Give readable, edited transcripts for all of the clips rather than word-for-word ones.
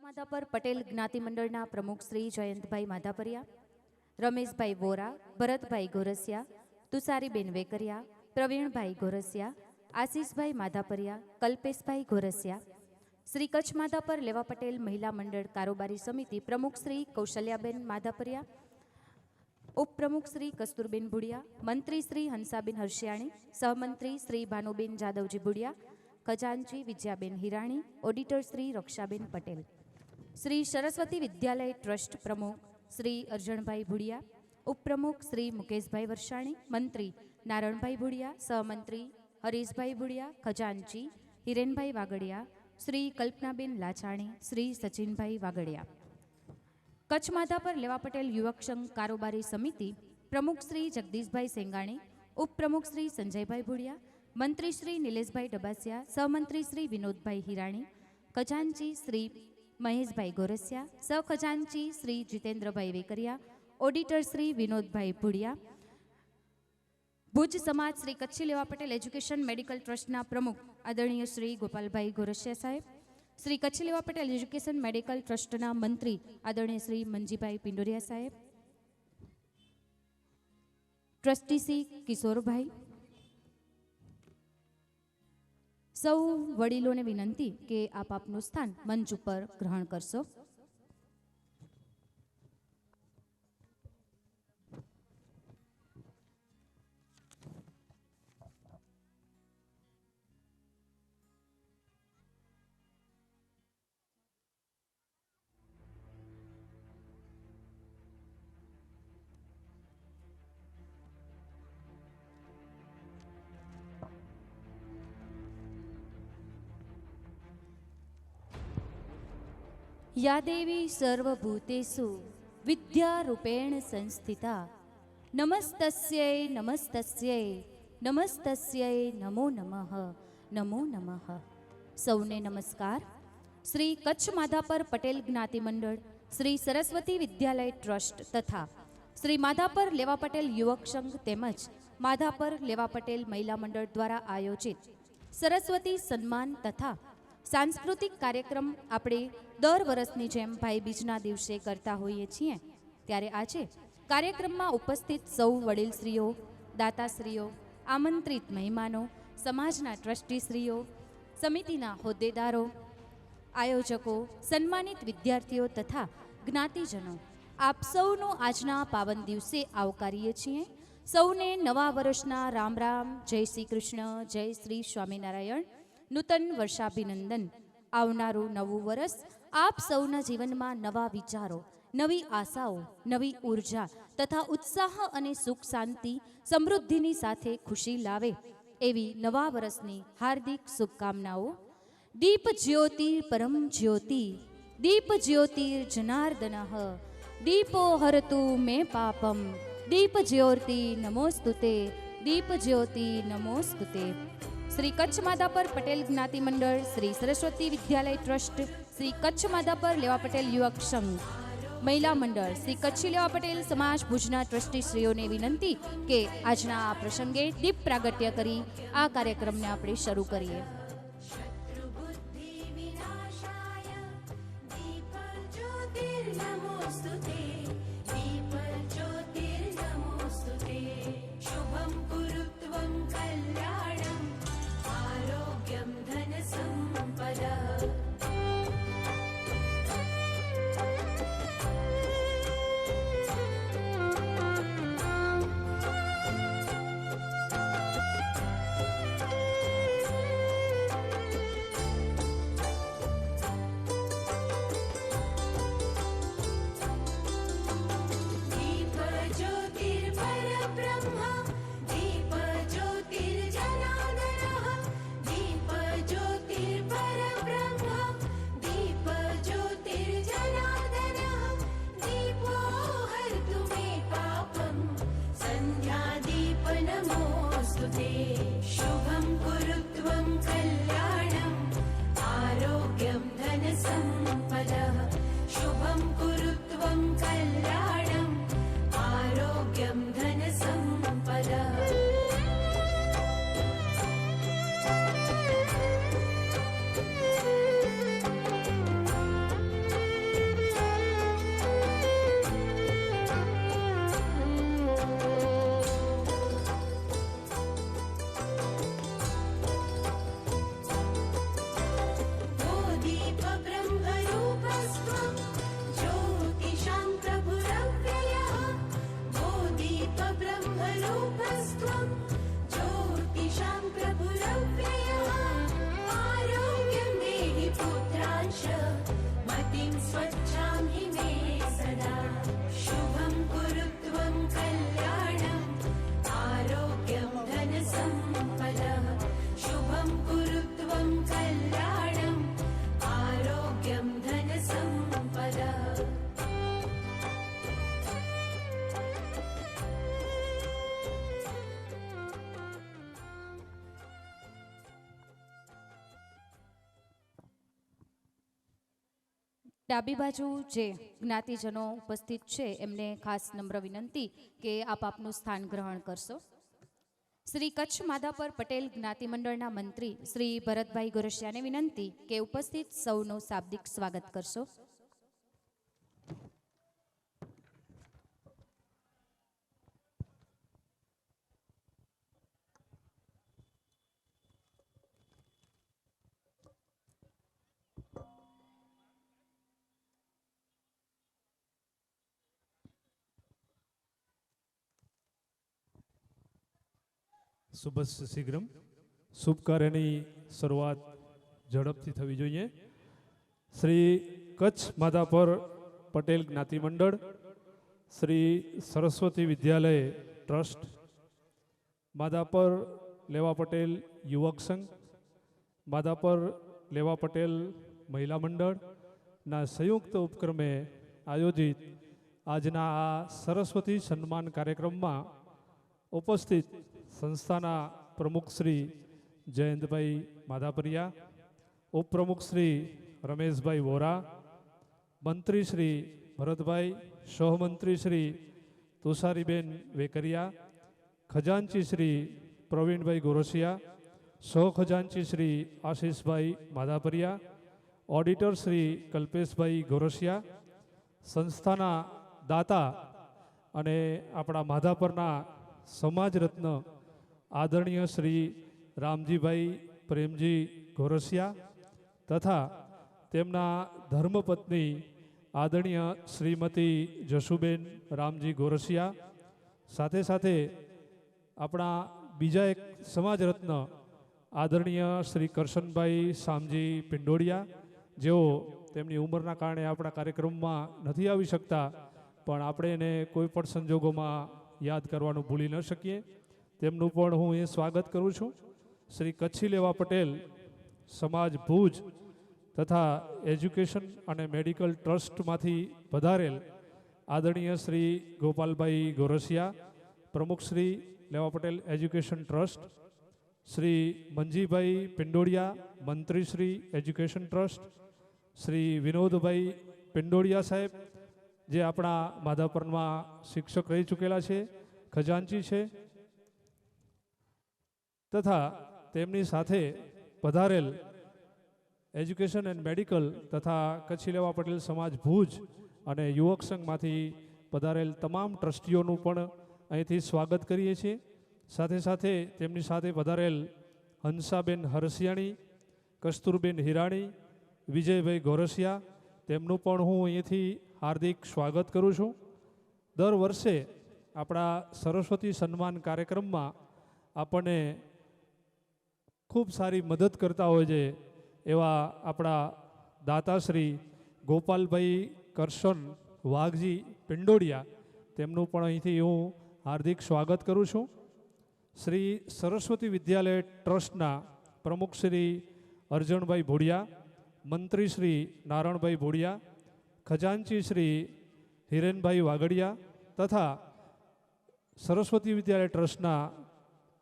માધાપર પટેલ જ્ઞાતિ મંડળના પ્રમુખ શ્રી જયંતભાઈ માધાપરિયા, રમેશભાઈ વોરા, ભરતભાઈ ગોરસિયા, તુષારીબેન વેકરિયા, પ્રવીણભાઈ ગોરસિયા, આશીષભાઈ માધાપરિયા, કલ્પેશભાઈ ગોરસિયા, શ્રી કચ્છ માધાપર લેવા પટેલ મહિલા મંડળ કારોબારી સમિતિ પ્રમુખ શ્રી કૌશલ્યાબેન માધાપરિયા, ઉપપ્રમુખ શ્રી કસ્તુરબેન ભુડિયા, મંત્રી શ્રી હંસાબેન હર્ષિયાણી, સહમંત્રી શ્રી ભાનુબેન જાદવજી ભુડિયા, ખજાનચી વિજયાબેન હિરાણી, ઓડિટર શ્રી રક્ષાબેન પટેલ, શ્રી સરસ્વતી વિદ્યાલય ટ્રસ્ટ પ્રમુખ શ્રી અરજણભાઈ ભુડિયા, ઉપપ્રમુખ શ્રી મુકેશભાઈ વરસાણી, મંત્રી નારણભાઈ ભુડિયા, સહમંત્રી હરીશભાઈ ભુડિયા, ખજાનચી હિરેનભાઈ વાગડિયા, શ્રી કલ્પનાબેન લાચાણી, શ્રી સચિનભાઈ વાગડિયા. કચ્છ માધાપર લેવા પટેલ યુવક સંઘ કારોબારી સમિતિ પ્રમુખ શ્રી જગદીશભાઈ સેંગાણી, ઉપપ્રમુખ શ્રી સંજયભાઈ ભુડિયા, મંત્રી શ્રી નિલેશભાઈ ડબાસિયા, સહમંત્રી શ્રી વિનોદભાઈ હિરાણી, ખજાનચી શ્રી મહેશભાઈ ગોરસિયા, સહખજાનચી શ્રી જીતેન્દ્રભાઈ વેકરિયા, ઓડિટર શ્રી વિનોદભાઈ ભુડિયા, ભુજ સમાજ શ્રી કચ્છી લેવા પટેલ એજ્યુકેશન મેડિકલ ટ્રસ્ટના પ્રમુખ આદરણીય શ્રી ગોપાલભાઈ ગોરસિયા સાહેબ, શ્રી કચ્છી લેવા પટેલ એજ્યુકેશન મેડિકલ ટ્રસ્ટના મંત્રી આદરણીય શ્રી મંજીભાઈ પિંડોરિયા સાહેબ, ટ્રસ્ટી શ્રી કિશોરભાઈ, સૌ વડીલોને વિનંતી કે આપ આપનું સ્થાન મંચ ઉપર ગ્રહણ કરશો. યા દેવી સર્વભૂતેષુ વિદ્યારૂપેણ સંસ્થિતા નમસ્તસ્યૈ નમસ્તસ્યૈ નમસ્તસ્યૈ નમો નમઃ નમો નમઃ. સૌને નમસ્કાર. શ્રી કચ્છ માધાપર પટેલ જ્ઞાતિ મંડળ, શ્રી સરસ્વતી વિદ્યાલય ટ્રસ્ટ તથા શ્રી માધાપર લેવા પટેલ યુવક સંઘ તેમજ માધાપર લેવા પટેલ મહિલા મંડળ દ્વારા આયોજિત સરસ્વતી સન્માન તથા સાંસ્કૃતિક કાર્યક્રમ આપણે દર વર્ષની જેમ ભાઈ બીજના દિવસે કરતા હોઈએ છીએ, ત્યારે આજે કાર્યક્રમમાં ઉપસ્થિત સૌ વડીલશ્રીઓ, દાતાશ્રીઓ, આમંત્રિત મહેમાનો, સમાજના ટ્રસ્ટીશ્રીઓ, સમિતિના હોદ્દેદારો, આયોજકો, સન્માનિત વિદ્યાર્થીઓ તથા જ્ઞાતિજનો, આપ સૌનો આજના પાવન દિવસે આવકારીએ છીએ. સૌને નવા વર્ષના રામ રામ, જય શ્રી કૃષ્ણ, જય શ્રી સ્વામિનારાયણ, નૂતન વર્ષાભિનંદન. આવનારું નવું વર્ષ આપ સૌના જીવનમાં નવા વિચારો, નવી આશાઓ, નવી ઉર્જા તથા ઉત્સાહ અને સુખ શાંતિ સમૃદ્ધિની સાથે ખુશી લાવે એવી નવા વર્ષની હાર્દિક શુભકામનાઓ. દીપ જ્યોતિર પરમ જ્યોતિ, દીપ જ્યોતિર જનાર્દન, દીપો હરતુ મે પાપમ, દીપ જ્યોતિ નમોસ્તુતે, દીપ જ્યોતિ નમોસ્તુતે. શ્રી કચ્છ માધાપર પટેલ જ્ઞાતિ મંડળ, શ્રી સરસ્વતી વિદ્યાલય ટ્રસ્ટ, શ્રી કચ્છ માધાપર લેવા પટેલ યુવક સંઘ મહિલા મંડળ, શ્રી કચ્છી લેવા પટેલ સમાજ ભુજના ટ્રસ્ટીશ્રીઓને વિનંતી કે આજના આ પ્રસંગે દીપ પ્રાગટ્ય કરી આ કાર્યક્રમને આપણે શરૂ કરીએ. ડાબી બાજુ જે જ્ઞાતિજનો ઉપસ્થિત છે એમને ખાસ નમ્ર વિનંતી કે આપ આપનું સ્થાન ગ્રહણ કરશો. શ્રી કચ્છ માધાપર પટેલ જ્ઞાતિ મંડળના મંત્રી શ્રી ભરતભાઈ ગોરસિયાને વિનંતી કે ઉપસ્થિત સૌનું શાબ્દિક સ્વાગત કરશો. શુભ શીઘ્રમ. શુભ કાર્યની શરૂઆત ઝડપથી થવી જોઈએ. શ્રી કચ્છ માધાપર પટેલ જ્ઞાતિ મંડળ, શ્રી સરસ્વતી વિદ્યાલય ટ્રસ્ટ, માધાપર લેવા પટેલ યુવક સંઘ, માધાપર લેવા પટેલ મહિલા મંડળના સંયુક્ત ઉપક્રમે આયોજિત આજના આ સરસ્વતી સન્માન કાર્યક્રમમાં ઉપસ્થિત સંસ્થાના પ્રમુખ શ્રી જયંતભાઈ માધાપરિયા, ઉપપ્રમુખ શ્રી રમેશભાઈ વોરા, મંત્રી શ્રી ભરતભાઈ, સહમંત્રી શ્રી તુષારીબેન વેકરિયા, ખજાનચી શ્રી પ્રવીણભાઈ ગોરસિયા, સહખજાનચી શ્રી આશીષભાઈ માધાપરિયા, ઓડિટર શ્રી કલ્પેશભાઈ ગોરસિયા, સંસ્થાના દાતા અને આપણા માધાપરના સમાજ રત્ન આદરણીય શ્રી રામજીભાઈ પ્રેમજી ગોરસિયા તથા તેમના ધર્મપત્ની આદરણીય શ્રીમતી જશુબેન રામજી ગોરસિયા, સાથે સાથે આપણા બીજા એક સમાજ રત્ન આદરણીય શ્રી કરશનભાઈ શામજી પિંડોડિયા, જેઓ તેમની ઉંમરના કારણે આપણા કાર્યક્રમમાં નથી આવી શકતા, પણ આપણે એને કોઈ પણ સંજોગોમાં યાદ કરવાનું ભૂલી ન શકીએ. તેમનું પણ હું એ સ્વાગત કરું છું. શ્રી કચ્છી લેવા પટેલ સમાજ ભુજ તથા એજ્યુકેશન અને મેડિકલ ટ્રસ્ટમાંથી પધારેલ આદરણીય શ્રી ગોપાલભાઈ ગોરસિયા, પ્રમુખ શ્રી લેવા પટેલ એજ્યુકેશન ટ્રસ્ટ, શ્રી મંજીભાઈ પિંડોડિયા, મંત્રી શ્રી એજ્યુકેશન ટ્રસ્ટ, શ્રી વિનોદભાઈ પિંડોડિયા સાહેબ, જે આપણા માધાપરમાં શિક્ષક રહી ચૂકેલા છે, ખજાનચી છે, તથા તેમની સાથે પધારેલ એજ્યુકેશન એન્ડ મેડિકલ તથા કચ્છી લેવા પટેલ સમાજ ભુજ અને યુવક સંઘમાંથી પધારેલ તમામ ટ્રસ્ટીઓનું પણ અહીંથી સ્વાગત કરીએ છીએ. સાથે સાથે તેમની સાથે પધારેલ હંસાબેન હરસિયાણી, કસ્તુરબેન હિરાણી, વિજયભાઈ ગોરસિયા, તેમનું પણ હું અહીંથી હાર્દિક સ્વાગત કરું છું. દર વર્ષે આપણા સરસ્વતી સન્માન કાર્યક્રમમાં આપણને ખૂબ સારી મદદ કરતા હોય છે એવા આપણા દાતાશ્રી ગોપાલભાઈ કરશન વાઘજી પિંડોડિયા, તેમનું પણ અહીંથી હું હાર્દિક સ્વાગત કરું છું. શ્રી સરસ્વતી વિદ્યાલય ટ્રસ્ટના પ્રમુખ શ્રી અર્જણભાઈ ભોડિયા, મંત્રી શ્રી નારણભાઈ ભોડિયા, ખજાનચી શ્રી હિરેનભાઈ વાગડિયા તથા સરસ્વતી વિદ્યાલય ટ્રસ્ટના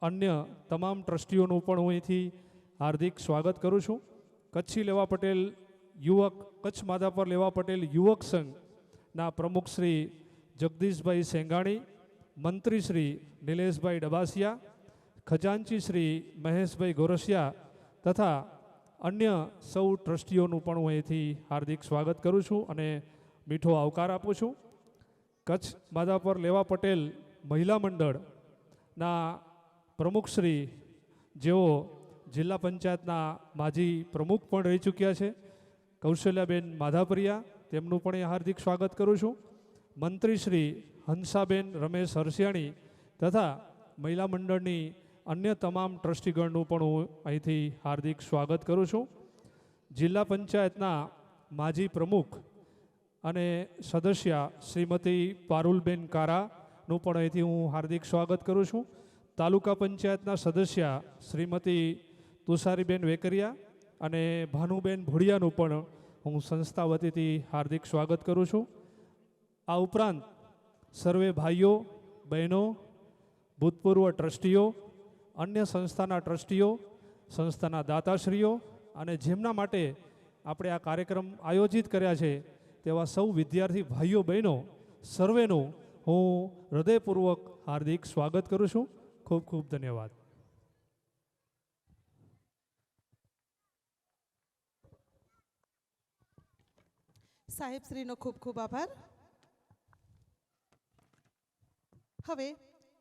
અન્ય તમામ ટ્રસ્ટીઓનું પણ હું અહીંથી હાર્દિક સ્વાગત કરું છું. કચ્છી લેવા પટેલ યુવક, કચ્છ માધાપર લેવા પટેલ યુવક સંઘના પ્રમુખ શ્રી જગદીશભાઈ સેંગાણી, મંત્રી શ્રી નિલેશભાઈ ડબાસિયા, ખજાનચી શ્રી મહેશભાઈ ગોરસિયા તથા અન્ય સૌ ટ્રસ્ટીઓનું પણ હું અહીંથી હાર્દિક સ્વાગત કરું છું અને મીઠો આવકાર આપું છું. કચ્છ માધાપર લેવા પટેલ મહિલા મંડળના પ્રમુખશ્રી, જેઓ જિલ્લા પંચાયતના માજી પ્રમુખ પણ રહી ચૂક્યા છે, કૌશલ્યાબેન માધાપરિયા, તેમનું પણ હાર્દિક સ્વાગત કરું છું. મંત્રી શ્રી હંસાબેન રમેશ હરસિયાણી તથા મહિલા મંડળની અન્ય તમામ ટ્રસ્ટીગણનું પણ હું અહીંથી હાર્દિક સ્વાગત કરું છું. જિલ્લા પંચાયતના માજી પ્રમુખ અને સદસ્ય શ્રીમતી પારુલબેન કારાનું પણ અહીંથી હું હાર્દિક સ્વાગત કરું છું. તાલુકા પંચાયતના સદસ્ય શ્રીમતી તુષારીબેન વેકરિયા અને ભાનુબેન ભોડિયાનું પણ હું સંસ્થા વતીથી હાર્દિક સ્વાગત કરું છું. આ ઉપરાંત સર્વે ભાઈઓ બહેનો, ભૂતપૂર્વ ટ્રસ્ટીઓ, અન્ય સંસ્થાના ટ્રસ્ટીઓ, સંસ્થાના દાતાશ્રીઓ અને જેમના માટે આપણે આ કાર્યક્રમ આયોજિત કર્યા છે તેવા સૌ વિદ્યાર્થી ભાઈઓ બહેનો સર્વેનું હું હૃદયપૂર્વક હાર્દિક સ્વાગત કરું છું. ખૂબ ખૂબ ધન્યવાદ. સાહેબ શ્રીનો ખૂબ ખૂબ આભાર. હવે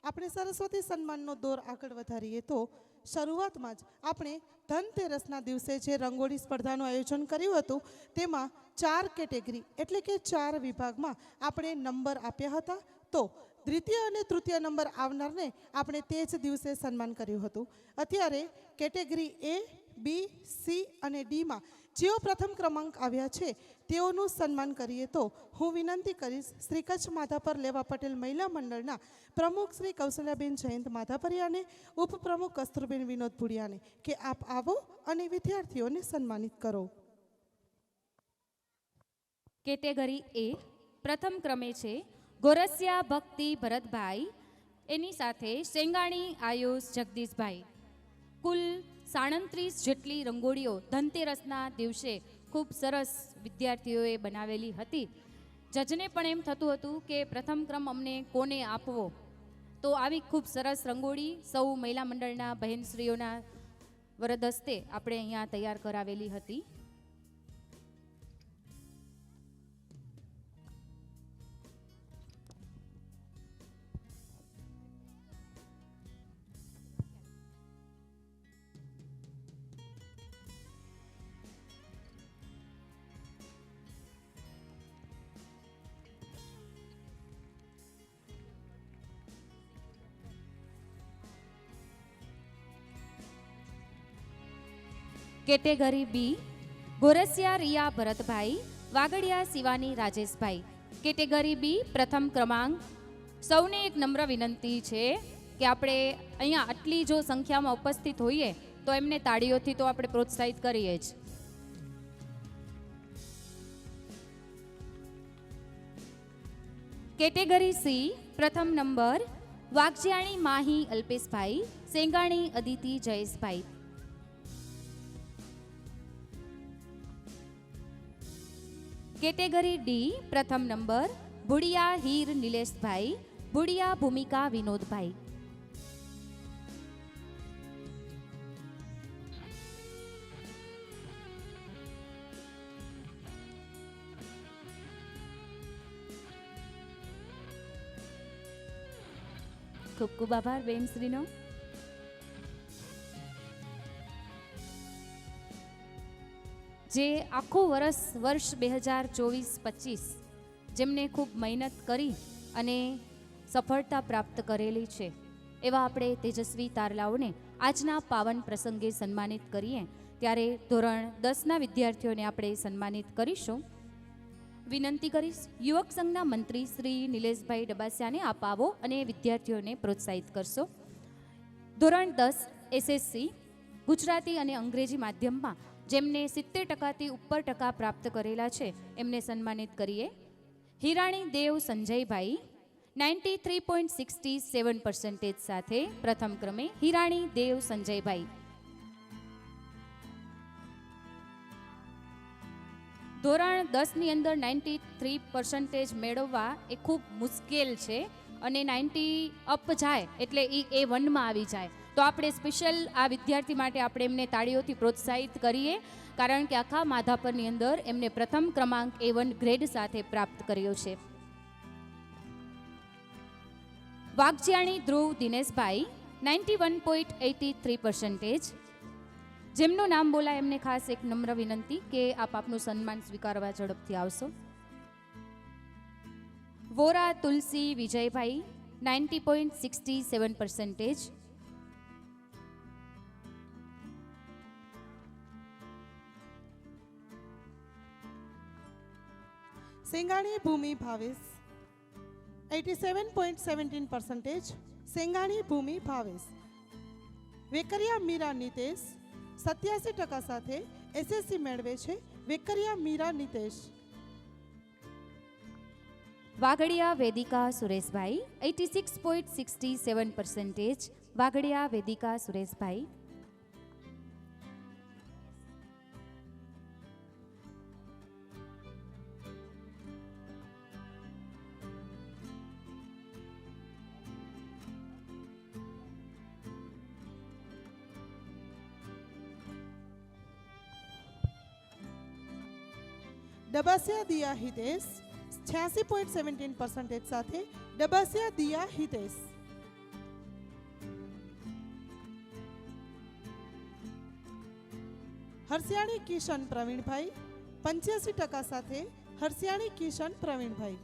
આપણે સરસ્વતી સન્માનનો દોર આગળ વધારીએ તો શરૂઆતમાં જ આપણે ધનતેરસના દિવસે જે રંગોળી સ્પર્ધાનું આયોજન કર્યું હતું તેમાં 4 કેટેગરી એટલે કે 4 વિભાગમાં આપણે નંબર આપ્યા હતા. તો દ્વિતીય અને તૃતીય નંબર આવનારને આપણે તે જ દિવસે સન્માન કર્યું હતું. અત્યારે કેટેગરી A, B, C અને Dમાં જેઓ પ્રથમ ક્રમાંક આવ્યા છે તેઓનું સન્માન કરીએ તો હું વિનંતી કરીશ શ્રી કચ્છ માધાપર લેવા પટેલ મહિલા મંડળના પ્રમુખ શ્રી કૌશલ્યાબેન જયંત માધાપરિયાને, ઉપપ્રમુખ કસ્તુરબેન વિનોદ ભુડિયાને કે આપ આવો અને વિદ્યાર્થીઓને સન્માનિત કરો. કેટેગરી A પ્રથમ ક્રમે છે ગોરસિયા ભક્તિ ભરતભાઈ, એની સાથે શેંગાણી આયુષ જગદીશભાઈ. કુલ 37 જેટલી રંગોળીઓ ધનતેરસના દિવસે ખૂબ સરસ વિદ્યાર્થીઓએ બનાવેલી હતી. જજને પણ એમ થતું હતું કે પ્રથમ ક્રમ અમને કોને આપવો, તો આવી ખૂબ સરસ રંગોળી સૌ મહિલા મંડળના બહેનશ્રીઓના વરદ હસ્તે આપણે અહીંયા તૈયાર કરાવેલી હતી. Category B Gorasiya Riya Bharatbhai, Vagadiya Shivani Rajeshbhai. Category B પ્રથમ ક્રમાંક. સૌને એક નમ્ર વિનંતી છે કે આપણે અહીંયા આટલી જો સંખ્યામાં ઉપસ્થિત હોઈએ તો એમને તાળીઓથી તો આપણે પ્રોત્સાહિત કરીએ જ. કેટેગરી C પ્રથમ નંબર વાગજિયાણી માહી અલ્પેશભાઈ, સેંગાણી અદિતિ જયેશભાઈ. કેટેગરી D પ્રથમ નંબર ભુડિયા હીર નિલેશભાઈ, ભુડિયા ભૂમિકા વિનોદભાઈ. ખૂબ ખૂબ આભાર બેનશ્રીનો. જે આખું વર્ષ 2024-25 જેમને ખૂબ મહેનત કરી અને સફળતા પ્રાપ્ત કરેલી છે એવા આપણે તેજસ્વી તારલાઓને આજના પાવન પ્રસંગે સન્માનિત કરીએ. ત્યારે ધોરણ 10ના વિદ્યાર્થીઓને આપણે સન્માનિત કરીશું. વિનંતી કરીશ યુવક સંઘના મંત્રી શ્રી નિલેશભાઈ ડબાસિયાને આપ આવો અને વિદ્યાર્થીઓને પ્રોત્સાહિત કરશો. ધોરણ 10 SSC ગુજરાતી અને અંગ્રેજી માધ્યમમાં જેમને 70%થી ઉપર ટકા પ્રાપ્ત કરેલા છે એમને સન્માનિત કરીએ. હિરાણી દેવ સંજયભાઈ 93.67% સાથે પ્રથમ ક્રમે હિરાણી દેવ સંજયભાઈ. ધોરણ 10ની અંદર 93% મેળવવા એ ખૂબ મુશ્કેલ છે અને 90 અપ જાય એટલે એ A1માં આવી જાય. તો આપણે સ્પેશિયલ આ વિદ્યાર્થી માટે આપણે એમને તાળીઓથી પ્રોત્સાહિત કરીએ, કારણ કે આખા માધાપરની અંદર એમને પ્રથમ ક્રમાંક A1 ગ્રેડ સાથે પ્રાપ્ત કર્યો છે. વાગજિયાણી ધ્રુવ દિનેશભાઈ 91.83%. જેમનું નામ બોલાય એમને ખાસ એક નમ્ર વિનંતી કે આપ આપનું સન્માન સ્વીકારવા ઝડપથી આવશો. વોરા તુલસી વિજયભાઈ 90.67%. સેંગાણી ભૂમિ ભાવેશ 87.17%. સેંગાણી ભૂમિ ભાવેશ. વેકરિયા મીરા નિતેશ 87% સાથે SSC મેળવે છે. વેકરિયા મીરા નિતેશ. વાગડિયા વેદિકા સુરેશભાઈ 86.67%. વાગડિયા વેદિકા સુરેશભાઈ. ડબાસિયા દિયા હિતેશ 86.17% સાથે ડબાસિયા દિયા હિતેશ. હરસિયાણી કિશન પ્રવીણભાઈ 85% સાથે હરસિયાણી કિશન પ્રવીણભાઈ.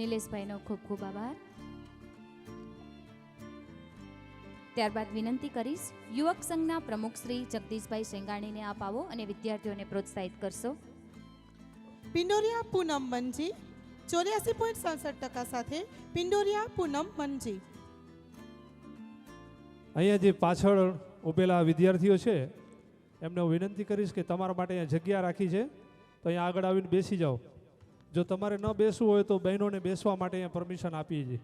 નિલેશભાઈનો ખૂબ ખૂબ આભાર. ત્યારબાદ વિનંતી કરીશ યુવક સંઘના પ્રમુખ શ્રી જગદીશભાઈ સેંગાણીને આપ આવો અને વિદ્યાર્થીઓને પ્રોત્સાહિત કરશો. પિંડોરિયા પૂનમ મનજી 84.67% સાથે પિંડોરિયા પૂનમ મનજી. અહીંયા જે પાછળ ઉભેલા વિદ્યાર્થીઓ છે એમને હું વિનંતી કરીશ કે તમારા માટે અહીંયા જગ્યા રાખી છે તો અહીંયા આગળ આવીને બેસી જાઓ. જો તમારે ન બેસવું હોય તો બહેનોને બેસવા માટે અહીંયા પરમિશન આપીએ છીએ.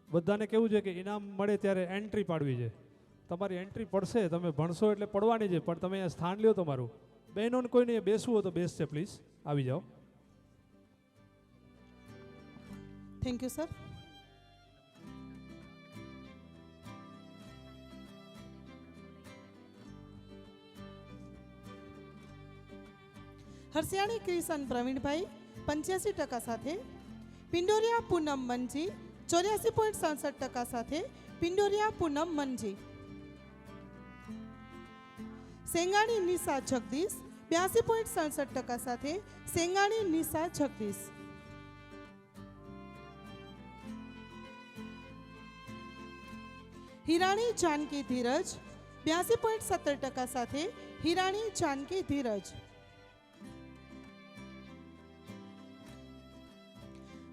બધાને કેવું છે કે ઇનામ મળે ત્યારે એન્ટ્રી પાડવી છે. તમારી એન્ટ્રી પડશે, તમે ભણશો એટલે પડવાની છે, પણ તમે અહીંયા સ્થાન લ્યો તમારું. બહેનોને કોઈને બેસવું હોય તો બેસશે, પ્લીઝ આવી જાઓ. Thank you sir. Harsiyani Kishan Pravinbhai 85% સાથે પિંડોરિયા પૂનમ મનજી 84.67% સાથે પિંડોરિયા પૂનમ મનજી. સેંગાણી નિશા જગદીશ 82.67% સાથે સેંગાણી નિશા જગદીશ. હિરાણી જાનકી ધીરજ 82.17% સાથે હિરાણી જાનકી ધીરજ.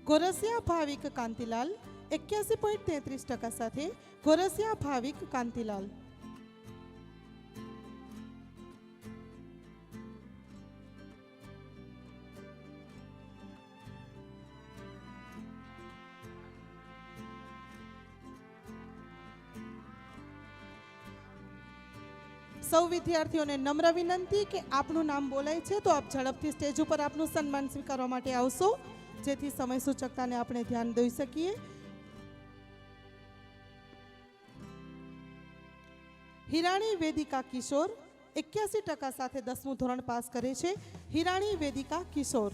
ગોરસિયા ભાવિક કાંતિલાલ 81.33% સાથે ગોરસિયા ભાવિક કાંતિલાલ. સૌ વિદ્યાર્થીઓને નમ્ર વિનંતી કે આપનું નામ બોલાય છે તો આપ ઝડપથી સ્ટેજ ઉપર આપનું સન્માન સ્વીકારવા માટે આવશો, જેથી સમય સૂચકતાને આપણે ધ્યાન દઈ શકીએ. હિરાણી વેદિકા કિશોર 81% સાથે 10મું ધોરણ પાસ કરે છે. હિરાણી વેદિકા કિશોર.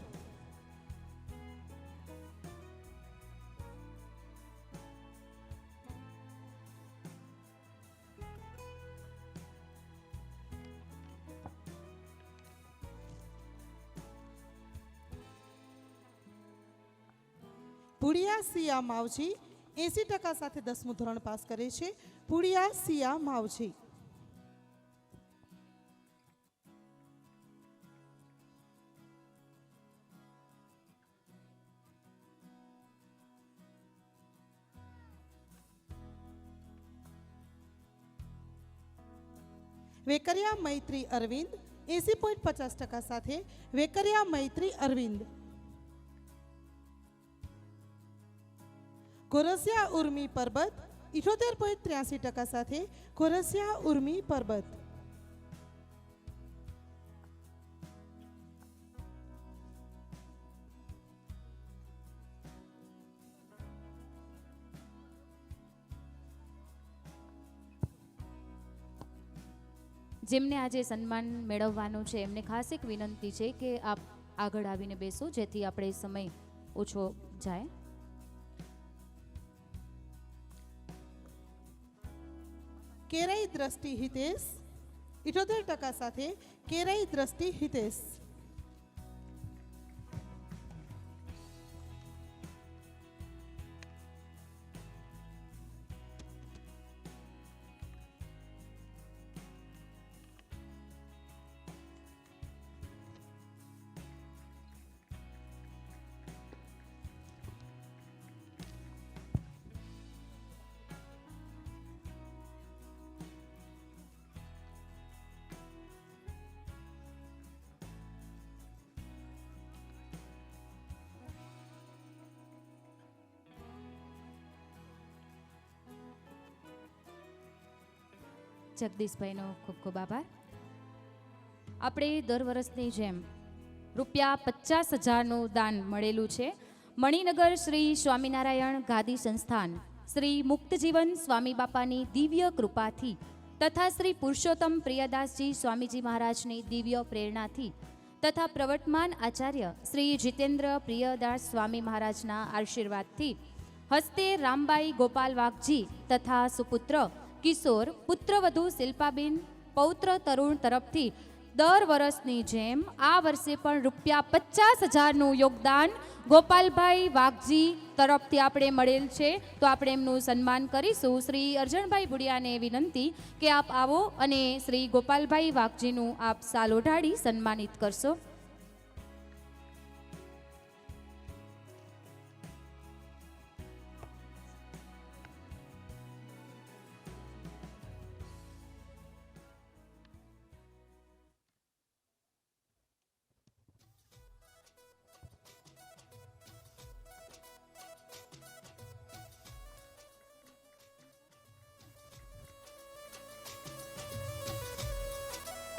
પુડિયા સિયા માવજી 80% સાથે 10મું ધોરણ પાસ કરે છે. પુડિયા સિયા માવજી. વેકરિયા મૈત્રી અરવિંદ 80.50% સાથે વેકરિયા મૈત્રી અરવિંદ. ગોરસિયા ઉર્મી પરબત 78.83% સાથે ગોરસિયા ઉર્મી પરબત. જેમને આજે સન્માન મેળવવાનું છે એમને ખાસ એક વિનંતી છે કે આપ આગળ આવીને બેસો, જેથી આપણે સમય ઓછો જાય. કેરાઈ દ્રષ્ટિ હિતેશ 78% સાથે કેરાઈ દ્રષ્ટિ હિતેશ. જગદીશભાઈનો ખૂબ ખૂબ આભાર. આપણે દર વર્ષની જેમ રૂપિયા 50,000નું દાન મળેલું છે. મણિનગર શ્રી સ્વામિનારાયણ ગાદી સંસ્થાન શ્રી મુક્તજીવન સ્વામી બાપાની દિવ્ય કૃપાથી તથા શ્રી પુરુષોત્તમ પ્રિયદાસજી સ્વામીજી મહારાજની દિવ્ય પ્રેરણાથી તથા પ્રવર્તમાન આચાર્ય શ્રી જીતેન્દ્ર પ્રિયદાસ સ્વામી મહારાજના આશીર્વાદથી હસ્તે રામબાઈ ગોપાલ વાઘજી તથા સુપુત્ર કિશોર પુત્રવધુ શિલ્પાબેન પૌત્ર તરુણ તરફથી દર વર્ષની જેમ આ વર્ષે પણ ₹50,000નું યોગદાન ગોપાલભાઈ વાઘજી તરફથી આપણે મળેલ છે. તો આપણે એમનું સન્માન કરીશું. શ્રી અરજણભાઈ બુડિયાને વિનંતી કે આપ આવો અને શ્રી ગોપાલભાઈ વાઘજીનું આપ સાલ ઓઢાડી સન્માનિત કરશો.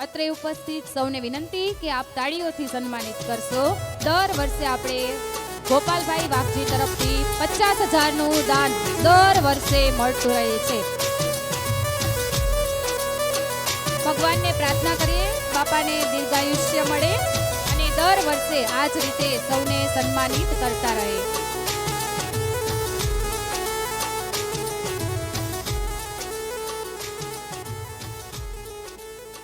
અત્રે ઉપસ્થિત સૌને વિનંતી કે આપ તાળીઓથી સન્માનિત કરશો. દર વર્ષે આપણે ગોપાલભાઈ વાઘજી તરફથી 50,000નું દાન દર વર્ષે મળતું રહે છે. ભગવાનને પ્રાર્થના કરીએ બાપાને દીર્ઘાયુષ્ય મળે અને દર વર્ષે આ જ રીતે સૌને સન્માનિત કરતા રહે.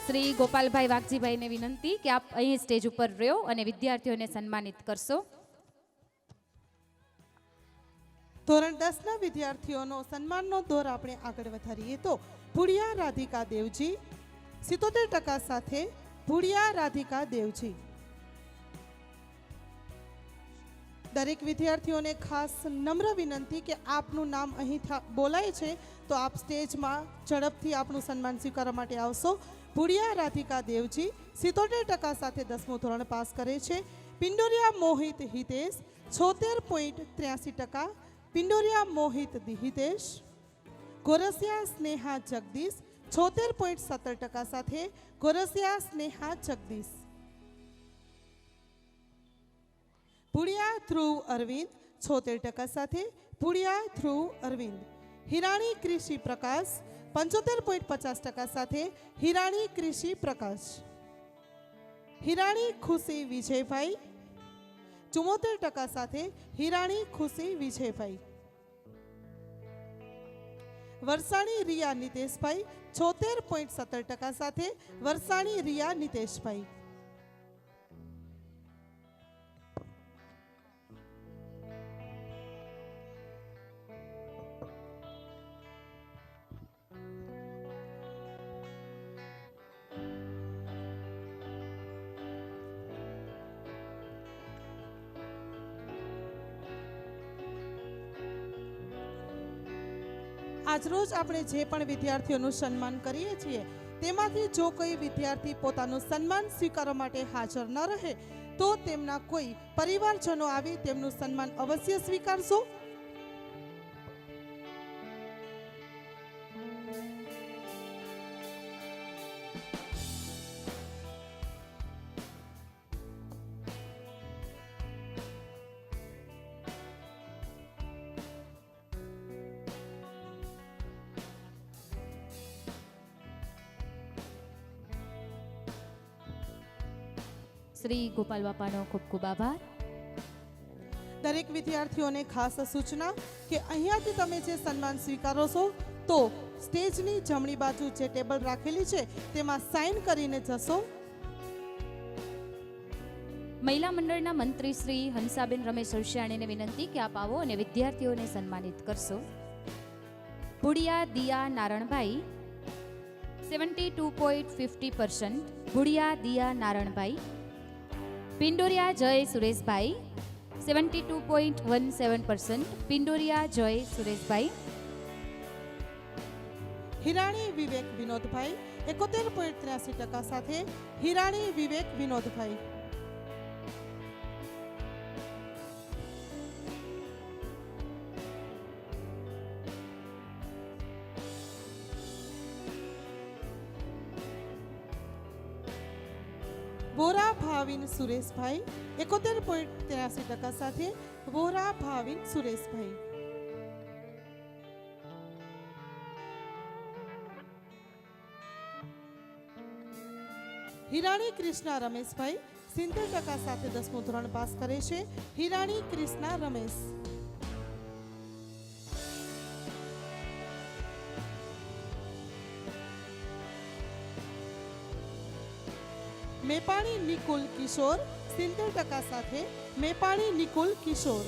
શ્રી ગોપાલભાઈ વાઘજીભાઈને વિનંતી કે આપ અહીં સ્ટેજ ઉપર રહ્યો અને વિદ્યાર્થીઓને સન્માનિત કરશો. ધોરણ 10ના વિદ્યાર્થીઓનો સન્માનનો દોર આપણે આગળ વધારીએ તો ભુડિયા રાધિકા દેવજી 77% સાથે ભુડિયા રાધિકા દેવજી. દરેક વિદ્યાર્થીઓને ખાસ નમ્ર વિનંતી કે આપનું નામ અહીં બોલાય છે તો આપ સ્ટેજમાં ઝડપથી આપનું સન્માન સ્વીકારવા માટે આવશો. ભુડિયા રાધિકા દેવજી 77% સાથે 10મું ધોરણ પાસ કરે છે. પિંડોરિયા મોહિત હિતેશ 76.83%. પિંડોરિયા મોહિત હિતેશ. ગોરસિયા સ્નેહા જગદીશ 76.17% સાથે ગોરસિયા સ્નેહા જગદીશ. ભુડિયા ધ્રુવ અરવિંદ 76% સાથે ભુડિયા ધ્રુવ અરવિંદ. હિરાણી કૃષિ પ્રકાશ 75.50% સાથે હિરાણી કૃષિ પ્રકાશ. હિરાણી ખુશી વિજયભાઈ 74% સાથે હિરાણી ખુશી વિજયભાઈ. વરસાણી રિયા નિતેશભાઈ 76.17% સાથે વરસાણી રિયા નિતેશભાઈ. આજરોજ આપણે જે પણ વિદ્યાર્થીઓનું સન્માન કરીએ છીએ તેમાંથી જો કોઈ વિદ્યાર્થી પોતાનું સન્માન સ્વીકારવા માટે હાજર ન રહે તો તેમના કોઈ પરિવારજનો આવી તેમનું સન્માન અવશ્ય સ્વીકારશો. શ્રી ગોપાલ બાપાનો ખૂબ ખૂબ આભાર. દરેક વિદ્યાર્થીઓને ખાસ સૂચના કે અહીંયાથી તમે જે સન્માન સ્વીકારો છો તો સ્ટેજની જમણી બાજુ જે ટેબલ રાખેલી છે તેમાં સાઇન કરીને જશો. મહિલા મંડળના મંત્રી શ્રી હંસાબેન રમેશ હર્ષિયાણીને વિનંતી કે આપ આવો અને વિદ્યાર્થીઓને સન્માનિત કરશો. ભુડિયા દિયા નારણભાઈ 72.50%. ભુડિયા દિયા નારણભાઈ. પિંડોરિયા જય સુરેશભાઈ 72.17%. પિંડોરિયા જય સુરેશભાઈ. હિરાણી વિવેક વિનોદભાઈ 71.83% સાથે હિરાણી વિવેક વિનોદભાઈ. વોરા ભાવિન સુરેશભાઈ 71.83% સાથે વોરા ભાવિન સુરેશભાઈ. હિરાણી કૃષ્ણા રમેશભાઈ 70% સાથે 10મું ધોરણ પાસ કરે છે. હિરાણી કૃષ્ણા રમેશ. મેપાણી નિકુલ કિશોર 70% સાથે મેપાણી નિકુલ કિશોર.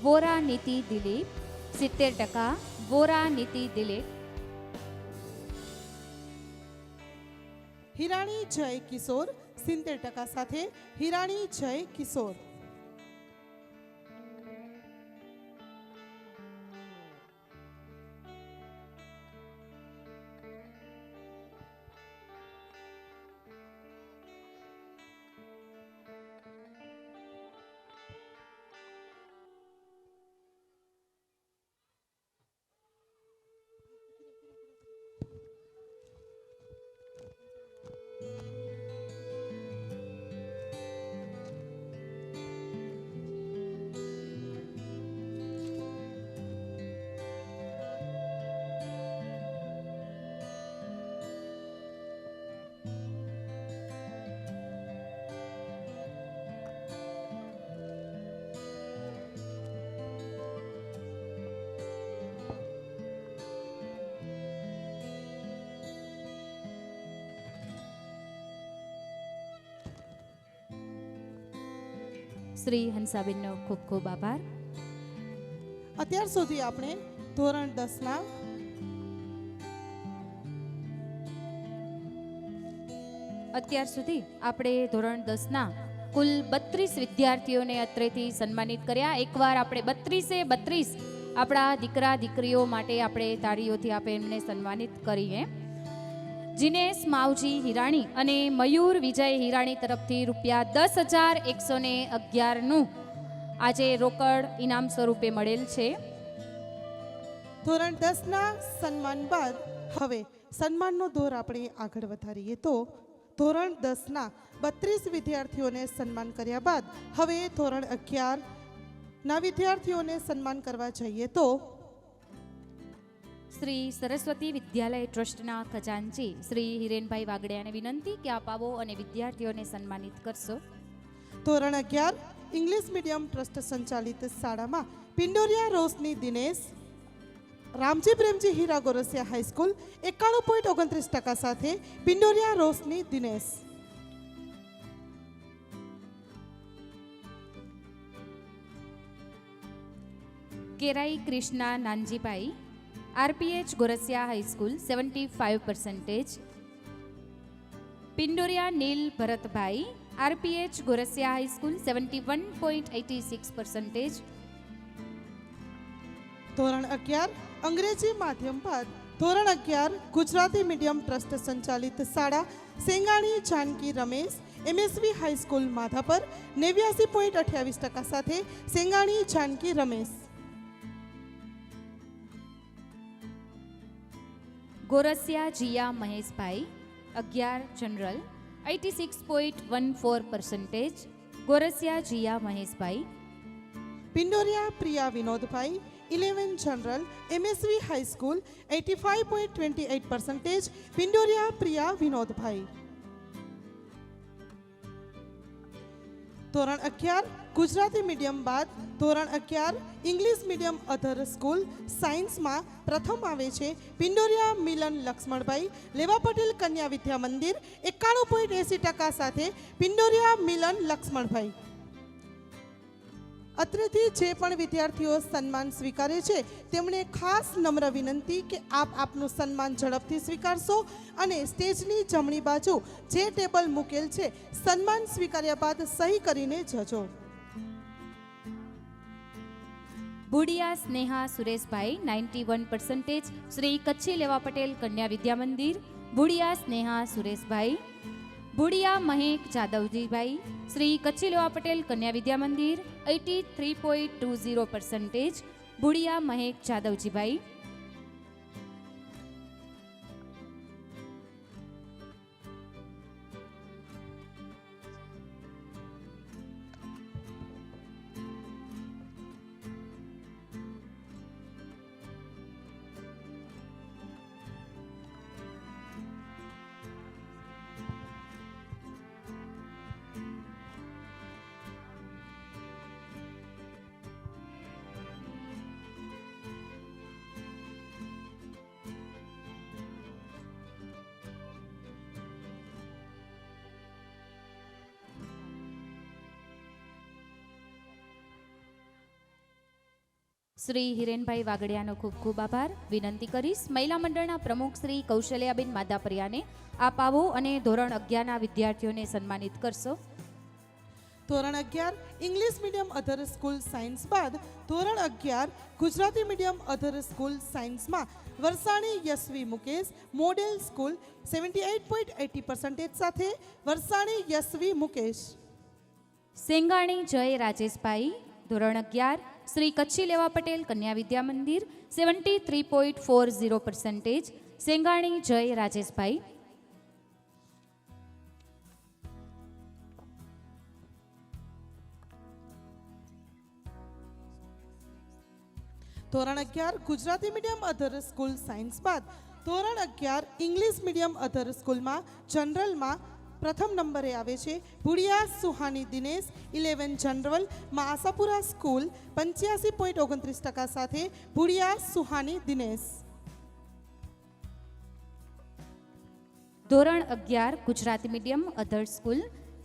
વોરા નીતિ દિલીપ 70%. વોરા નીતિ દિલીપ. હિરાણી જય કિશોર 70% સાથે હિરાણી જય કિશોર. શ્રી હંસાબેનનો ખૂબ ખૂબ આભાર. અત્યાર સુધી આપણે ધોરણ 10ના ધોરણ 10ના કુલ 32 વિદ્યાર્થીઓને અત્રેથી સન્માનિત કર્યા. એકવાર આપણે 32 આપણા દીકરા દીકરીઓ માટે આપણે તાળીઓથી આપણે એમને સન્માનિત કરીએ. જીનેશ માવજી હિરાણી અને મયુર વિજય હિરાણી તરફથી ₹10,111નું આજે રોકડ ઇનામ સ્વરૂપે મળેલ છે. ધોરણ 10ના સન્માન બાદ હવે સન્માનનો દોર આપણે આગળ વધારીએ તો ધોરણ 10ના 32 વિદ્યાર્થીઓને સન્માન કર્યા બાદ હવે ધોરણ 11ના વિદ્યાર્થીઓને સન્માન કરવા જઈએ તો શ્રી સરસ્વતી વિદ્યાલય ટ્રસ્ટના ખજાનચી શ્રી હિરેનભાઈ વાગડિયાને વિનંતી કે આપ આવો અને વિદ્યાર્થીઓને સન્માનિત કરશો. ધોરણ 11 ઇંગ્લિશ મીડિયમ ટ્રસ્ટ સંચાલિત શાળામાં પિંડોરિયા રોશની દિનેશ રામજી પ્રેમજી હીરા ગોરસિયા હાઈસ્કૂલ 91.29% સાથે પિંડોરિયા રોશની દિનેશ. Kerai Krishna Nanjibhai RPH Gorasiya high school 75%. પિંડોરિયા નીલ ભરતભાઈ RPH ગોરસિયા હાઈસ્કૂલ 71.86%. ધોરણ 11 અંગ્રેજી માધ્યમ બાદ ધોરણ 11 ગુજરાતી મીડિયમ ટ્રસ્ટ સંચાલિત શાળા સેંગાણી જાનકી રમેશ MSV હાઈસ્કૂલ માધાપર 89.28% સાથે Sengani Janki Ramesh. Gorasiya Jiya Maheshbhai 11 general 86.14%. Gorasiya Jiya Maheshbhai. Pindoriya Priya Vinodbhai 11 general MSV high school 85.28%. Pindoriya Priya Vinodbhai. ધોરણ 11 ગુજરાતી મીડિયમ બાદ ધોરણ 11 ઇંગ્લિશ મીડિયમ અધર સ્કૂલ સાયન્સમાં પ્રથમ આવે છે પિંડોરિયા મિલન લક્ષ્મણભાઈ લેવા પટેલ કન્યા વિદ્યા મંદિર 91.80% સાથે પિંડોરિયા મિલન લક્ષ્મણભાઈ. અત્રેથી જે પણ વિદ્યાર્થીઓ સન્માન સ્વીકારે છે તેમણે ખાસ નમ્ર વિનંતી કે આપ આપનું સન્માન ઝડપથી સ્વીકારશો અને સ્ટેજની જમણી બાજુ જે ટેબલ મૂકેલ છે સન્માન સ્વીકાર્યા બાદ સહી કરીને જજો. બુડિયા સ્નેહા સુરેશભાઈ 91%. શ્રી કચ્છી લેવા પટેલ કન્યા વિદ્યા મંદિર. બુડિયા સ્નેહા સુરેશભાઈ. બુડિયા મહેક જાદવજીભાઈ શ્રી કચ્છી લેવા પટેલ કન્યા વિદ્યા મંદિર 83.20%. બુડિયા મહેક જાદવજીભાઈ. શ્રી હિરેનભાઈ વાગડિયાનો ખૂબ ખૂબ આભાર. વિનંતી કરીશ મહિલા મંડળના પ્રમુખ શ્રી કૌશલ્યાબેન માદાપરિયાને આપ આવો અને ધોરણ 11ના વિદ્યાર્થીઓને સન્માનિત કરશો. ધોરણ 11 ઇંગ્લિશ મીડિયમ અધર સ્કૂલ સાયન્સ બાદ ધોરણ 11 ગુજરાતી મીડિયમ અધર સ્કૂલ સાયન્સમાં વરસાણી યશવી મુકેશ મોડેલ સ્કૂલ 78.80% સાથે વરસાણી યશવી મુકેશ. સેંગાણી જય રાજેશભાઈ ધોરણ 11 શ્રી કચ્છી લેવા પટેલ કન્યા વિદ્યા મંદિર 73.40% સેંગાણી જય રાજેશભાઈ. ધોરણ 11 ગુજરાતી મીડિયમ અધર સ્કૂલ સાયન્સ બાદ ધોરણ 11 ઇંગ્લિશ મીડિયમ અધર સ્કૂલમાં જનરલમાં પ્રથમ નંબરે આવે છે ભુડિયા સુહાની દિનેશ 11 જનરલ માં આશાપુરા સ્કૂલ 85.29% સાથે ભુડિયા સુહાની દિનેશ. ધોરણ 11 ગુજરાતી મીડિયમ અધર સ્કૂલ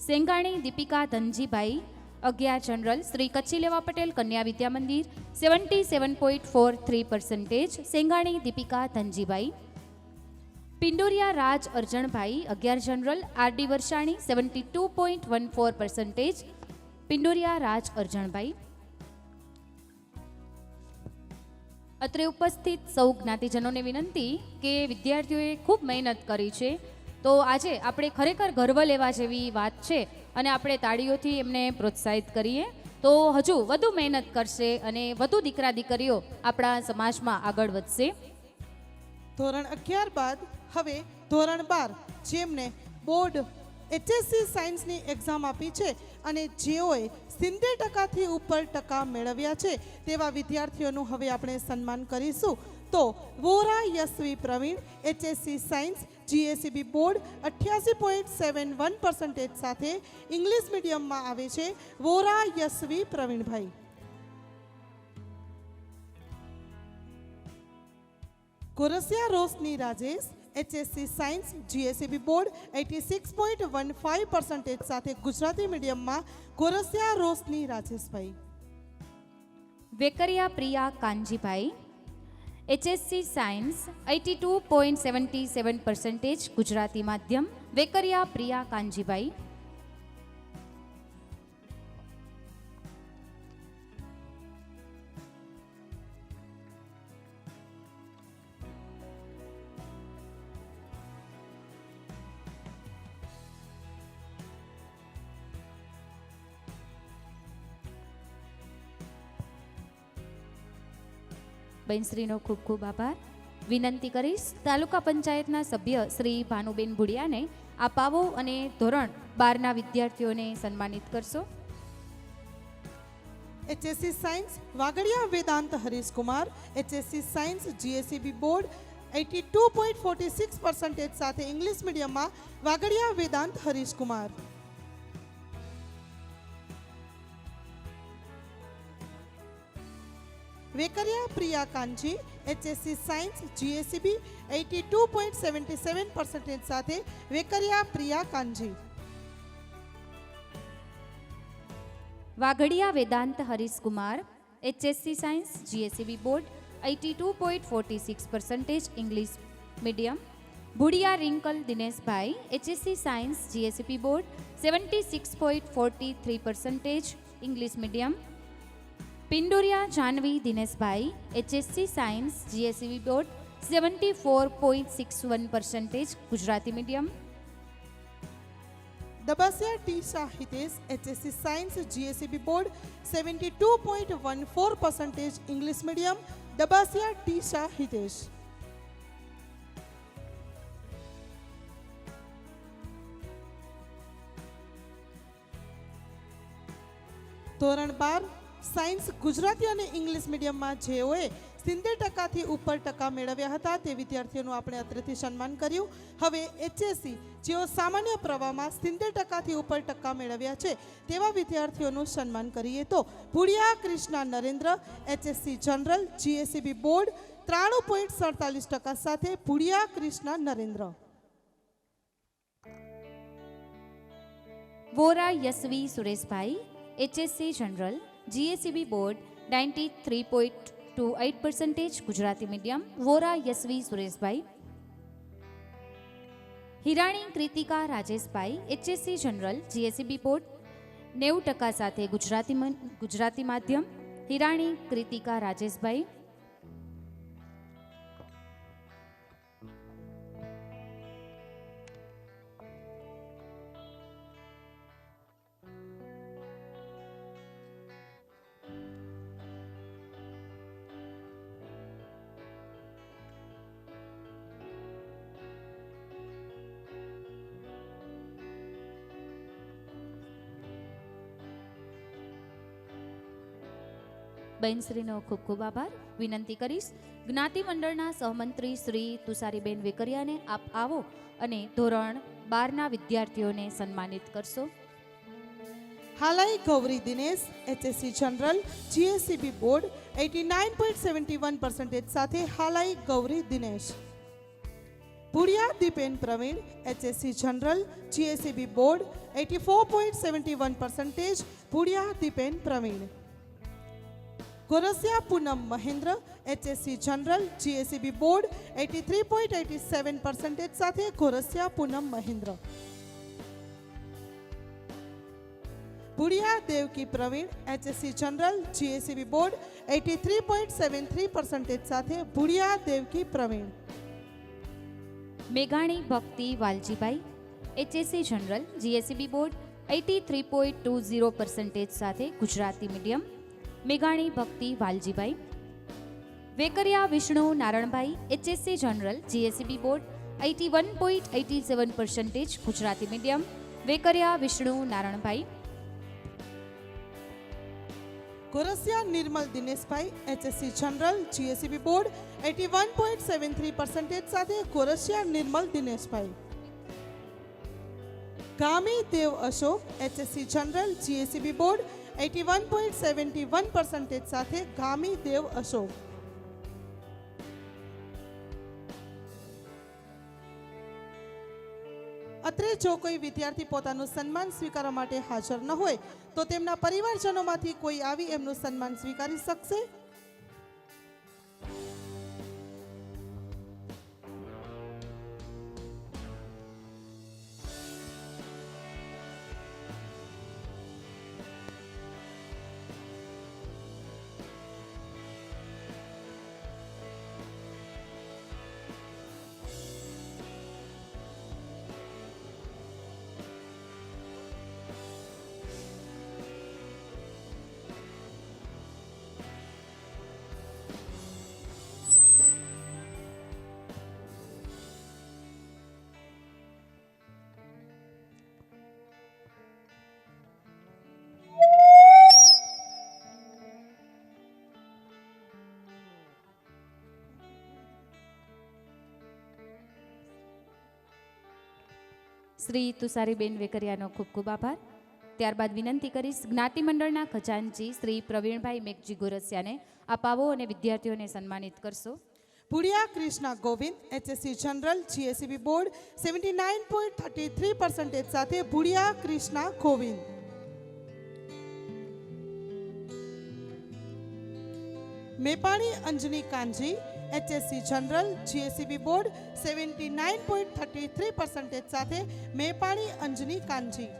સેંગાણી દીપિકા ધનજીભાઈ 11 જનરલ શ્રી કચ્છી લેવા પટેલ કન્યા વિદ્યા મંદિર 77.43% સેંગાણી દીપિકા ધનજીભાઈ. પિંડોરિયા રાજ અર્જણભાઈ 11 જનરલ આરડી વર્ષાણી 72.14% પિંડોરિયા રાજ અર્જણભાઈ. અત્રે ઉપસ્થિત સૌ જ્ઞાતિજનોને વિનંતી કે વિદ્યાર્થીઓએ ખૂબ મહેનત કરી છે, તો આજે આપણે ખરેખર ગર્વ લેવા જેવી વાત છે અને આપણે તાળીઓથી એમને પ્રોત્સાહિત કરીએ તો હજુ વધુ મહેનત કરશે અને વધુ દીકરા દીકરીઓ આપણા સમાજમાં આગળ વધશે. ધોરણ 11 બાદ હવે ધોરણ 12 જેમને બોર્ડ એચએસસી સાયન્સની એક્ઝામ આપી છે અને જેઓએ 70%થી ઉપર ટકા મેળવ્યા છે તેવા વિદ્યાર્થીઓનું હવે આપણે સન્માન કરીશું. તો Vora Yashvi Pravin HSC science GSEB board 88.71% સાથે ઇંગ્લિશ મીડિયમમાં આવે છે Vora Yashvi Pravinbhai. Korasiya Roshni Rajesh HSC science GSEB board 86.15% સાથે ગુજરાતી મીડિયમમાં કોરસિયા રોશની રાજેશભાઈ. વેકરિયા પ્રિયા કાનજીભાઈ એચએસસી સાયન્સ 82.77% ગુજરાતી માધ્યમ વેકરિયા પ્રિયા કાનજીભાઈ. બહેનશ્રીનો ખૂબ ખૂબ આભાર. વિનંતી કરીશ તાલુકા પંચાયતના સભ્ય શ્રી ભાનુબેન ભુડિયાને આપ આવો અને ધોરણ 12ના વિદ્યાર્થીઓને સન્માનિત કરશો. HSC science Vagadiya Vedant Harishkumar HSC science GSEB board 82.46% સાથે ઇંગ્લિશ મીડિયમમાં Vagadiya Vedant Harishkumar. Vekariya Priya Kanji HSC science GSEB 82.77% સાથે Vekariya Priya Kanji. Vaghadiya Vedant Harishkumar HSC science GSEB board 82.46% English medium. Bhudiya Rinkal Dineshbhai HSC science GSEB board 76.43% English medium. Pindoriya Janvi Dineshbhai HSC science GSEB board 74.61% Gujarati medium. Dabasiya T Shah Hitesh HSC science GSEB board 72.14% English medium Dabasiya T Shah Hitesh. ધોરણ 12 science Gujarati અને English મીડિયમમાં જેઓએ 70%થી ઉપર ટકા મેળવ્યા હતા તે વિદ્યાર્થીઓનું આપણે અત્રેથી સન્માન કર્યું. હવે એચએસસી જેઓ સામાન્ય પ્રવાહમાં 70%થી ઉપર ટકા મેળવ્યા છે તેવા વિદ્યાર્થીઓનું સન્માન કરીએ તો Bhudiya Krishna Narendra HSC general GACB board 93.47% સાથે Bhudiya Krishna Narendra. Vora Yashvi Sureshbhai HSC general GACB board 93.47% to 8% Gujarati medium, Vora Yashvi Sureshbhai. Hirani Kritika Rajeshbhai, HSC general, GSEB board 90% સાથે ગુજરાતી માધ્યમ. હિરાણી કૃતિકા રાજેશભાઈ. બહેનશ્રીનો ખૂબ ખૂબ આભાર. વિનંતી કરીશ જ્ઞાતિ મંડળના સહમંત્રી શ્રી તુષારીબેન વેકરિયાને આપ આવો અને ધોરણ 12ના વિદ્યાર્થીઓને સન્માનિત કરશો. Halai Gauri Dinesh, HSC general, GSEB board 89.71% સાથે Halai Gauri Dinesh. Bhudiya Dipen Pravin, HSC general, GSEB board 84.71% Bhudiya Dipen Pravin. Gorasiya Poonam Mahendra, HSC general, GSEB board 83.87% સાથે Gorasiya Poonam Mahendra. Bhudiya Devki Pravin, HSC general, GSEB board 83.73% સાથે ભુડિયા દેવકી પ્રવીણ. મેઘાણી Bhakti Valjibhai, HSC general, GSEB board 83.20% સાથે ગુજરાતી મીડિયમ. મેઘાણી Bhakti Valjibhai. Vekariya Vishnu Naranbhai, HSC general, GSEB board 81.87% Gujarati medium. Vekariya Vishnu Naranbhai. Gorasiya Nirmal Dineshbhai, HSC general, GSEB board 81.73% સાથે Gorasiya Nirmal Dineshbhai. Gami Dev Ashok, HSC general, GSEB board 81.71% સાથે ગામી દેવ અશોક. અત્રે જો કોઈ વિદ્યાર્થી પોતાનું સન્માન સ્વીકારવા માટે હાજર ન હોય તો તેમના પરિવારજનોમાંથી કોઈ આવી એમનું સન્માન સ્વીકારી શકશે. શ્રી તુષારીબેન વેકરિયાનો ખૂબ ખૂબ આભાર. ત્યારબાદ વિનંતી કરીશ જ્ઞાતિ મંડળના ખજાનચી શ્રી પ્રવીણભાઈ મેઘજી ગોરસિયાને આપ આવો અને વિદ્યાર્થીઓને સન્માનિત કરશો. Bhudiya Krishna Govind, HSC general, GSEB board 79.33% સાથે Bhudiya Krishna Govind. Mepani Anjani Kanji, HSC general, GSEB board 79.33% સાથે Mepani Anjani Kanji.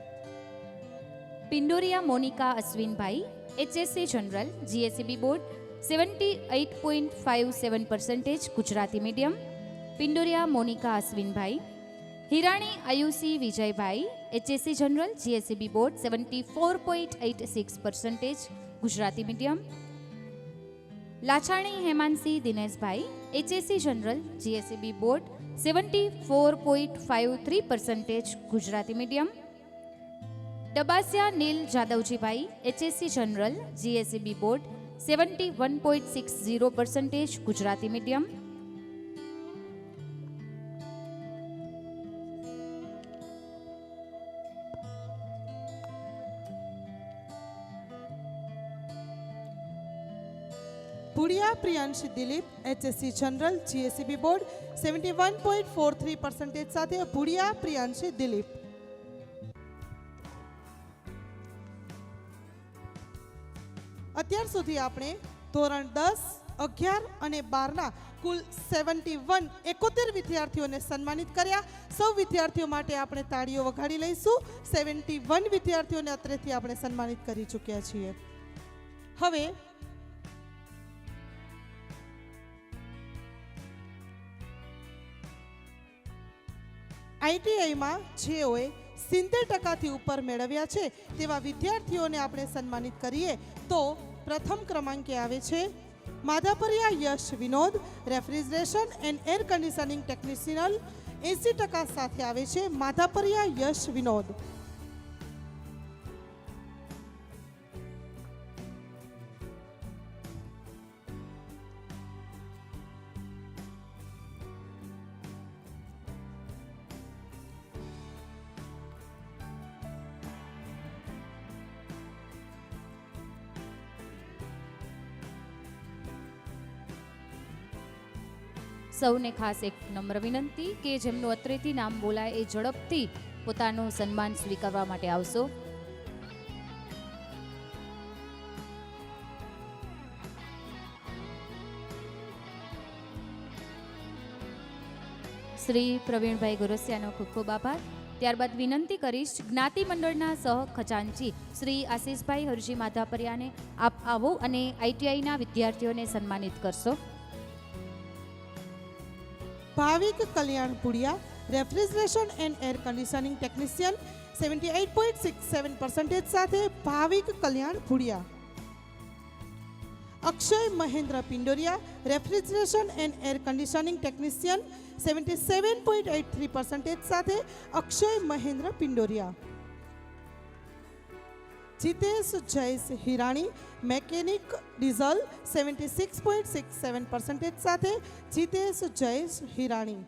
Pindoriya Monika Ashwinbhai, HSC general, GSEB board 78.57% Gujarati medium. Pindoriya Monika Ashwinbhai. Hirani Ayushi Vijaybhai, HSC general, GSEB board 74.86% Gujarati medium. Lachhani Hemansi Dineshbhai, HSC general, GSEB board 74.53% Gujarati medium. Dabasiya Neel Jadavjibhai, HSC general, GSEB board 71.60% Gujarati medium. Bhudiya Priyanshi Dilip, HSC general, GSEB board 71.43% સાથે ભુડિયા પ્રિયાંશી દિલીપ. અત્યાર સુધી આપણે ધોરણ 10 11 અને 12ના કુલ 71 વિદ્યાર્થીઓને સન્માનિત કર્યા. સૌ વિદ્યાર્થીઓ માટે આપણે તાળીઓ વગાડી લઈશું. 71 વિદ્યાર્થીઓને અત્રેથી આપણે સન્માનિત કરી ચૂક્યા છીએ. હવે આઈટીઆઈમાં જેઓએ 70% ઉપર મેળવ્યા છે તેવા વિદ્યાર્થીઓને આપણે સન્માનિત કરીએ તો પ્રથમ ક્રમાંકે આવે છે Madhapariya Yash Vinod, refrigeration and air conditioning technician 80% સાથે આવે છે માધાપરિયા યશ વિનોદ. સૌને ખાસ એક નમ્ર વિનંતી કે જેમનું અત્રેથી નામ બોલાય એ ઝડપથી પોતાનું સન્માન સ્વીકારવા માટે આવશો. શ્રી પ્રવીણભાઈ ગોરસિયાનો ખૂબ ખૂબ આભાર. ત્યારબાદ વિનંતી કરીશ જ્ઞાતિ મંડળના સહ ખજાનચી શ્રી આશીષભાઈ હરજી માધાપરિયાને આપ આવો અને આઈટીઆઈના વિદ્યાર્થીઓને સન્માનિત કરશો. Bhavik Kalyan Pudiya, refrigeration and air conditioning technician 78.67% સાથે Bhavik Kalyan Pudiya. Akshay Mahendra Pindoriya, refrigeration and air conditioning technician 77.83% સાથે અક્ષય મહેન્દ્ર પિંડોરિયા. જીતેશ જયેશ હિરાણી, મેકેનિક ડીઝલ 76.67% સાથે જીતેશ જયેશ હિરાણી.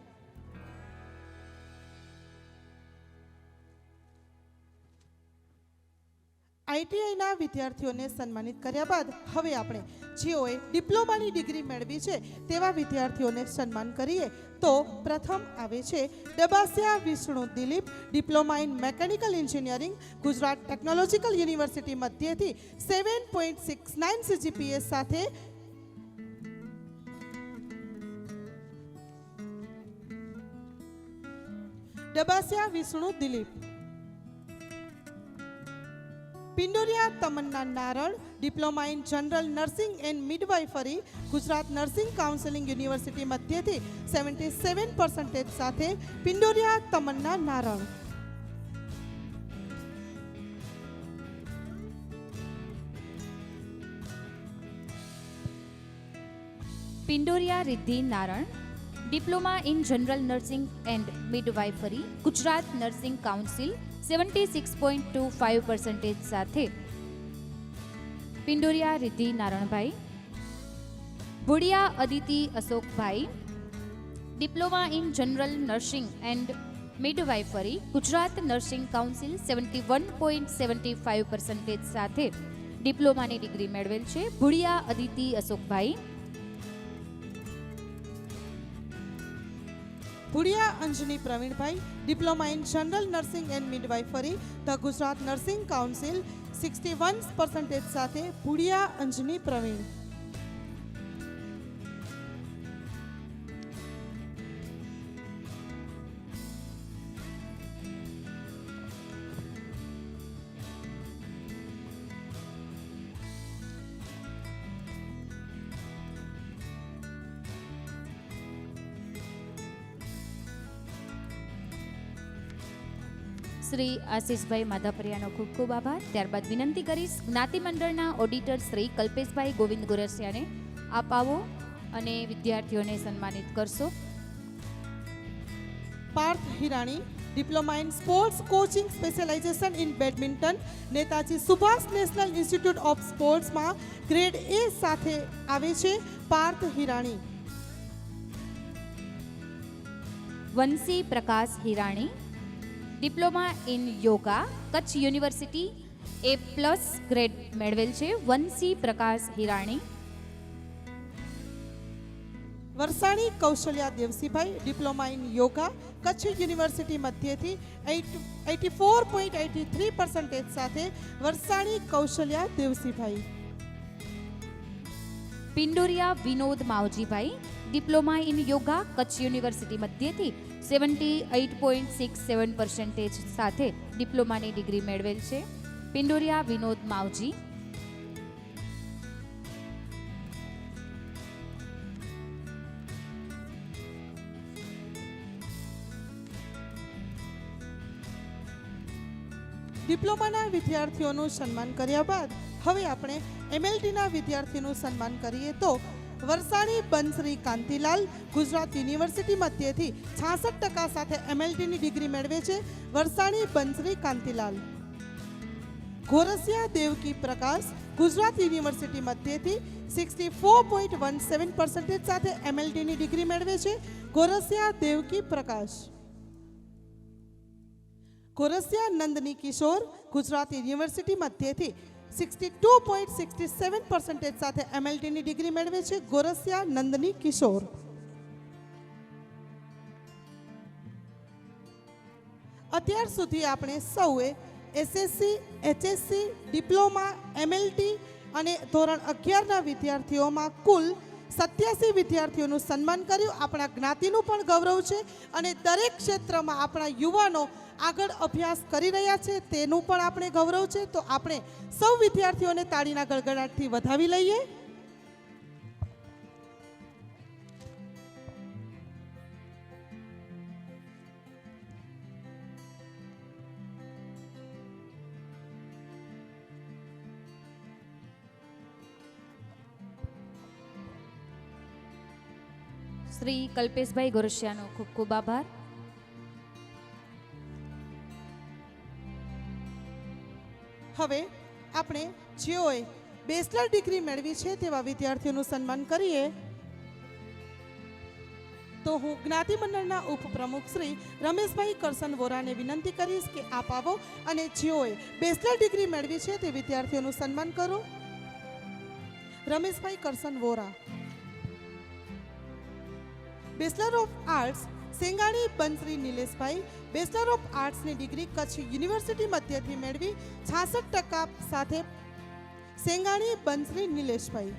આઈટીઆઈના વિદ્યાર્થીઓને સન્માનિત કર્યા બાદ હવે આપણે જેઓએ ડિપ્લોમાની ડિગ્રી મેળવી છે તેવા વિદ્યાર્થીઓને સન્માન કરીએ તો પ્રથમ આવે છે Dabasiya Vishnu Dilip, diploma in mechanical engineering, Gujarat technological university મધ્યથી 7.69 CGPA સાથે Dabasiya Vishnu Dilip. Pindoriya Tamanna Naran, diploma in general nursing and midwifery, Gujarat nursing counselling university મધ્યથી 77% સાથે Pindoriya Tamanna Naran. Pindoriya Riddhi Naran, diploma in general nursing and midwifery, Gujarat nursing council 76.25% સાથે Pindoriya Riddhi Naranbhai. Bhudiya Aditi Ashokbhai, diploma in general nursing and midwifery, Gujarat nursing council 71.75% સાથે ડિપ્લોમાની degree મેળવેલ છે Bhudiya Aditi Ashokbhai. Bhudiya Anjani Pravinbhai, diploma in general nursing and midwifery, the Gujarat nursing council 61% સાથે ભુડિયા અંજની પ્રવીણ. શ્રી આશીષભાઈ માધાપરિયાનો ખૂબ ખૂબ આભાર. ત્યારબાદ વિનંતી કરીશ જ્ઞાતિ મંડળના ઓડિટર શ્રી કલ્પેશભાઈ ગોવિંદ ગોરસિયાને આપ આવો અને વિદ્યાર્થીઓને સન્માનિત કરશો. Parth Hirani, diploma in sports coaching specialization in badminton, Netaji Subhash national institute of સ્પોર્ટ્સમાં ગ્રેડ એ સાથે આવે છે Parth Hirani. Vanshi Prakash Hirani, diploma in yoga, Kutch university A+ grade મેળવેલ છે Vanshi Prakash Hirani. Varsani Kaushalya Devsibhai, diploma in yoga, Kutch university મધ્યથી 84.83% સાથે Varsani Kaushalya Devsibhai. Pindoriya Vinod Mavjibhai, diploma in yoga, Kutch university મધ્યથી 78.67% સાથે ડિપ્લોમાની ડિગ્રી મેળવેલ છે. પિંડોરિયા વિનોદ માવજી. ડિપ્લોમાના વિદ્યાર્થીઓનું સન્માન કર્યા બાદ હવે આપણે એમએલટીના વિદ્યાર્થીનું સન્માન કરીએ તો વરસાણી બંસરી કાંતિલાલ, ગુજરાત યુનિવર્સિટી મધ્યથી 66% સાથે એમએલટીની ડિગ્રી મેળવે છે. વરસાણી બંસરી કાંતિલાલ. ઘોરસિયા દેવકી પ્રકાશ, ગુજરાત યુનિવર્સિટી મધ્યથી 64.17% સાથે એમએલટીની ડિગ્રી મેળવે છે. ઘોરસિયા દેવકી પ્રકાશ. ઘોરસિયા નંદની કિશોર, ગુજરાત યુનિવર્સિટી મધ્યથી 62.67% સાથે એમએલટીની ડિગ્રી મેળવે છે. ઘોરસિયા નંદની કિશોર. અત્યાર સુધી આપણે સૌએ એસએસસી, એચએસસી, ડિપ્લોમા, એમએલટી અને ધોરણ 11ના વિદ્યાર્થીઓમાં કુલ 87 વિદ્યાર્થીઓનું સન્માન કર્યું. આપણા જ્ઞાતિનું પણ ગૌરવ છે અને દરેક ક્ષેત્રમાં આપણા યુવાનો આગળ અભ્યાસ કરી રહ્યા છે તેનું પણ આપણે ગૌરવ છે. તો આપણે સૌ વિદ્યાર્થીઓને તાળીના ગડગડાટથી વધાવી લઈએ. શ્રી કલ્પેશભાઈ ગોરસિયાનો ખૂબ ખૂબ આભાર. હવે આપણે જેઓએ બેચલર ડિગ્રી મેળવી છે તેવા વિદ્યાર્થીઓનું સન્માન કરીએ. તો હું જ્ઞાતિ મંડળના ઉપપ્રમુખ શ્રી રમેશભાઈ કરસન વોરાને વિનંતી કરીશ કે આપ આવો અને જેઓએ બેચલર ડિગ્રી મેળવી છે તે વિદ્યાર્થીઓનું સન્માન કરો. Rameshbhai Karsan Vora. Bachelor of arts Sengani Bansari Nileshbhai, bachelor of આર્ટ્સની ડિગ્રી કચ્છ યુનિવર્સિટી મધ્યથી મેળવી 66% સાથે સેંગાણી બંસરી નિલેશભાઈ.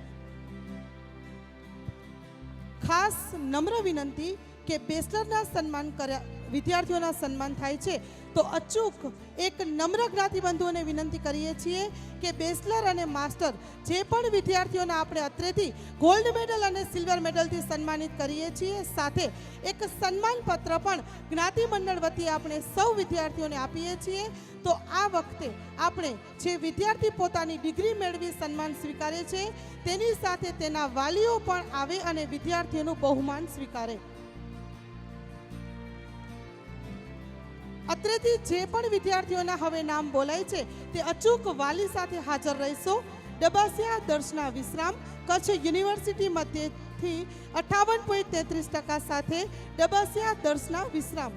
ખાસ નમ્ર વિનંતી કે બેચલરના સન્માન કર્યા વિદ્યાર્થીઓના સન્માન થાય છે તો અચૂક એક નમ્ર જ્ઞાતિબંધુઓને વિનંતી કરીએ છીએ કે બેચલર અને માસ્ટર જે પણ વિદ્યાર્થીઓને આપણે અત્રેથી ગોલ્ડ મેડલ અને સિલ્વર મેડલથી સન્માનિત કરીએ છીએ સાથે એક સન્માન પત્ર પણ જ્ઞાતિ મંડળ વતી આપણે સૌ વિદ્યાર્થીઓને આપીએ છીએ. તો આ વખતે આપણે જે વિદ્યાર્થી પોતાની ડિગ્રી મેળવી સન્માન સ્વીકારે છે તેની સાથે તેના વાલીઓ પણ આવે અને વિદ્યાર્થીઓનું બહુમાન સ્વીકારે. અત્રેથી જે પણ વિદ્યાર્થીઓના હવે નામ બોલાય છે તે અચૂક વાલી સાથે હાજર રહેશો. ડબાસિયા દર્શના વિશ્રામ, કચ્છ યુનિવર્સિટી મધ્યથી 58.33% સાથે Dabasiya Darshana Vishram.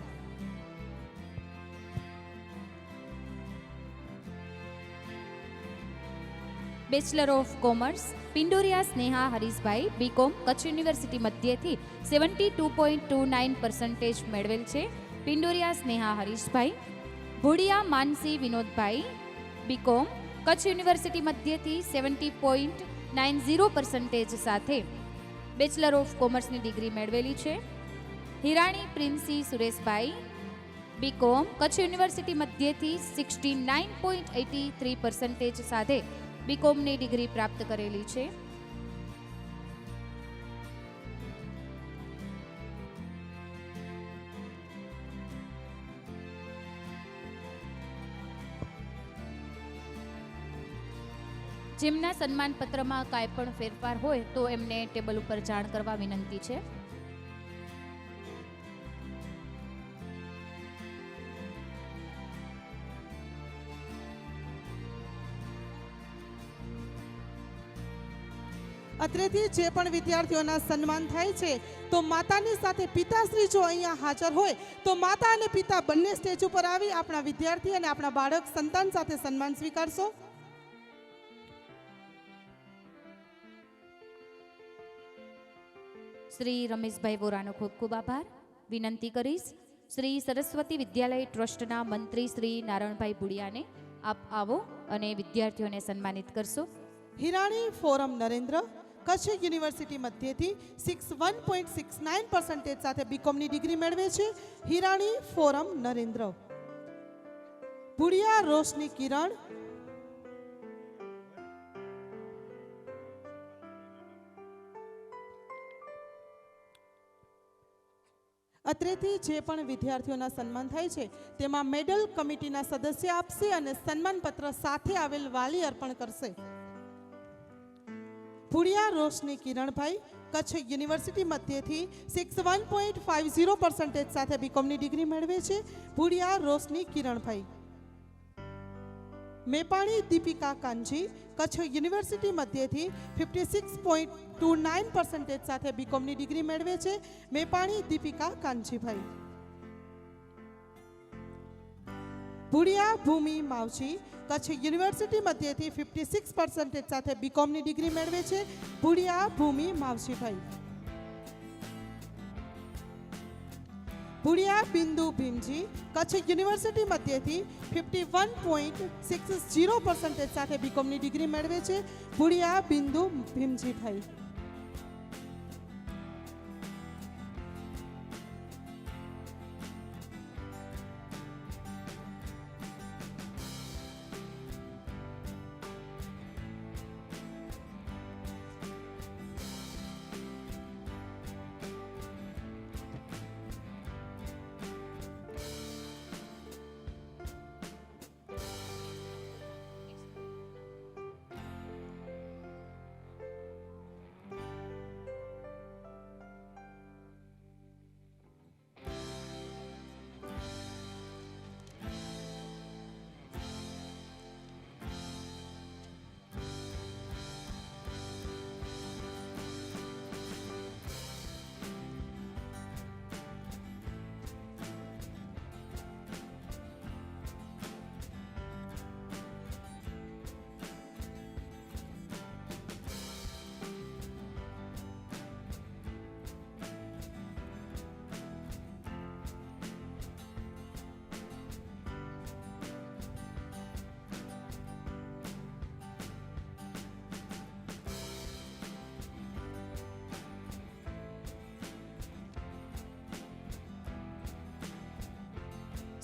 Bachelor of commerce Pindoriya Sneha Harishbhai, BCom, Kutch university મધ્યથી 72.29% મેળવેલ છે. પિંડોરિયા સ્નેહા હરીશભાઈ. ભોડિયા માનસી વિનોદભાઈ, બીકોમ, કચ્છ યુનિવર્સિટી મધ્યથી 70.90% સાથે બેચલર ઓફ કોમર્સની ડિગ્રી મેળવેલી છે. હિરાણી પ્રિન્સી સુરેશભાઈ, બીકોમ, કચ્છ યુનિવર્સિટી મધ્યથી 69.83% સાથે બીકોમની ડિગ્રી પ્રાપ્ત કરેલી છે. જેમના સન્માન પત્રમાં કાંઈ પણ ફેરફાર હોય તો એમને ટેબલ ઉપર જાણ કરવા વિનંતી છે. અત્રેથી જે પણ વિદ્યાર્થીઓના સન્માન થાય છે તો માતાની સાથે પિતાશ્રી જો અહીંયા હાજર હોય તો માતા અને પિતા બંને સ્ટેજ ઉપર આવી આપણા વિદ્યાર્થી અને આપણા બાળક સંતાન સાથે સન્માન સ્વીકારશો. શ્રી રમેશભાઈ વોરાનો ખૂબ ખૂબ આભાર. વિનંતી કરીશ શ્રી સરસ્વતી વિદ્યાલય ટ્રસ્ટના મંત્રી શ્રી નારાયણભાઈ બુડિયાને આપ આવો અને વિદ્યાર્થીઓને સન્માનિત કરશો. હિરાણી ફોરમ નરેન્દ્ર, કચ્છ યુનિવર્સિટી મધ્યથી 61.69% સાથે બીકોમની ડિગ્રી મેળવે છે હિરાણી ફોરમ નરેન્દ્ર. ભુડિયા રોશની કિરણ અત્રેથી જે પણ વિદ્યાર્થીઓના સન્માન થાય છે તેમાં મેડલ કમિટીના સદસ્ય આપશે અને સન્માનપત્ર સાથે આવેલ વાલી અર્પણ કરશે. ભુડિયા રોશની કિરણભાઈ કચ્છ યુનિવર્સિટી મધ્યથી 61.50% સાથે બીકોમની ડિગ્રી મેળવે છે ભુડિયા રોશની કિરણભાઈ. મેપાણી દીપિકા કાનજી કચ્છ યુનિવર્સિટી મધ્યથી 56.29% સાથે બીકોમની ડિગ્રી મેળવે છે મેપાણી દીપિકા કાનજીભાઈ. ભુડિયા ભૂમિ માવજી કચ્છ યુનિવર્સિટી મધ્યથી 56% સાથે બીકોમની ડિગ્રી મેળવે છે ભુડિયા ભૂમિ માવજીભાઈ. ભુડિયા બિંદુ ભીમજી કચ્છ યુનિવર્સિટી મધ્યથી 51.60% સાથે બીકોમની ડિગ્રી મેળવે છે ભુડિયા બિંદુ ભીમજીભાઈ.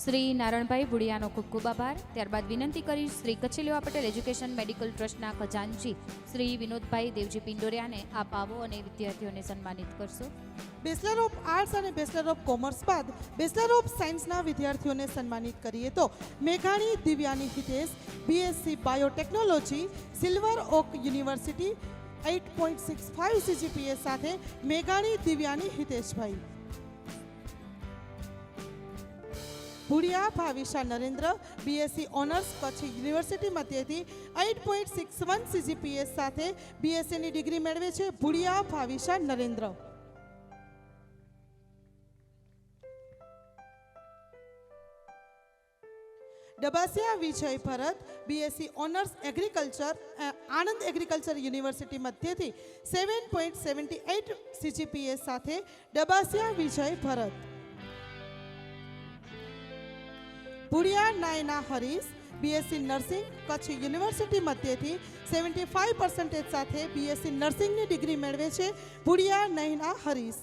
શ્રી નારણભાઈ ભુડિયાનો ખૂબ ખૂબ આભાર. ત્યારબાદ વિનંતી કરીશ શ્રી કચ્છલેવા પટેલ એજ્યુકેશન મેડિકલ ટ્રસ્ટના ખજાનચી શ્રી વિનોદભાઈ દેવજી પિંડોરિયાને આપ આવો અને વિદ્યાર્થીઓને સન્માનિત કરશો. બેચલર ઓફ આર્ટ્સ અને બેચલર ઓફ કોમર્સ બાદ બેચલર ઓફ સાયન્સના વિદ્યાર્થીઓને સન્માનિત કરીએ તો મેઘાણી Divyani Hitesh BSc biotechnology silver oak university 8.65 CGPA સાથે મેઘાણી Divyani Hiteshbhai. Bhudiya Bhavisha Narendra BSc honours Kutch university મધ્યથી 8.61 CGPA સાથે બીએસસીની ડિગ્રી મેળવે છે Bhudiya Bhavisha Narendra. Dabasiya Vijay Bharat BSc honours agriculture Anand agriculture university મધ્યથી 7.78 CGPA સાથે Dabasiya Vijay Bharat. Bhudiya Nayana Harish BSc nursing Kutch university મધ્યથી 75% સાથે બીએસસી નર્સિંગની ડિગ્રી મેળવે છે Bhudiya Nayana Harish.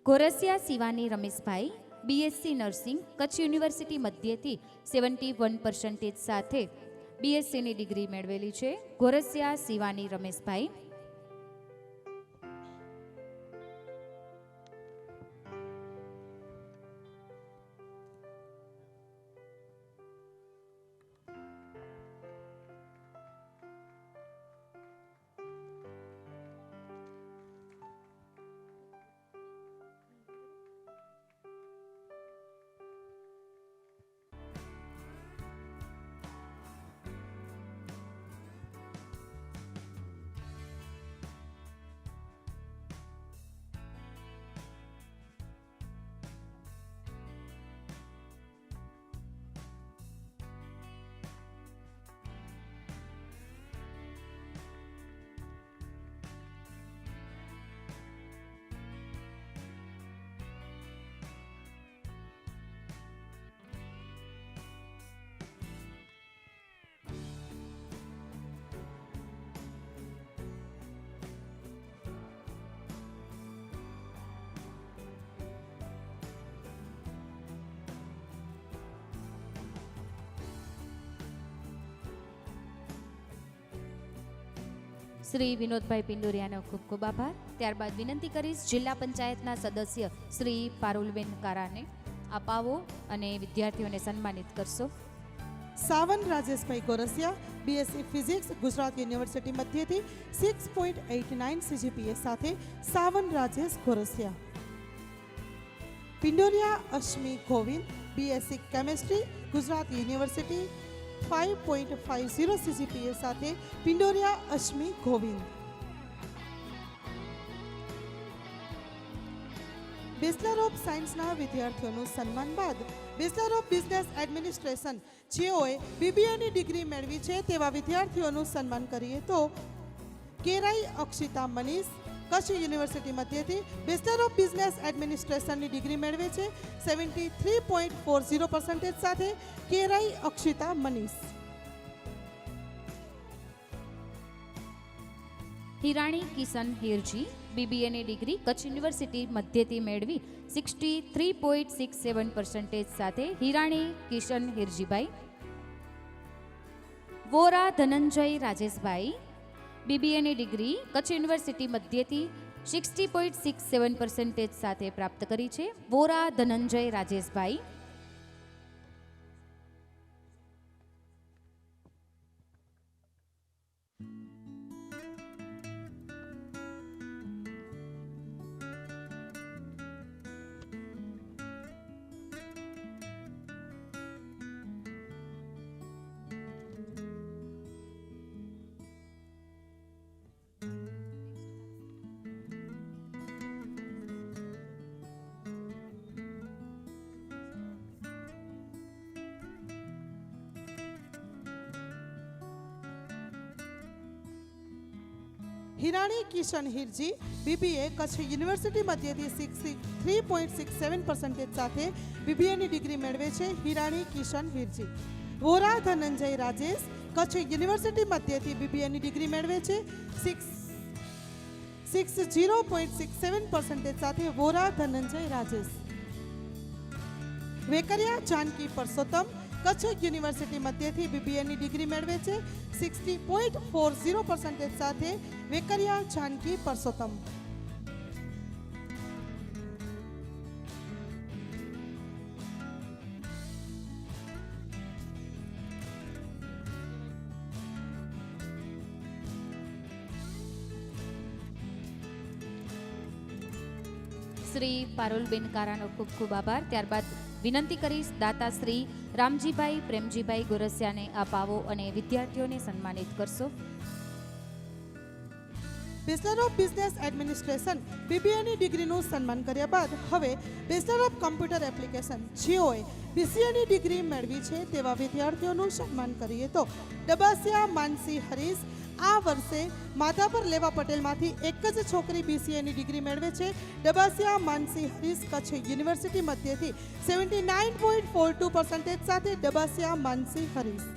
Gorasiya Shivani Rameshbhai BSc nursing Kutch university મધ્યથી 71% સાથે બીએસસીની ડિગ્રી મેળવેલી છે ગોરસિયા શિવાની રમેશભાઈ. શ્રી વિનોદભાઈ પિંડોરિયાનો ખૂબ ખૂબ આભાર. ત્યારબાદ વિનંતી કરીશ જિલ્લા પંચાયતના સદસ્ય શ્રી પારુલબેન કારાને અપાવો અને વિદ્યાર્થીઓને સન્માનિત કરશો. Savan Rajeshbhai Gorasiya, BSc physics, Gujarat university મધ્યથી 6.89 CGPA સાથે Savan Rajesh Gorasiya. Pindoriya Ashmi Govind, BSc chemistry, Gujarat university 5.50 CGPA સાથે પિંડોરિયા અશ્મિ ગોવિંદ. બેચલર ઓફ સાયન્સના વિદ્યાર્થીઓનું સન્માન બાદ બેચલર ઓફ બિઝનેસ એડમિનિસ્ટ્રેશન જેઓએ બીબીએની ડિગ્રી મેળવી છે તેવા વિદ્યાર્થીઓનું સન્માન કરીએ તો કેરાઈ અક્ષિતા મનીષ, કચ્છ યુનિવર્સિટી મધ્યથી બેચલર ઓફ બિઝનેસ એડમિનિસ્ટ્રેશનની ડિગ્રી મેળવે છે 73.40% સાથે કેરાઈ અક્ષિતા મનીષ. હિરાણી કિશન હિરજી, બીબીએની ડિગ્રી કચ્છ યુનિવર્સિટી મધ્યથી મેળવી 63.67% સાથે હિરાણી કિશન હિરજીભાઈ. વોરા ધનંજય રાજેશભાઈ, બીબીએની ડિગ્રી કચ્છ યુનિવર્સિટી મધ્યથી 60.67% સાથે પ્રાપ્ત કરી છે. વોરા ધનંજય રાજેશભાઈ. હિરાણી કિશન હિરજી, બીબીએ કચ્છ યુનિવર્સિટી મધ્યથી 63.67% સાથે બીબીએની ડિગ્રી મેળવે છે. હિરાણી કિશન હિરજી. વોરા ધનંજય રાજેશ, કચ્છ યુનિવર્સિટી મધ્યથી બીબીએની ડિગ્રી મેળવે છે 60.67% સાથે વોરા ધનંજય રાજેશ. વેકરિયા જાનકી પરસોત્તમ, કચ્છ યુનિવર્સિટી મધ્યથી બીબીએની ડિગ્રી મેળવે છે 60.40% સાથે વેકરિયા જાનકી પરસોત્તમ. શ્રી પારુલબેન કારાનો ખૂબ ખૂબ આભાર. ત્યારબાદ વિનંતી કરીશ દાતા શ્રી રામજીભાઈ પ્રેમજીભાઈ ગોરસિયાને અપાવો અને વિદ્યાર્થીઓને સન્માનિત કરશો. બેચલર ઓફ બિઝનેસ એડમિનિસ્ટ્રેશન બીબીએની ડિગ્રીનું સન્માન કર્યા બાદ હવે બેચલર ઓફ કમ્પ્યુટર એપ્લિકેશન જેઓએ બીસીએની ડિગ્રી મેળવી છે તેવા વિદ્યાર્થીઓનું સન્માન કરીએ તો ડબાસિયા માનસી હરીશ આ વર્ષે માધાપર લેવા પટેલમાંથી એક જ છોકરી બીસીએની ડિગ્રી મેળવે છે. ડબાસિયા માનસી હરીશ કચ્છ યુનિવર્સિટી મધ્યથી 79.42% સાથે Dabasiya Mansi Harish.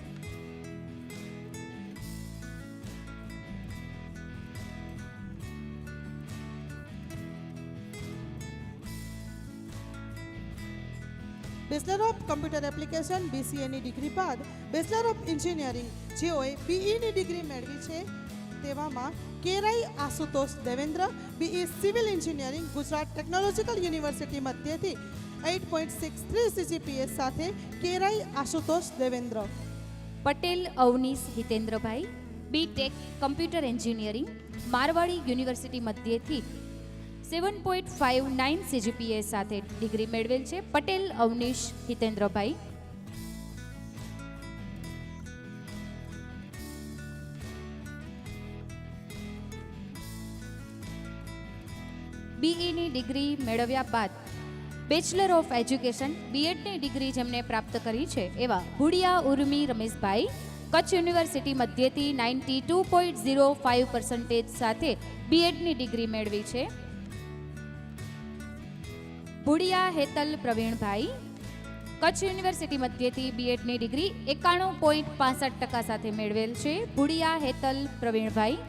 Bachelor of computer application બીસીએની ડિગ્રી બાદ બેચલર ઓફ એન્જિનિયરિંગ જેઓએ બીઈની ડિગ્રી મેળવી છે તેવામાં Kerai Ashutosh Devendra, BE civil engineering Gujarat technological university મધ્યથી 8.63 CGPA સાથે Kerai Ashutosh Devendra. Patel Avnish Hitendrabhai, BTech computer engineering Marwadi university મધ્યથી 7.59 CGPA સાથે ડિગ્રી મેળવેલ છે. પટેલ અવનીશ હિતેન્દ્રભાઈ. બીઈની ડિગ્રી મેળવ્યા બાદ બેચલર ઓફ એજ્યુકેશન બીએડની ડિગ્રી જેમને પ્રાપ્ત કરી છે એવા હુડિયા ઉર્મી રમેશભાઈ, કચ્છ યુનિવર્સિટી મધ્યથી 92.05% સાથે બીએડની ડિગ્રી મેળવી છે. ભુડિયા હેતલ પ્રવીણભાઈ, કચ્છ યુનિવર્સિટી મધ્યથી બીએડની ડિગ્રી 91.65% સાથે મેળવેલ છે. ભુડિયા હેતલ પ્રવીણભાઈ.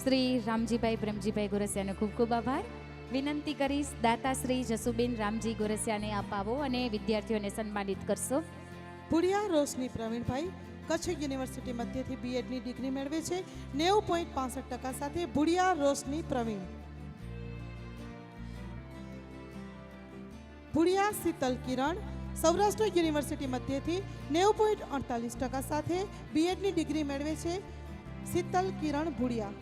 શ્રી રામજીભાઈ પ્રેમજીભાઈ ગોરસિયાનો ખૂબ ખૂબ આભાર. વિનંતી કરીશ દાતા શ્રી જસુબેન રામજી ગોરસિયાને આપ આવો અને વિદ્યાર્થીઓને સન્માનિત કરશો. ભુડિયા રોશની પ્રવીણભાઈ કચ્છ યુનિવર્સિટી મધ્યથી બીએડની ડિગ્રી મેળવે છે 90.65% સાથે. ભુડિયા રોશની પ્રવીણ. ભુડિયા શીતલ કિરણ સૌરાષ્ટ્ર યુનિવર્સિટી મધ્યથી 90.48% સાથે બીએડની ડિગ્રી મેળવે છે. શીતલ કિરણ ભુડિયા.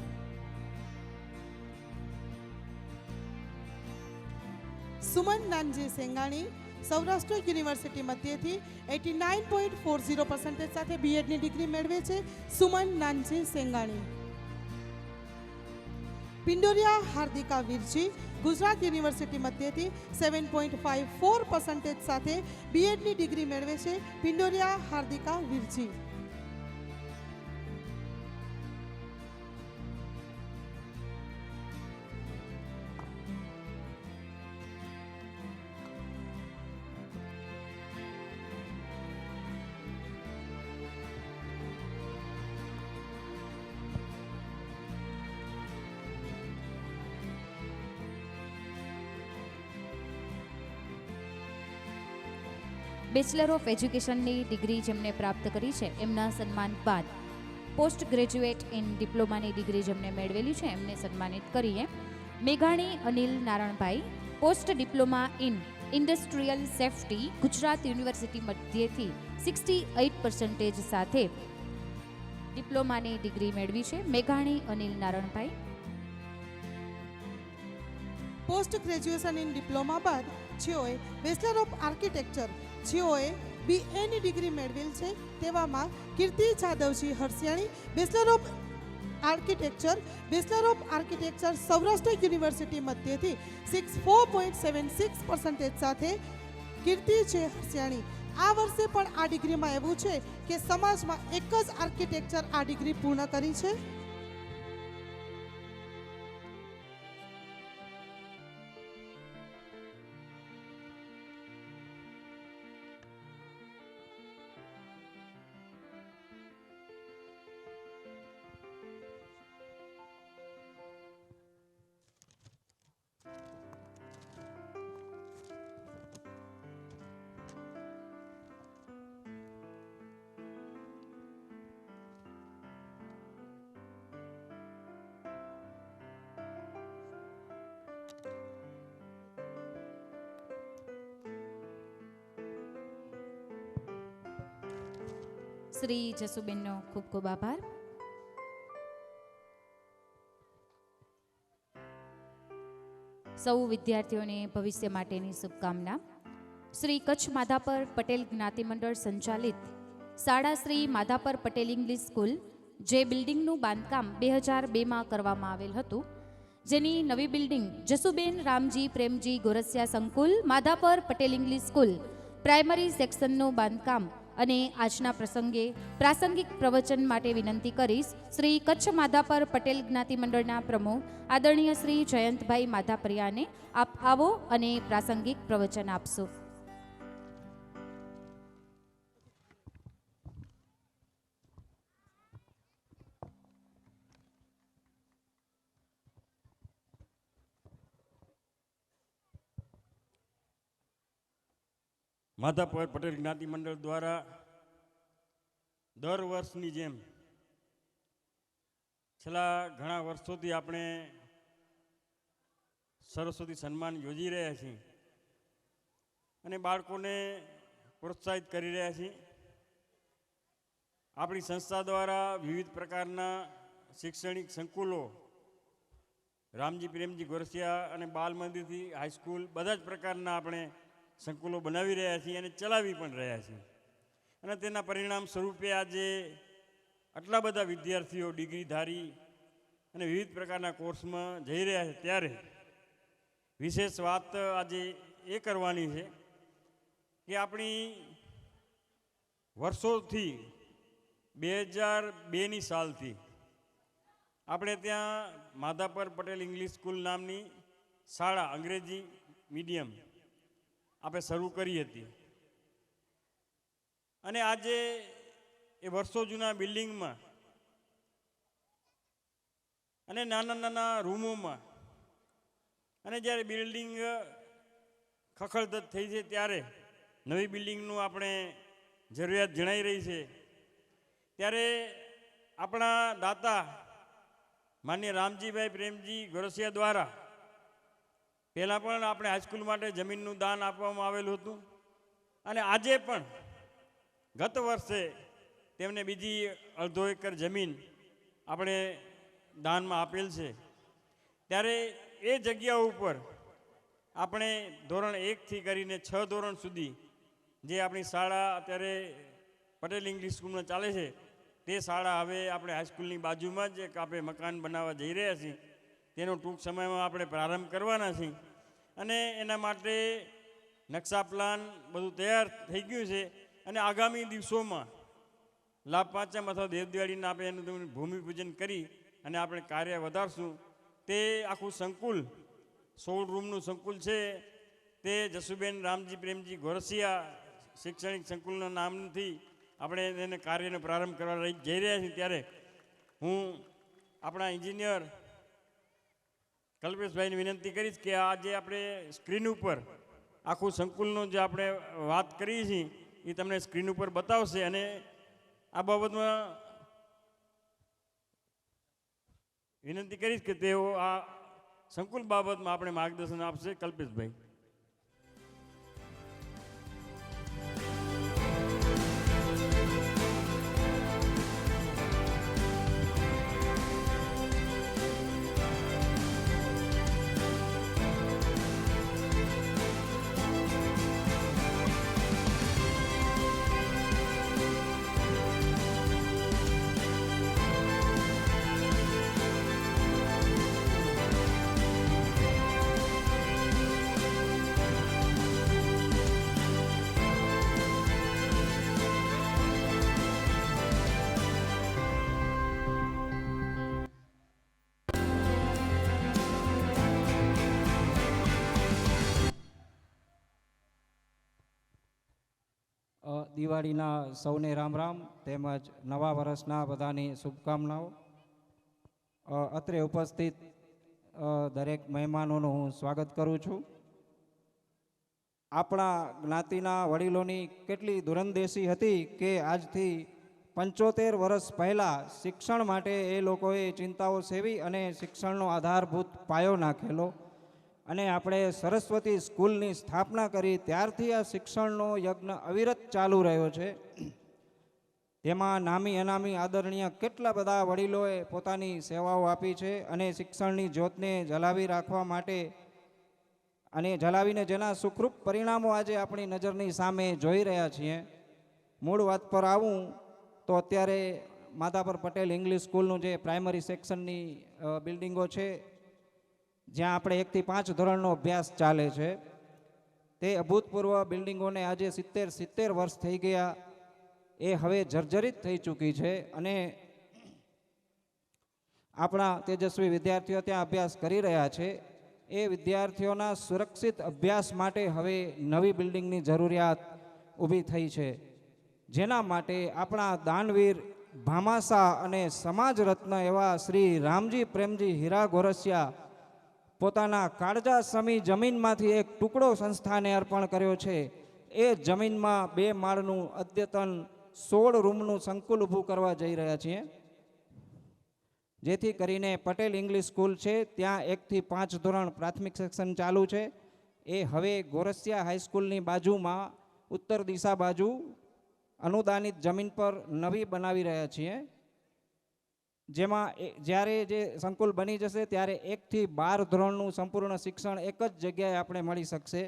સુમન નાનજી સેંગાણી સૌરાષ્ટ્ર યુનિવર્સિટી મધ્યથી 89.40% સાથે બીએડની ડિગ્રી મેળવે છે. સુમન નાનજી સેંગાણી. પિંડોરિયા હાર્દિકા વીરજી ગુજરાત યુનિવર્સિટી મધ્યથી 7.54% સાથે બીએડની ડિગ્રી મેળવે છે. પિંડોરિયા હાર્દિકા વીરજી. બેચલર ઓફ એજ્યુકેશનની ડિગ્રી જેમણે પ્રાપ્ત કરી છે એમના સન્માન બાદ પોસ્ટ ગ્રેજ્યુએટ ઇન ડિપ્લોમાની ડિગ્રી જેમણે મેળવેલી છે એમને સન્માનિત કરીએ. મેઘાણી Anil Naranbhai post diploma in industrial safety Gujarat university મધ્યથી 68% સાથે ડિપ્લોમાની ડિગ્રી મેળવી છે. મેઘાણી Anil Naranbhai. Post graduation in diploma બાદ જેઓએ બેચલર ઓફ આર્કિટેક્ચર જેઓએ બીએની ડિગ્રી મેળવેલ છે તેવામાં Kirti Jadavji Harsiyani bachelor of architecture Saurashtra university મધ્યથી 64.76% સાથે કીર્તિ છે હરસિયાણી. આ વર્ષે પણ આ ડિગ્રીમાં એવું છે કે સમાજમાં એક જ આર્કિટેક્ચર આ ડિગ્રી પૂર્ણ કરી છે. શ્રી જસુબેનનો ખૂબ ખૂબ આભાર. સૌ વિદ્યાર્થીઓને ભવિષ્ય માટેની શુભકામના. શ્રી કચ્છ માધાપર પટેલ જ્ઞાતિ મંડળ સંચાલિત શાળા શ્રી માધાપર પટેલ ઇંગ્લિશ સ્કૂલ જે બિલ્ડિંગનું બાંધકામ 2002માં કરવામાં આવેલ હતું, જેની નવી બિલ્ડિંગ જસુબેન રામજી પ્રેમજી ગોરસિયા સંકુલ Madhapar Patel English school primary સેક્શનનું બાંધકામ અને આજના પ્રસંગે પ્રાસંગિક પ્રવચન માટે વિનંતી કરીશ શ્રી કચ્છ માધાપર પટેલ જ્ઞાતિ મંડળના પ્રમુખ આદરણીય શ્રી જયંતભાઈ માધાપરિયાને આપ આવો અને પ્રાસંગિક પ્રવચન આપશો. માધાપર પટેલ જ્ઞાતિ મંડળ દ્વારા દર વર્ષની જેમ છેલ્લા ઘણા વર્ષોથી આપણે સરસ્વતી સન્માન યોજી રહ્યા છીએ અને બાળકોને પ્રોત્સાહિત કરી રહ્યા છીએ. આપણી સંસ્થા દ્વારા વિવિધ પ્રકારના શૈક્ષણિક સંકુલો રામજી પ્રેમજી ગોરસિયા અને બાલ મંદિરથી હાઈસ્કૂલ બધા જ પ્રકારના આપણે સંકુલો બનાવી રહ્યા છીએ અને ચલાવી પણ રહ્યા છીએ. અને તેના પરિણામ સ્વરૂપે આજે આટલા બધા વિદ્યાર્થીઓ ડિગ્રીધારી અને વિવિધ પ્રકારના કોર્સમાં જઈ રહ્યા છે, ત્યારે વિશેષ વાત આજે એ કરવાની છે કે આપણી વર્ષોથી 2002ની સાલથી આપણે ત્યાં માધાપર પટેલ ઇંગ્લિશ સ્કૂલ નામની શાળા અંગ્રેજી મીડિયમ આપણે શરૂ કરી હતી અને આજે એ વર્ષો જૂના બિલ્ડિંગમાં અને નાના નાના રૂમોમાં અને જ્યારે બિલ્ડિંગ ખખડધજ થઈ છે ત્યારે નવી બિલ્ડિંગનું આપણે જરૂરિયાત જણાઈ રહી છે ત્યારે આપણા દાતા માનનીય રામજીભાઈ પ્રેમજી ગોરસિયા દ્વારા પહેલાં પણ આપણે હાઈસ્કૂલ માટે જમીનનું દાન આપવામાં આવેલું હતું અને આજે પણ ગત વર્ષે તેમને બીજી અડધો એકર જમીન આપણે દાનમાં આપેલ છે ત્યારે એ જગ્યા ઉપર આપણે ધોરણ 1 થી કરીને 6 ધોરણ સુધી જે આપણી શાળા અત્યારે પટેલ ઇંગ્લિશ સ્કૂલમાં ચાલે છે તે શાળા હવે આપણે હાઈસ્કૂલની બાજુમાં જ એક આપણે મકાન બનાવવા જઈ રહ્યા છીએ તેનો ટૂંક સમયમાં આપણે પ્રારંભ કરવાના છીએ અને એના માટે નકશા પ્લાન બધું તૈયાર થઈ ગયું છે અને આગામી દિવસોમાં લાભ પાંચમ અથવા દેવદિવાળીના આપણે એનું ભૂમિપૂજન કરી અને આપણે કાર્ય વધારશું તે આખું સંકુલ 16 રૂમનું સંકુલ છે તે જસુબેન રામજી પ્રેમજી ગોરસિયા શૈક્ષણિક સંકુલના નામથી આપણે એને કાર્યનો પ્રારંભ કરવા જઈ રહ્યા છીએ ત્યારે હું આપણા એન્જિનિયર કલ્પેશભાઈને વિનંતી કરીશ કે આ જે આપણે સ્ક્રીન ઉપર આખું સંકુલનું જે આપણે વાત કરીએ છીએ એ તમને સ્ક્રીન ઉપર બતાવશે અને આ બાબતમાં વિનંતી કરીશ કે તેઓ આ સંકુલ બાબતમાં આપણે માર્ગદર્શન આપશે. કલ્પેશભાઈ. દિવાળીના સૌને રામ રામ તેમજ નવા વર્ષના બધાની શુભકામનાઓ. અત્રે ઉપસ્થિત દરેક મહેમાનોનું હું સ્વાગત કરું છું. આપણા જ્ઞાતિના વડીલોની કેટલી દૂરંદેશી હતી કે આજથી 75 વર્ષ પહેલાં શિક્ષણ માટે એ લોકોએ ચિંતાઓ સેવી અને શિક્ષણનો આધારભૂત પાયો નાખેલો અને આપણે સરસ્વતી સ્કૂલની સ્થાપના કરી ત્યારથી આ શિક્ષણનો યજ્ઞ અવિરત ચાલુ રહ્યો છે. તેમાં નામી અનામી આદરણીય કેટલા બધા વડીલોએ પોતાની સેવાઓ આપી છે અને શિક્ષણની જ્યોતને જલાવી રાખવા માટે અને જલાવીને જેના સુખરૂપ પરિણામો આજે આપણી નજરની સામે જોઈ રહ્યા છીએ. મૂળ વાત પર આવું તો અત્યારે માધાપર પટેલ ઇંગ્લિશ સ્કૂલનું જે પ્રાઇમરી સેક્શનની બિલ્ડિંગો છે જ્યાં આપણે 1 થી 5 ધોરણનો અભ્યાસ ચાલે છે તે અભૂતપૂર્વ બિલ્ડિંગોને આજે 70 વર્ષ થઈ ગયા એ હવે જર્જરિત થઈ ચૂકી છે અને આપણા તેજસ્વી વિદ્યાર્થીઓ ત્યાં અભ્યાસ કરી રહ્યા છે. એ વિદ્યાર્થીઓના સુરક્ષિત અભ્યાસ માટે હવે નવી બિલ્ડિંગની જરૂરિયાત ઊભી થઈ છે, જેના માટે આપણા દાનવીર ભામાસા અને સમાજ રત્ન એવા શ્રી રામજી પ્રેમજી હીરા ગોરસિયા પોતાના કાળજા સમી જમીનમાંથી એક ટુકડો સંસ્થાને અર્પણ કર્યો છે. એ જમીનમાં 2 માળનું અદ્યતન 16 રૂમનું સંકુલ ઊભું કરવા જઈ રહ્યા છીએ, જેથી કરીને પટેલ ઇંગ્લિશ સ્કૂલ છે ત્યાં 1 થી 5 ધોરણ પ્રાથમિક સેક્શન ચાલુ છે એ હવે ગોરસિયા હાઈસ્કૂલની બાજુમાં ઉત્તર દિશા બાજુ અનુદાનિત જમીન પર નવી બનાવી રહ્યા છીએ, જેમાં જ્યારે જે સંકુલ બની જશે ત્યારે 1 થી 12 ધોરણનું સંપૂર્ણ શિક્ષણ એક જ જગ્યાએ આપણે મળી શકશે.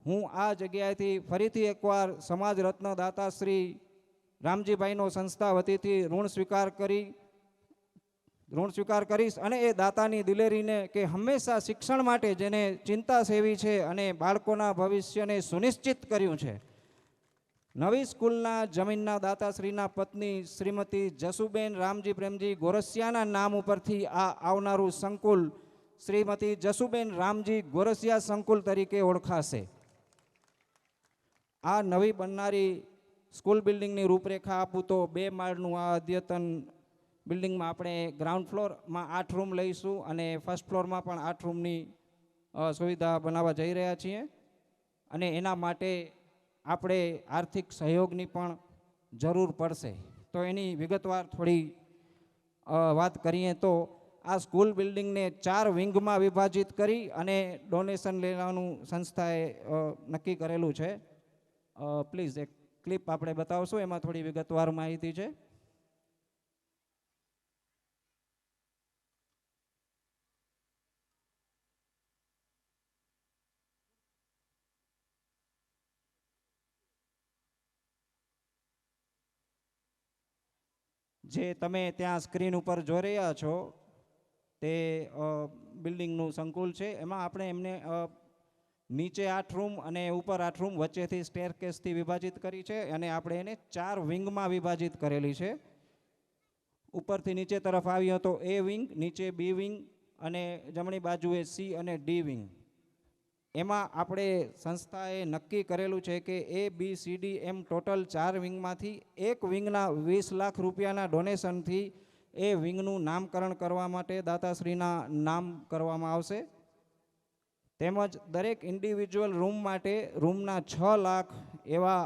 હું આ જગ્યાએથી ફરીથી એકવાર સમાજ રત્ન દાતા શ્રી રામજીભાઈનો સંસ્થા વતીથી ઋણ સ્વીકાર કરીશ અને એ દાતાની દિલેરીને કે હંમેશા શિક્ષણ માટે જેને ચિંતા સેવી છે અને બાળકોના ભવિષ્યને સુનિશ્ચિત કર્યું છે, નવી સ્કૂલના જમીનના દાતાશ્રીના પત્ની શ્રીમતી જસુબેન રામજી પ્રેમજી ગોરસિયાના નામ ઉપરથી આ આવનારું સંકુલ શ્રીમતી જસુબેન રામજી ગોરસિયા સંકુલ તરીકે ઓળખાશે. આ નવી બનનારી સ્કૂલ બિલ્ડિંગની રૂપરેખા આપું તો 2 માળનું આ અદ્યતન બિલ્ડિંગમાં આપણે ગ્રાઉન્ડ ફ્લોરમાં 8 રૂમ લઈશું અને ફર્સ્ટ ફ્લોરમાં પણ 8 રૂમની સુવિધા બનાવવા જઈ રહ્યા છીએ. અને એના માટે આપણે આર્થિક સહયોગની પણ જરૂર પડશે. તો એની વિગતવાર થોડી વાત કરીએ તો આ સ્કૂલ બિલ્ડિંગને 4 વિંગમાં વિભાજિત કરી અને ડોનેશન લેવાનું સંસ્થાએ નક્કી કરેલું છે. પ્લીઝ એક ક્લિપ આપણે બતાવશું, એમાં થોડી વિગતવાર માહિતી છે. જે તમે ત્યાં સ્ક્રીન ઉપર જોઈ રહ્યા છો તે બિલ્ડિંગનું સંકુલ છે. એમાં આપણે એમને નીચે 8 રૂમ અને ઉપર 8 રૂમ વચ્ચેથી સ્ટેરકેસથી વિભાજિત કરી છે અને આપણે એને 4 વિંગમાં વિભાજિત કરેલી છે. ઉપરથી નીચે તરફ આવ્યો તો એ વિંગ, નીચે બી વિંગ અને જમણી બાજુએ સી અને ડી વિંગ. એમાં આપણે સંસ્થાએ નક્કી કરેલું છે કે એ બી સી ડી એમ ટોટલ 4 વિંગમાંથી એક વિંગના 20 લાખ રૂપિયાના ડોનેશનથી એ વિંગનું નામકરણ કરવા માટે દાતાશ્રીના નામ કરવામાં આવશે. તેમજ દરેક ઇન્ડિવિજ્યુઅલ રૂમ માટે રૂમના 6 લાખ એવા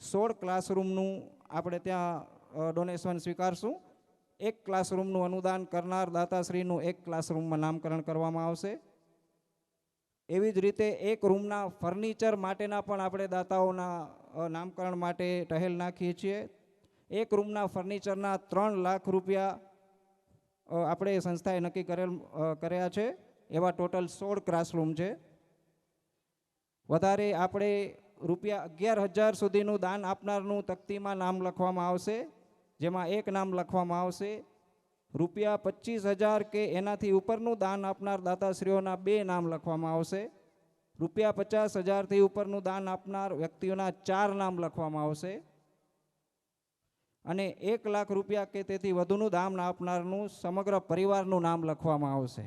16 ક્લાસરૂમનું આપણે ત્યાં ડોનેશન સ્વીકારશું. એક ક્લાસરૂમનું અનુદાન કરનાર દાતાશ્રીનું એક ક્લાસરૂમમાં નામકરણ કરવામાં આવશે. એવી જ રીતે એક રૂમના ફર્નિચર માટેના પણ આપણે દાતાઓના નામકરણ માટે ટહેલ નાખીએ છીએ. એક રૂમના ફર્નિચરના 3 લાખ રૂપિયા આપણે સંસ્થાએ નક્કી કર્યા છે. એવા ટોટલ 16 ક્લાસરૂમ છે. વધારે આપણે રૂપિયા 11,000 સુધીનું દાન આપનારનું તકતીમાં નામ લખવામાં આવશે, જેમાં એક નામ લખવામાં આવશે. રૂપિયા 25,000 કે એનાથી ઉપરનું દાન આપનાર દાતાશ્રીઓના 2 નામ લખવામાં આવશે. રૂપિયા 50,000થી ઉપરનું દાન આપનાર વ્યક્તિઓના 4 નામ લખવામાં આવશે. અને 1 લાખ રૂપિયા કે તેથી વધુનું દાન આપનારનું સમગ્ર પરિવારનું નામ લખવામાં આવશે.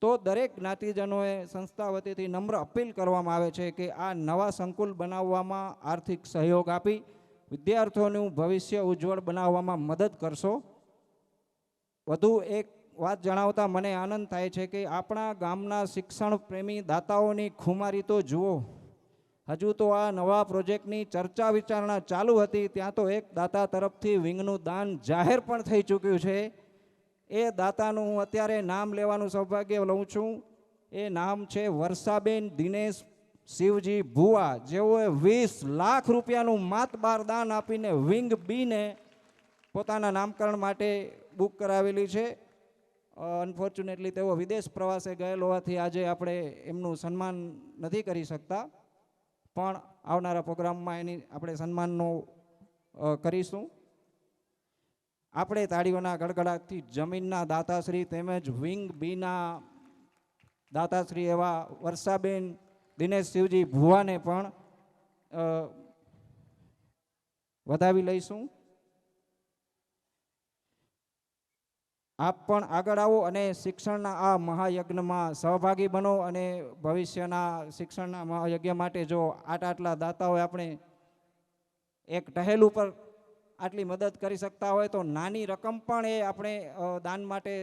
તો દરેક જ્ઞાતિજનોએ સંસ્થા વતીથી નમ્ર અપીલ કરવામાં આવે છે કે આ નવા સંકુલ બનાવવામાં આર્થિક સહયોગ આપી વિદ્યાર્થીઓનું ભવિષ્ય ઉજ્જવળ બનાવવામાં મદદ કરશો. વધુ એક વાત જણાવતા મને આનંદ થાય છે કે આપણા ગામના શિક્ષણ પ્રેમી દાતાઓની ખુમારી તો જુઓ. હજુ તો આ નવા પ્રોજેક્ટની ચર્ચા વિચારણા ચાલુ હતી ત્યાં તો એક દાતા તરફથી વિંગનું દાન જાહેર પણ થઈ ચૂક્યું છે. એ દાતાનું હું અત્યારે નામ લેવાનું સૌભાગ્ય લઉં છું. એ નામ છે વર્ષાબેન દિનેશ શિવજી ભુવા, જેઓએ 20 લાખ રૂપિયાનું માતબાર દાન આપીને વિંગ બીને પોતાના નામકરણ માટે બુક કરાવેલી છે. અનફોર્ચ્યુનેટલી તેઓ વિદેશ પ્રવાસે ગયેલ હોવાથી આજે આપણે એમનું સન્માન નથી કરી શકતા, પણ આવનારા પ્રોગ્રામમાં એની આપણે સન્માનનો કરીશું. આપણે તાળીઓના ગડગડાટથી જમીનના દાતાશ્રી તેમજ વિંગ બીના દાતાશ્રી એવા વર્ષાબેન દિનેશ શિવજી ભુવાને પણ વધાવી લઈશું. આપ પણ આગળ આવો અને શિક્ષણના આ મહાયજ્ઞમાં સહભાગી બનો અને ભવિષ્યના શિક્ષણના મહાયજ્ઞ માટે જો આટલા દાતાઓએ આપણે એક ટહેલ ઉપર આટલી મદદ કરી શકતા હોય તો નાની રકમ પણ એ આપણે દાન માટે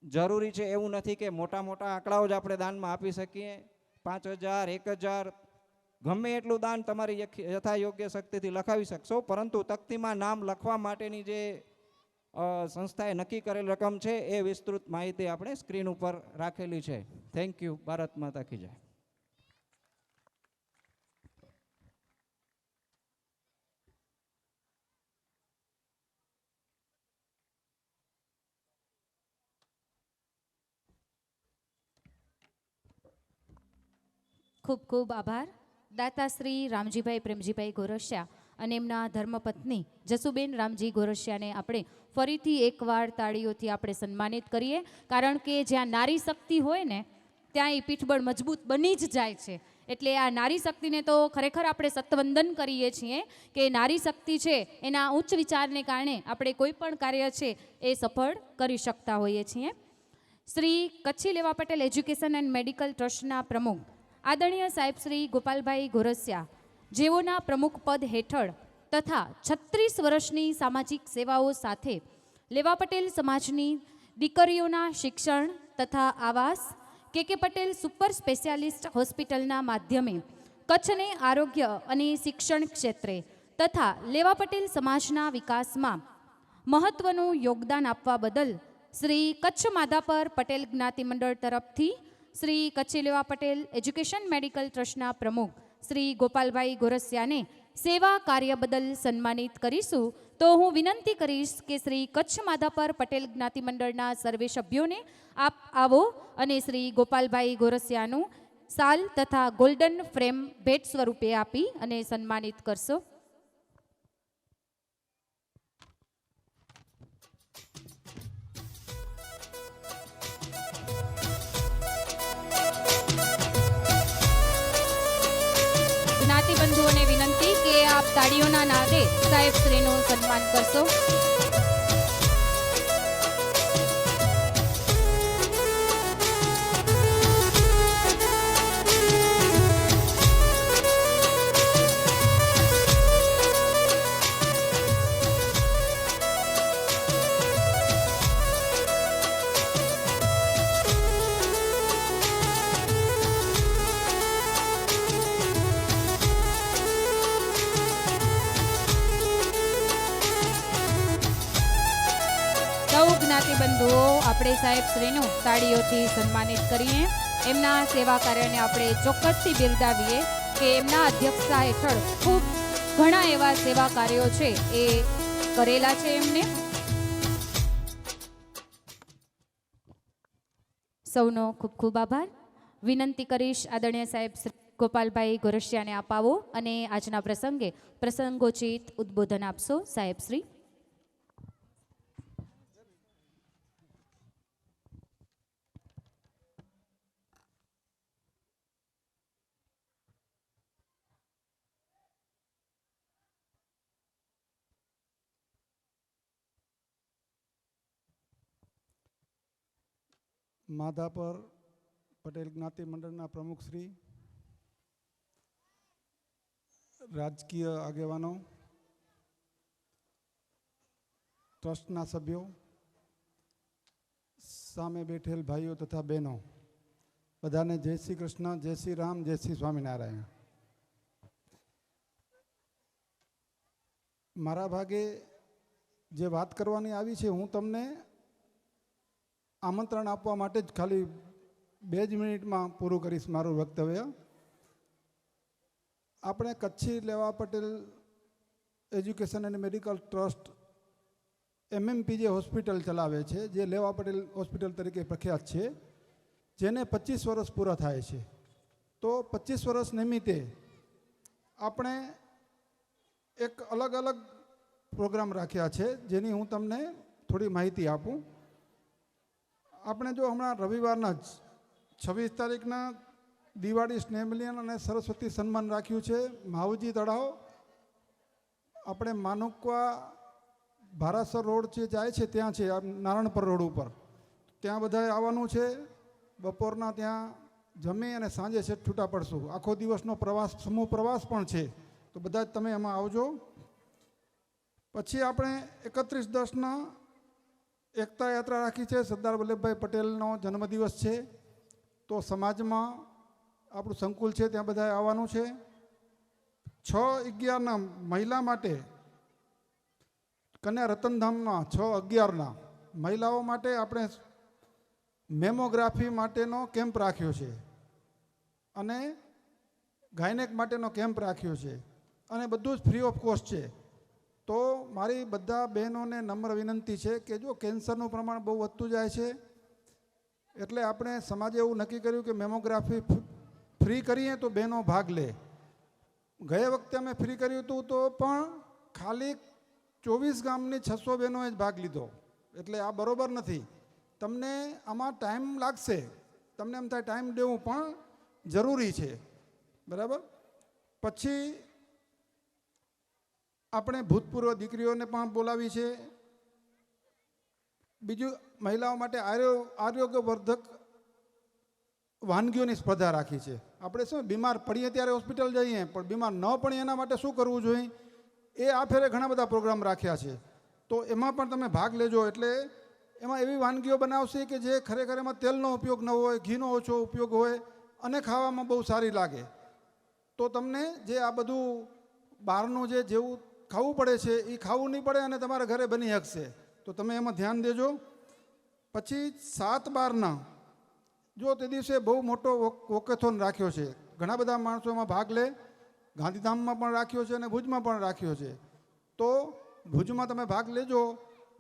જરૂરી છે. એવું નથી કે મોટા મોટા આંકડાઓ જ આપણે દાનમાં આપી શકીએ. 5,000, 1,000 ગમે એટલું દાન તમારી યથાયોગ્ય શક્તિથી લખાવી શકશો, પરંતુ તકતીમાં નામ લખવા માટેની જે સંસ્થાએ નક્કી કરેલ રકમ છે એ વિસ્તૃત માહિતી આપણે સ્ક્રીન ઉપર રાખેલી છે. Thank you. ભારત માતા કી જય. ખૂબ ખૂબ આભાર દાતાશ્રી રામજીભાઈ પ્રેમજીભાઈ ગોરસિયા અને એમના ધર્મપત્ની જસુબેન રામજી ગોરસિયાને આપણે ફરીથી એકવાર તાળીઓથી આપણે સન્માનિત કરીએ, કારણ કે જ્યાં નારી શક્તિ હોય ને ત્યાં એ પીઠબળ મજબૂત બની જ જાય છે. એટલે આ નારી શક્તિને તો ખરેખર આપણે સતવંદન કરીએ છીએ કે નારી શક્તિ છે એના ઉચ્ચ વિચારને કારણે આપણે કોઈ પણ કાર્ય છે એ સફળ કરી શકતા હોઈએ છીએ. શ્રી કચ્છી લેવા પટેલ એજ્યુકેશન એન્ડ મેડિકલ ટ્રસ્ટના પ્રમુખ આદરણીય સાહેબ શ્રી ગોપાલભાઈ ગોરસિયા, જેઓના પ્રમુખ પદ હેઠળ તથા 36 વર્ષની સામાજિક સેવાઓ સાથે લેવા પટેલ સમાજની દીકરીઓના શિક્ષણ તથા આવાસ કે પટેલ સુપર સ્પેશિયાલિસ્ટ હોસ્પિટલના માધ્યમે કચ્છને આરોગ્ય અને શિક્ષણ ક્ષેત્રે તથા લેવા પટેલ સમાજના વિકાસમાં મહત્વનું યોગદાન આપવા બદલ શ્રી કચ્છ માધાપર પટેલ જ્ઞાતિ મંડળ તરફથી શ્રી કચ્છી લેવા પટેલ એજ્યુકેશન મેડિકલ ટ્રસ્ટના પ્રમુખ શ્રી ગોપાલભાઈ ગોરસિયાને સેવા કાર્ય બદલ સન્માનિત કરીશું. તો હું વિનંતી કરીશ કે શ્રી કચ્છ માધાપર પટેલ જ્ઞાતિ મંડળના સર્વે સભ્યોને આપ આવો અને શ્રી ગોપાલભાઈ ગોરસિયાનું સાલ તથા ગોલ્ડન ફ્રેમ ભેટ સ્વરૂપે આપી અને સન્માનિત કરશો. જ્ઞાતિબંધુઓને વિનંતી કે આપ તાળીઓના નાદે સાહેબ શ્રીનું સન્માન કરશો. જ્ઞાતિબંધુઓ આપણે સાહેબ શ્રીનું તાળીઓથી સન્માનિત કરીએ. એમના સેવા કાર્યને આપણે ચોક્કસથી બિરદાવીએ કે એમના અધ્યક્ષતા હેઠળ ખૂબ ઘણા એવા સેવા કાર્યો છે એ કરેલા છે એમને. સૌનો ખૂબ ખૂબ આભાર. વિનંતી કરીશ આદરણીય સાહેબ ગોપાલભાઈ ગોરસિયાને અપાવો અને આજના પ્રસંગે પ્રસંગોચિત ઉદ્બોધન આપશો. સાહેબ શ્રી. માધાપર પટેલ જ્ઞાતિ મંડળના પ્રમુખ શ્રી, રાજકીય આગેવાનો, ટ્રસ્ટના સભ્યો, સામે બેઠેલ ભાઈઓ તથા બહેનો, બધાને જય શ્રી કૃષ્ણ, જય શ્રી રામ, જય શ્રી સ્વામિનારાયણ. મારા ભાગે જે વાત કરવાની આવી છે, હું તમને આમંત્રણ આપવા માટે જ ખાલી 2 જ મિનિટમાં પૂરું કરીશ મારું વક્તવ્ય. આપણે કચ્છી લેવા Patel education and medical trust MMPJ hospital ચલાવે છે, જે લેવા પટેલ હોસ્પિટલ તરીકે પ્રખ્યાત છે, જેને 25 વર્ષ પૂરા થાય છે. તો 25 વર્ષ નિમિત્તે આપણે એક અલગ અલગ પ્રોગ્રામ રાખ્યા છે, જેની હું તમને થોડી માહિતી આપું. આપણે જો હમણાં રવિવારના જ 26 તારીખના દિવાળી સ્નેહ મિલન અને સરસ્વતી સન્માન રાખ્યું છે માવજી તળાવ. આપણે માનુકવા ભારાસર રોડ જે જાય છે ત્યાં છે, નારણપર રોડ ઉપર, ત્યાં બધાએ આવવાનું છે. બપોરના ત્યાં જમી અને સાંજે છે છૂટા પડશું. આખો દિવસનો પ્રવાસ, સમૂહ પ્રવાસ પણ છે, તો બધા જ તમે એમાં આવજો. પછી આપણે 31/10ના એકતા યાત્રા રાખી છે. સરદાર વલ્લભભાઈ પટેલનો જન્મદિવસ છે, તો સમાજમાં આપણું સંકુલ છે ત્યાં બધાએ આવવાનું છે. 6/11ના મહિલા માટે કન્યા રતનધામમાં 6/11ના મહિલાઓ માટે આપણે મેમોગ્રાફી માટેનો કેમ્પ રાખ્યો છે અને ગાયનેક માટેનો કેમ્પ રાખ્યો છે, અને બધું જ ફ્રી ઓફ કોસ્ટ છે. તો મારી બધા બહેનોને નમ્ર વિનંતી છે કે જો કેન્સરનું પ્રમાણ બહુ વધતું જાય છે, એટલે આપણે સમાજે એવું નક્કી કર્યું કે મેમોગ્રાફી ફ્રી કરીએ તો બહેનો ભાગ લે. ગયા વખતે અમે ફ્રી કર્યું હતું, તો પણ ખાલી 24 ગામની 600 બહેનોએ જ ભાગ લીધો. એટલે આ બરોબર નથી. તમને આમાં ટાઈમ લાગશે, તમને એમ થાય ટાઈમ દેવું પણ જરૂરી છે, બરાબર. પછી આપણે ભૂતપૂર્વ દીકરીઓને પણ બોલાવી છે. બીજું, મહિલાઓ માટે આરોગ્યવર્ધક વાનગીઓની સ્પર્ધા રાખી છે. આપણે શું બીમાર પડીએ ત્યારે હોસ્પિટલ જઈએ, પણ બીમાર ન પડીએ એના માટે શું કરવું જોઈએ, એ આ ફેરે ઘણા બધા પ્રોગ્રામ રાખ્યા છે. તો એમાં પણ તમે ભાગ લેજો. એટલે એમાં એવી વાનગીઓ બનાવશે કે જે ખરેખર એમાં તેલનો ઉપયોગ ન હોય, ઘીનો ઓછો ઉપયોગ હોય અને ખાવામાં બહુ સારી લાગે. તો તમને જે આ બધું બહારનું જેવું ખાવું પડે છે એ ખાવું નહીં પડે અને તમારા ઘરે બની શકશે. તો તમે એમાં ધ્યાન દેજો. પછી 7/12 જો તે દિવસે બહુ મોટો વોકેથોન રાખ્યો છે. ઘણા બધા માણસો એમાં ભાગ લે. ગાંધીધામમાં પણ રાખ્યો છે અને ભુજમાં પણ રાખ્યો છે. તો ભુજમાં તમે ભાગ લેજો,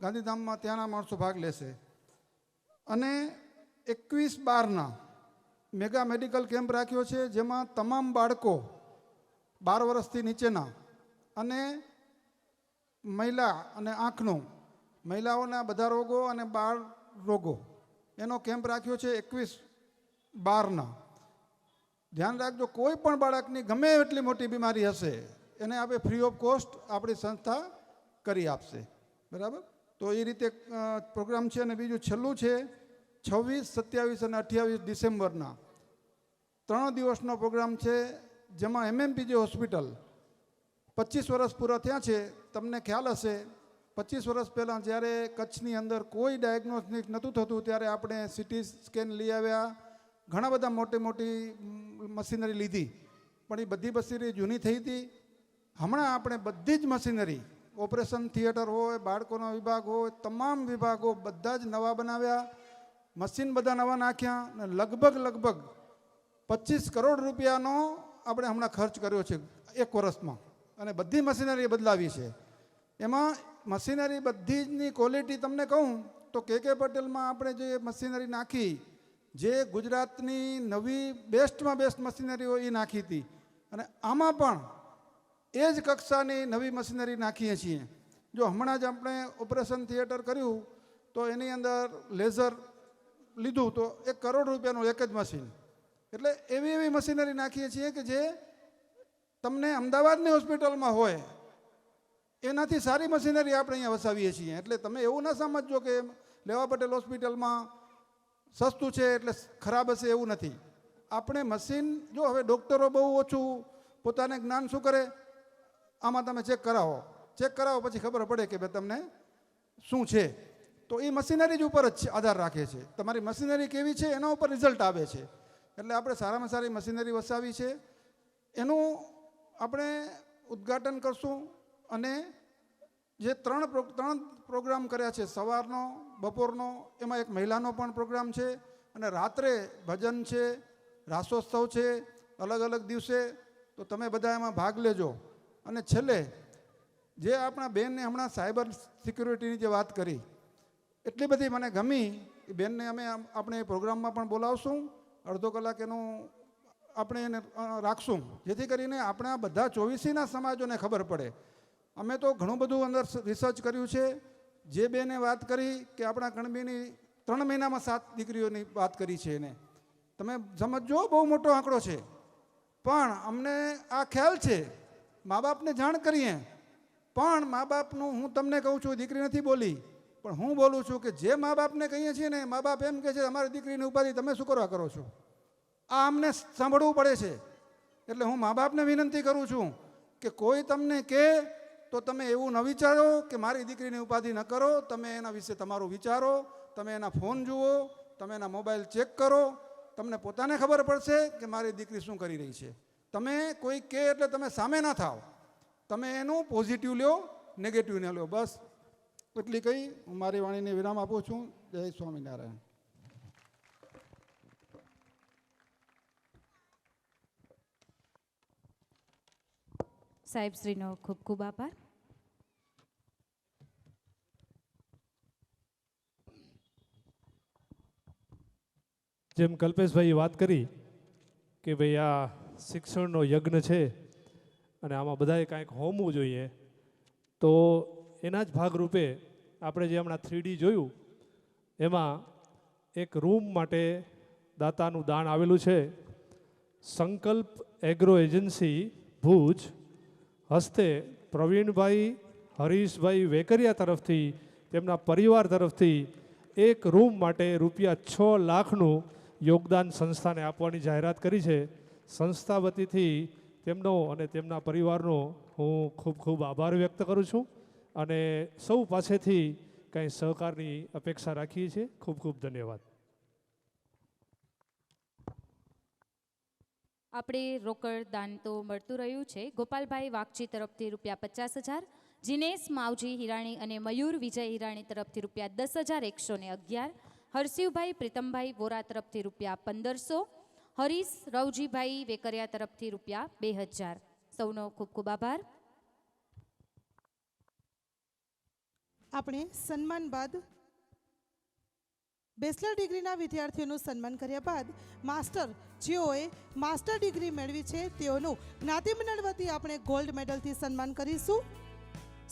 ગાંધીધામમાં ત્યાંના માણસો ભાગ લેશે. અને 21/12 મેગા મેડિકલ કેમ્પ રાખ્યો છે, જેમાં તમામ બાળકો 12 વર્ષથી નીચેના અને મહિલા અને આંખનો, મહિલાઓના બધા રોગો અને બાળ રોગો એનો કેમ્પ રાખ્યો છે 21/12. ધ્યાન રાખજો, કોઈ પણ બાળકની ગમે એટલી મોટી બીમારી હશે એને આપણે ફ્રી ઓફ કોસ્ટ આપણી સંસ્થા કરી આપશે. બરાબર? તો એ રીતે પ્રોગ્રામ છે. અને બીજું છેલ્લું છે 26, 27 અને 28 ડિસેમ્બરના 3 દિવસનો પ્રોગ્રામ છે, જેમાં MMPJ હોસ્પિટલ 25 વર્ષ પૂરા થયા છે. તમને ખ્યાલ હશે 25 વર્ષ પહેલાં જ્યારે કચ્છની અંદર કોઈ ડાયગ્નોસ્ટિક નહોતું થતું ત્યારે આપણે CT સ્કેન લઈ આવ્યા, ઘણા બધા મોટી મશીનરી લીધી, પણ એ બધી મશીનરી જૂની થઈ હતી. હમણાં આપણે બધી જ મશીનરી, ઓપરેશન થિયેટર હોય, બાળકોનો વિભાગ હોય, તમામ વિભાગો બધા જ નવા બનાવ્યા, મશીન બધા નવા નાખ્યા અને લગભગ 25 કરોડ રૂપિયાનો આપણે હમણાં ખર્ચ કર્યો છે 1 વર્ષમાં અને બધી મશીનરી બદલાવી છે. એમાં મશીનરી બધીની ક્વોલિટી તમને કહું તો KK પટેલમાં આપણે જે મશીનરી નાખી, જે ગુજરાતની નવી બેસ્ટમાં બેસ્ટ મશીનરી હોય એ નાખી હતી, અને આમાં પણ એ જ કક્ષાની નવી મશીનરી નાખીએ છીએ. જો હમણાં જ આપણે ઓપરેશન થિયેટર કર્યું તો એની અંદર લેઝર લીધું તો 1 કરોડ રૂપિયાનું એક જ મશીન. એટલે એવી મશીનરી નાખીએ છીએ કે જે તમને અમદાવાદની હોસ્પિટલમાં હોય એનાથી સારી મશીનરી આપણે અહીંયા વસાવીએ છીએ. એટલે તમે એવું ના સમજજો કે લેવા પટેલ હોસ્પિટલમાં સસ્તું છે એટલે ખરાબ હશે, એવું નથી. આપણે મશીન, જો હવે ડૉક્ટરો બહુ ઓછું પોતાને જ્ઞાન શું કરે, આમાં તમે ચેક કરાવો પછી ખબર પડે કે ભાઈ તમને શું છે. તો એ મશીનરી જ ઉપર જ આધાર રાખે છે. તમારી મશીનરી કેવી છે એના ઉપર રિઝલ્ટ આવે છે. એટલે આપણે સારામાં સારી મશીનરી વસાવી છે. એનું આપણે ઉદ્ઘાટન કરશું. અને જે 3 પ્રોગ્રામ કર્યા છે, સવારનો, બપોરનો, એમાં એક મહિલાનો પણ પ્રોગ્રામ છે, અને રાત્રે ભજન છે, રાસોત્સવ છે, અલગ દિવસે. તો તમે બધા એમાં ભાગ લેજો. અને છેલ્લે જે આપણા બેનને હમણાં સાયબર સિક્યુરિટીની જે વાત કરી, એટલી બધી મને ગમી. એ બેનને આપણે પ્રોગ્રામમાં પણ બોલાવશું, અડધો કલાક એનું આપણે એને રાખશું, જેથી કરીને આપણા બધા 24ના સમાજોને ખબર પડે. અમે તો ઘણું બધું અંદર રિસર્ચ કર્યું છે. જે બેને વાત કરી કે આપણા કણબીની 3 મહિનામાં 7 દીકરીઓની વાત કરી છે, એને તમે સમજો, બહુ મોટો આંકડો છે. પણ અમને આ ખ્યાલ છે, મા બાપને જાણ કરીએ, પણ મા બાપનું હું તમને કહું છું, દીકરી નથી બોલી, પણ હું બોલું છું કે જે મા બાપને કહીએ છીએ ને, મા બાપ એમ કહે છે અમારી દીકરીની ઉપાધિ તમે શું કરવા કરો છો. આ અમને સાંભળવું પડે છે. એટલે હું મા બાપને વિનંતી કરું છું કે કોઈ તમને કહે તો તમે એવું ન વિચારો કે મારી દીકરીની ઉપાધિ ન કરો. તમે એના વિશે તમારું વિચારો, તમે એના ફોન જુઓ, તમે એના મોબાઈલ ચેક કરો, તમને પોતાને ખબર પડશે કે મારી દીકરી શું કરી રહી છે. તમે કોઈ કહે એટલે તમે સામે ના થાવ, તમે એનું પોઝિટિવ લ્યો, નેગેટિવ ન લ્યો. બસ એટલી કહી હું મારી વાણીને વિરામ આપું છું. જય સ્વામિનારાયણ. સાહેબશ્રીનો ખૂબ ખૂબ આભાર. જેમ કલ્પેશભાઈએ વાત કરી કે ભાઈ આ શિક્ષણનો યજ્ઞ છે અને આમાં બધાએ કાંઈક હોમવું જોઈએ, તો એના જ ભાગરૂપે આપણે જે હમણાં 3D જોયું એમાં એક રૂમ માટે દાતાનું દાન આવેલું છે. સંકલ્પ એગ્રો એજન્સી ભુજ હસ્તે પ્રવીણભાઈ હરીશભાઈ વેકરિયા તરફથી, તેમના પરિવાર તરફથી એક રૂમ માટે ₹6 લાખનું યોગદાન સંસ્થાને આપવાની જાહેરાત કરી છે. સંસ્થા વતીથી તેમનો અને તેમના પરિવારનો હું ખૂબ ખૂબ આભાર વ્યક્ત કરું છું. અને સૌ પાસેથી કંઈ સહકારની અપેક્ષા રાખીએ છીએ. ખૂબ ખૂબ ધન્યવાદ. આપણે રોકડ દાન તો મળતું રહ્યું છે. ગોપાલભાઈ વાગચી તરફથી ₹50,000, જીનેશ માવજી હિરાણી અને મયુર વિજય હિરાણી તરફથી ₹10,111, હરસિવભાઈ પ્રીતમભાઈ વોરા તરફથી ₹1,500, હરીશ રવજીભાઈ વેકરિયા તરફથી ₹2,000. સૌનો ખૂબ ખૂબ આભાર. આપણે સન્માન બાદ બેચલર ડિગ્રીના વિદ્યાર્થીઓનું સન્માન કર્યા બાદ માસ્ટર જેઓએ માસ્ટર ડિગ્રી મેળવી છે તેઓનું જ્ઞાતિમંડળ વતી આપણે ગોલ્ડ મેડલથી સન્માન કરીશું.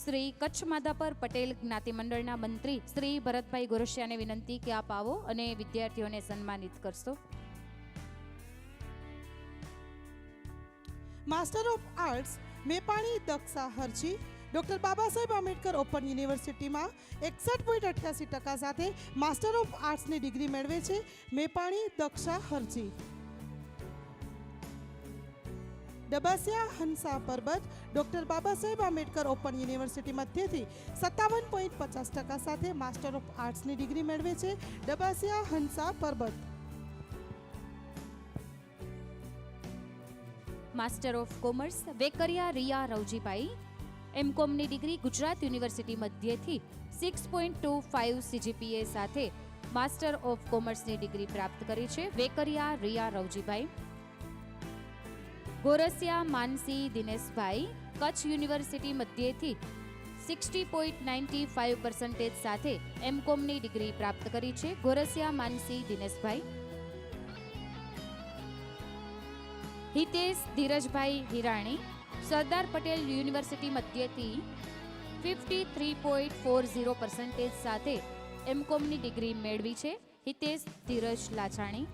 શ્રી કચ્છ માધાપર પટેલ જ્ઞાતિ મંડળના મંત્રી શ્રી ભરતભાઈ ગોરસિયાને વિનંતી કે આપ આવો અને વિદ્યાર્થીઓને સન્માનિત કરશો. Master of arts Mepani Daksha Harji doctor Baba Saheb Ambedkar open યુનિવર્સિટીમાં 61.88% સાથે માસ્ટર ઓફ આર્ટ્સની ડિગ્રી મેળવે છે Mepani Daksha Harji. ડબાસિયા Hansa Parbat doctor Baba Saheb Ambedkar open university મધ્યથી 57.50% સાથે માસ્ટર ઓફ આર્ટ્સની ડિગ્રી મેળવે છે Dabasiya Hansa Parbat. Master of commerce Vekariya Riya Ravjibhai એમકોમની ડિગ્રી ગુજરાત યુનિવર્સિટી મધ્યથી 6.25 CGPA સાથે માસ્ટર ઓફ કોમર્સની ડિગ્રી પ્રાપ્ત કરી છે વેકરિયા રિયા રવજીભાઈ. ગોરસિયા માનસી દિનેશભાઈ કચ્છ યુનિવર્સિટી મધ્યથી 60.95% સાથે એમકોમની ડિગ્રી પ્રાપ્ત કરી છે ગોરસિયા માનસી દિનેશભાઈ. હિતેશ ધીરજભાઈ હિરાણી સરદાર પટેલ યુનિવર્સિટી મધ્યથી 53.40% સાથે એમકોમની ડિગ્રી મેળવી છે હિતેશ ધીરજ લાછાણી.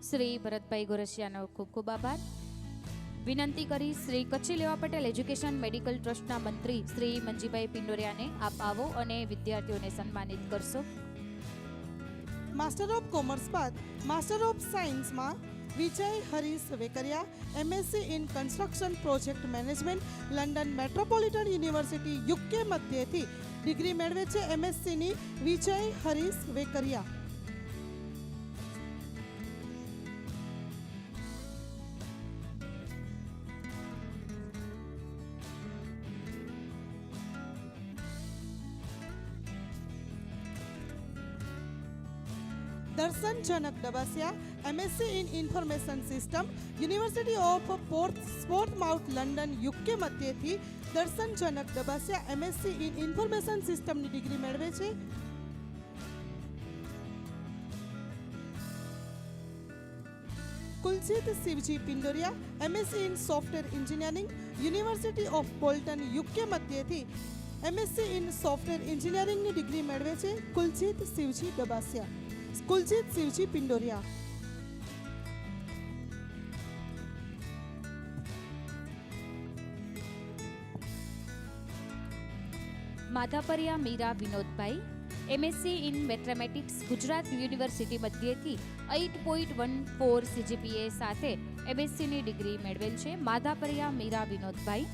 શ્રી ભરતભાઈ ગોરસિયાનો ખૂબ ખૂબ આભાર. વિનંતી કરી શ્રી કચ્છી લેવા પટેલ એજ્યુકેશન મેડિકલ ટ્રસ્ટના મંત્રી શ્રી મંજીભાઈ પિંડોરિયાને આપ આવો અને વિદ્યાર્થીઓને સન્માનિત કરશો. માસ્ટર ઓફ કોમર્સ બાદ માસ્ટર ઓફ સાયન્સમાં Vijay Harish Vekariya MSc in construction project management London metropolitan university UK મધ્યથી ડિગ્રી મેળવે છે MScની Vijay Harish Vekariya. Darshan Janak Dabasiya MSc in information system university of Portsmouth London UK મધ્યથી Darshan Janak Dabasiya MSc in information સિસ્ટમની ડિગ્રી મેળવે છે. Kuljit Shivji Pindoriya MSc in software engineering university of Bolton UK મધ્યથી MSc in software એન્જિનિયરિંગની ડિગ્રી મેળવે છે Kuljit Shivji Dabasiya. Kuljit Shivji Pindoriya. Madhapariya Meera Vinodbhai MSc in mathematics Gujarat university મધ્યથી 8.14 CGPA સાથે MScની ડિગ્રી મેળવેલ છે Madhapariya Meera Vinodbhai.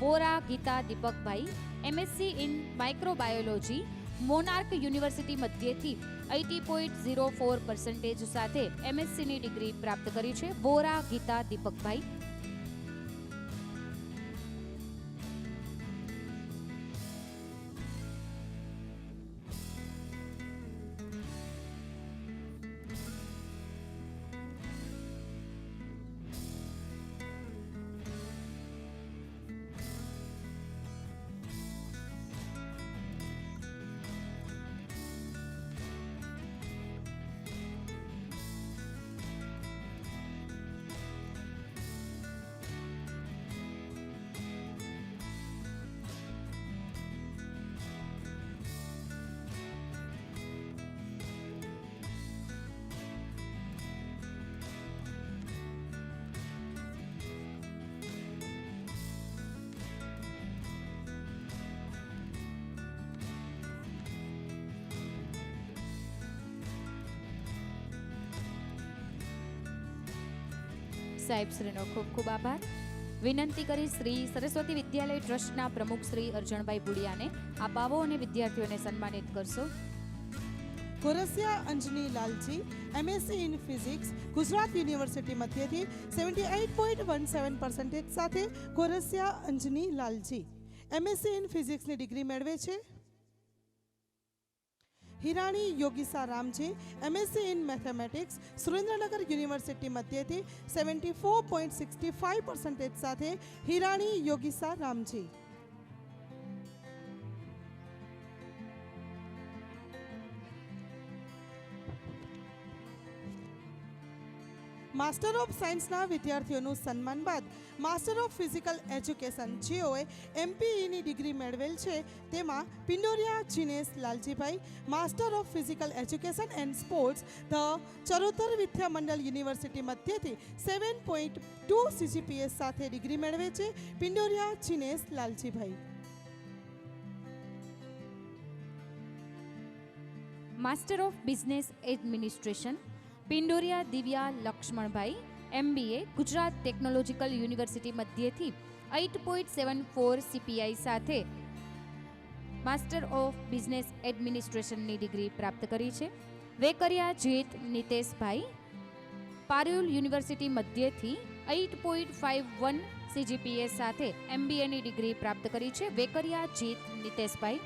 Vora Gita Deepakbhai, MSc in microbiology, Monarch university મધ્યથી 80.04% સાથે MScની ડિગ્રી પ્રાપ્ત કરી છે. વોરા ગીતા દીપકભાઈ. સાહેબ શ્રીનો ખૂબ ખૂબ આભાર. વિનંતી કરી શ્રી સરસ્વતી વિદ્યાલય ટ્રસ્ટના પ્રમુખ શ્રી અર્જણભાઈ બુડિયાને આપાવો અને વિદ્યાર્થીઓને સન્માનિત કરશો. Gorasiya Anjani Lalji, MSc in physics, Gujarat university મધ્યથી 78.17% સાથે ગોરસિયા અંજની લાલજી MSc ઇન ફિઝિક્સની ડિગ્રી મેળવે છે. Hirani Yogisa Ramji, MSc in mathematics, Surendranagar university મધ્યથી 74.65% સાથે હિરાણી યોગીસા રામજી. માસ્ટર ઓફ સાયન્સના વિદ્યાર્થીઓનું સન્માન બાદ માસ્ટર ઓફ ફિઝિકલ એજ્યુકેશન જેઓએ MPEની ડિગ્રી મેળવેલ છે તેમાં Pindoriya Jinesh Laljibhai, master of physical education and sports the Charotar Vidya Mandal university મધ્યથી 7.2 CGPA સાથે ડિગ્રી મેળવે છે Pindoriya Jinesh Laljibhai. Master of business administration Pindoriya Divya Laxmanbhai, MBA Gujarat technological university મધ્યથી 8.74 CPI સાથે માસ્ટર ઓફ બિઝનેસ એડમિનિસ્ટ્રેશનની ડિગ્રી પ્રાપ્ત કરી છે. વેકરિયા જેત નિતેશભાઈ, પારુલ યુનિવર્સિટી મધ્યથી 8.51 CGPA સાથે MBAની ડિગ્રી પ્રાપ્ત કરી છે. વેકરિયા જેત નિતેશભાઈ.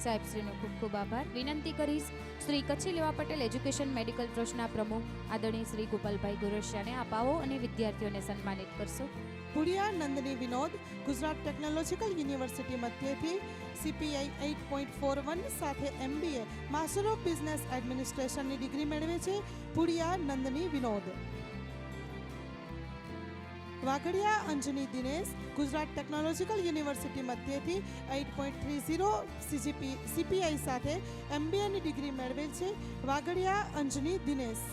સાહેબ શ્રીનો ખૂબ ખૂબ આભાર. વિનંતી કરીશ શ્રી કચ્છી લેવા પટેલ એજ્યુકેશન મેડિકલ ટ્રસ્ટના પ્રમુખ આદરણીય શ્રી ગોપાલભાઈ ગોરસિયાને આપાવો અને વિદ્યાર્થીઓને સન્માનિત કરશો. પુડિયા નંદની વિનોદ, ગુજરાત ટેકનોલોજીકલ યુનિવર્સિટી મધ્યથી CPI 8.41 સાથે MBA માસ્ટર ઓફ બિઝનેસ એડમિનિસ્ટ્રેશનની ડિગ્રી મેળવે છે પુડિયા નંદની વિનોદ. વાઘડિયા અંજની દિનેશ, ગુજરાત ટેકનોલોજીકલ યુનિવર્સિટી મધ્યથી 8.30 CPI સાથે MBAની ડિગ્રી મેળવેલ છે વાઘડિયા અંજની દિનેશ.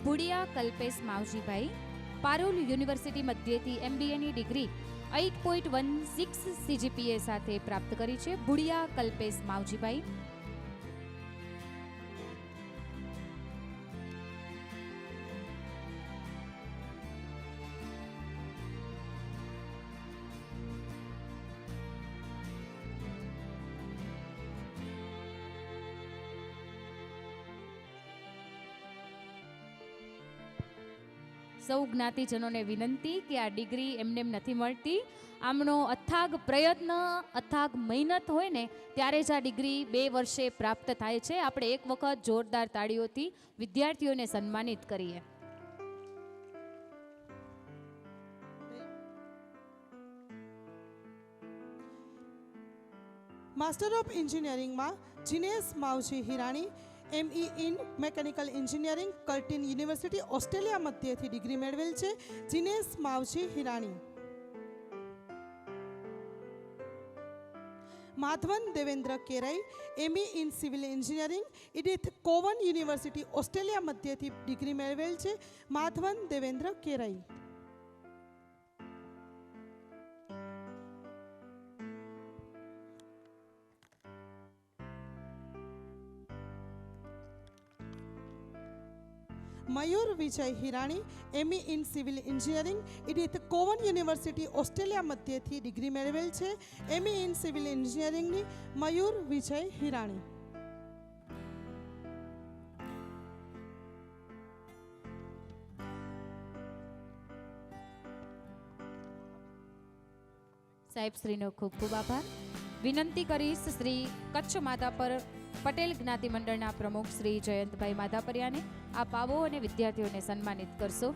ભુડિયા કલ્પેશ માવજીભાઈ, પારુલ યુનિવર્સિટી મધ્યથી MBAની ડિગ્રી 8.16 CGPA સાથે પ્રાપ્ત કરી છે. ભુડિયા કલ્પેશ માવજીભાઈ. સૌ જ્ઞાતિજનોને વિનંતી કે આ ડિગ્રી એમને એમ નથી મળતી. આમનો અથાગ પ્રયત્ન, અથાગ મહેનત હોય ને ત્યારે જ આ ડિગ્રી 2 વર્ષે પ્રાપ્ત થાય છે. આપણે એક વખત જોરદાર તાળીઓથી વિદ્યાર્થીઓને સન્માનિત કરીએ. માસ્ટર ઓફ એન્જિનિયરિંગમાં Jinesh Mavji Hirani ME in mechanical engineering Curtin university Australia મધ્યથી ડિગ્રી મેળવેલ છે. Jinesh Mavji Hirani. Madhavan Devendra Kerai ME in civil engineering Edith Cowan university Australia મધ્યથી ડિગ્રી મેળવેલ છે. Madhavan Devendra Kerai. Mayur Vijay Hirani ME in civil engineering Edith Cowan university Australia મધ્યથી ડિગ્રી મેળવેલ છે. ME ઇન સિવિલ એન્જિનિયરિંગની મયુર વિજય હિરાણી. સાહેબ શ્રીનો ખૂબ ખૂબ આભાર. વિનંતી કરીશ શ્રી કચ્છ માધાપર પટેલ જ્ઞાતિ મંડળના પ્રમુખ શ્રી જયંતભાઈ માધાપરિયાને આપ આવો અને વિદ્યાર્થીઓને સન્માનિત કરશો.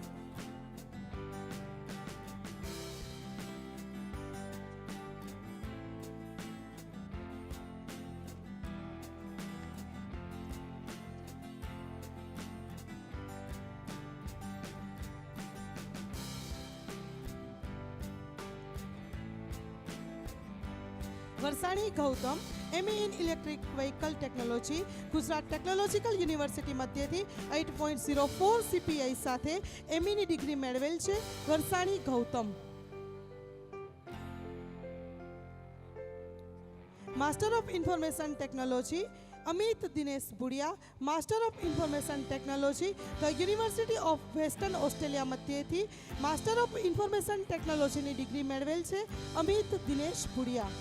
Varsani Gautam ME in electric vehicle technology Gujarat technological university મધ્યથી 8.04 CPI સાથે ME ની ડિગ્રી મેળવેલ છે. Varsani Gautam. Master of information technology Amit Dinesh Budiya master of information technology the university of western Australia મધ્યથી માસ્ટર ઓફ ઇન્ફોર્મેશન ટેકનોલોજીની ડિગ્રી મેળવેલ છે. Amit Dinesh Budiya.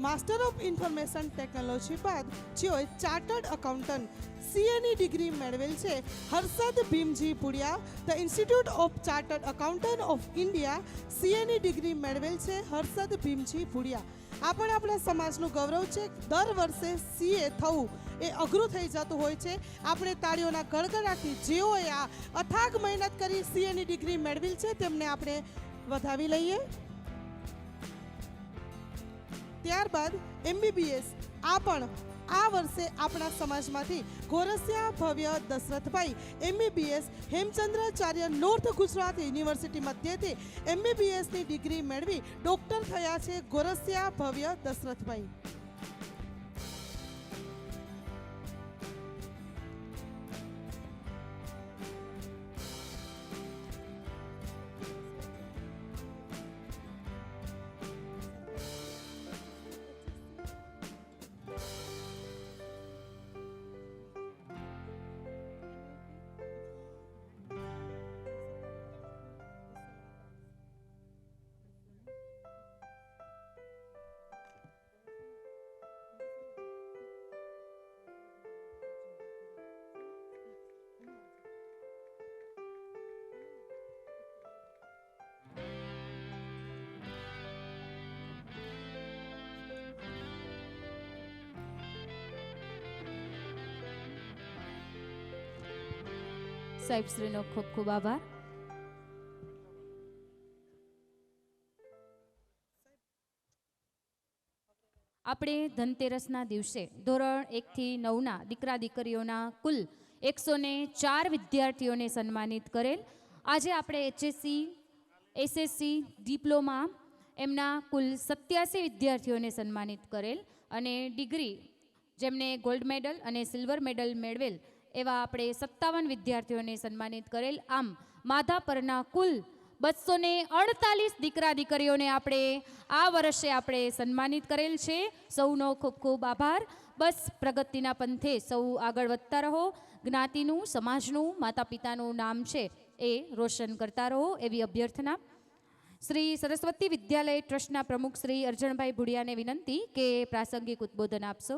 Master of information technology બાદ જેઓએ ચાર્ટર્ડ એકાઉન્ટન્ટ CA ની ડિગ્રી મેળવેલ છે. Harshad Bhimji Pudiya the institute of chartered accountant of India CA ની ડિગ્રી મેળવેલ છે. હર્ષદ ભીમજી પુડિયા. આ પણ આપણા સમાજનું ગૌરવ છે. દર વર્ષે CA થવું એ અઘરું થઈ જતું હોય છે. આપણે તાળીઓના ગડગડાટથી જેઓએ આ અથાગ મહેનત કરી CA ની ડિગ્રી મેળવેલ છે તેમને આપણે વધાવી લઈએ. ત્યારબાદ MBBS આ પણ આ વર્ષે આપણા સમાજમાંથી Gorasiya Bhavya Dashrathbhai MBBS Hemchandracharya north Gujarat university મધ્યથી MBBSની ડિગ્રી મેળવી ડોક્ટર થયા છે. ગોરસિયા ભવ્ય દશરથભાઈ. સાહેબ શ્રીનો ખૂબ ખૂબ આભાર. આપણે ધનતેરસના દિવસે ધોરણ 1 થી 9ના દીકરા દીકરીઓના કુલ 104 વિદ્યાર્થીઓને સન્માનિત કરેલ. આજે આપણે HSC, SSC, ડિપ્લોમા એમના કુલ 87 વિદ્યાર્થીઓને સન્માનિત કરેલ અને ડિગ્રી જેમને ગોલ્ડ મેડલ અને સિલ્વર મેડલ મેળવેલ એવા આપણે 57 વિદ્યાર્થીઓને સન્માનિત કરેલ. આમ માધાપરના કુલ 248 દીકરા દીકરીઓને આપણે આ વર્ષે આપણે સન્માનિત કરેલ છે. સૌનો ખૂબ ખૂબ આભાર. બસ પ્રગતિના પંથે સૌ આગળ વધતા રહો. જ્ઞાતિનું, સમાજનું, માતા પિતાનું નામ છે એ રોશન કરતા રહો એવી અભ્યર્થના. શ્રી સરસ્વતી વિદ્યાલય ટ્રસ્ટના પ્રમુખ શ્રી અર્જણભાઈ ભુડિયાને વિનંતી કે પ્રાસંગિક ઉદ્બોધન આપશો.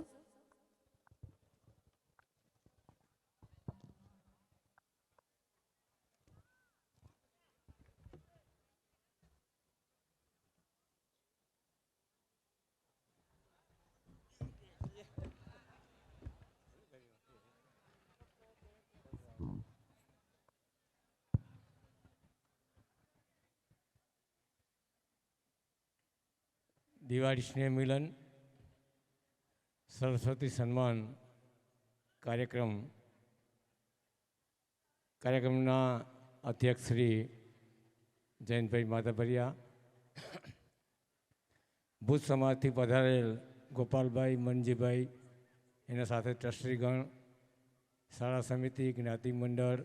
દિવાળી સ્નેહ મિલન સરસ્વતી સન્માન કાર્યક્રમના અધ્યક્ષ શ્રી જયંતભાઈ માધાભરિયા, ભુજ સમાજથી પધારેલ ગોપાલભાઈ, મનજીભાઈ, એના સાથે ટ્રસ્ટીગણ, શાળા સમિતિ, જ્ઞાતિ મંડળ,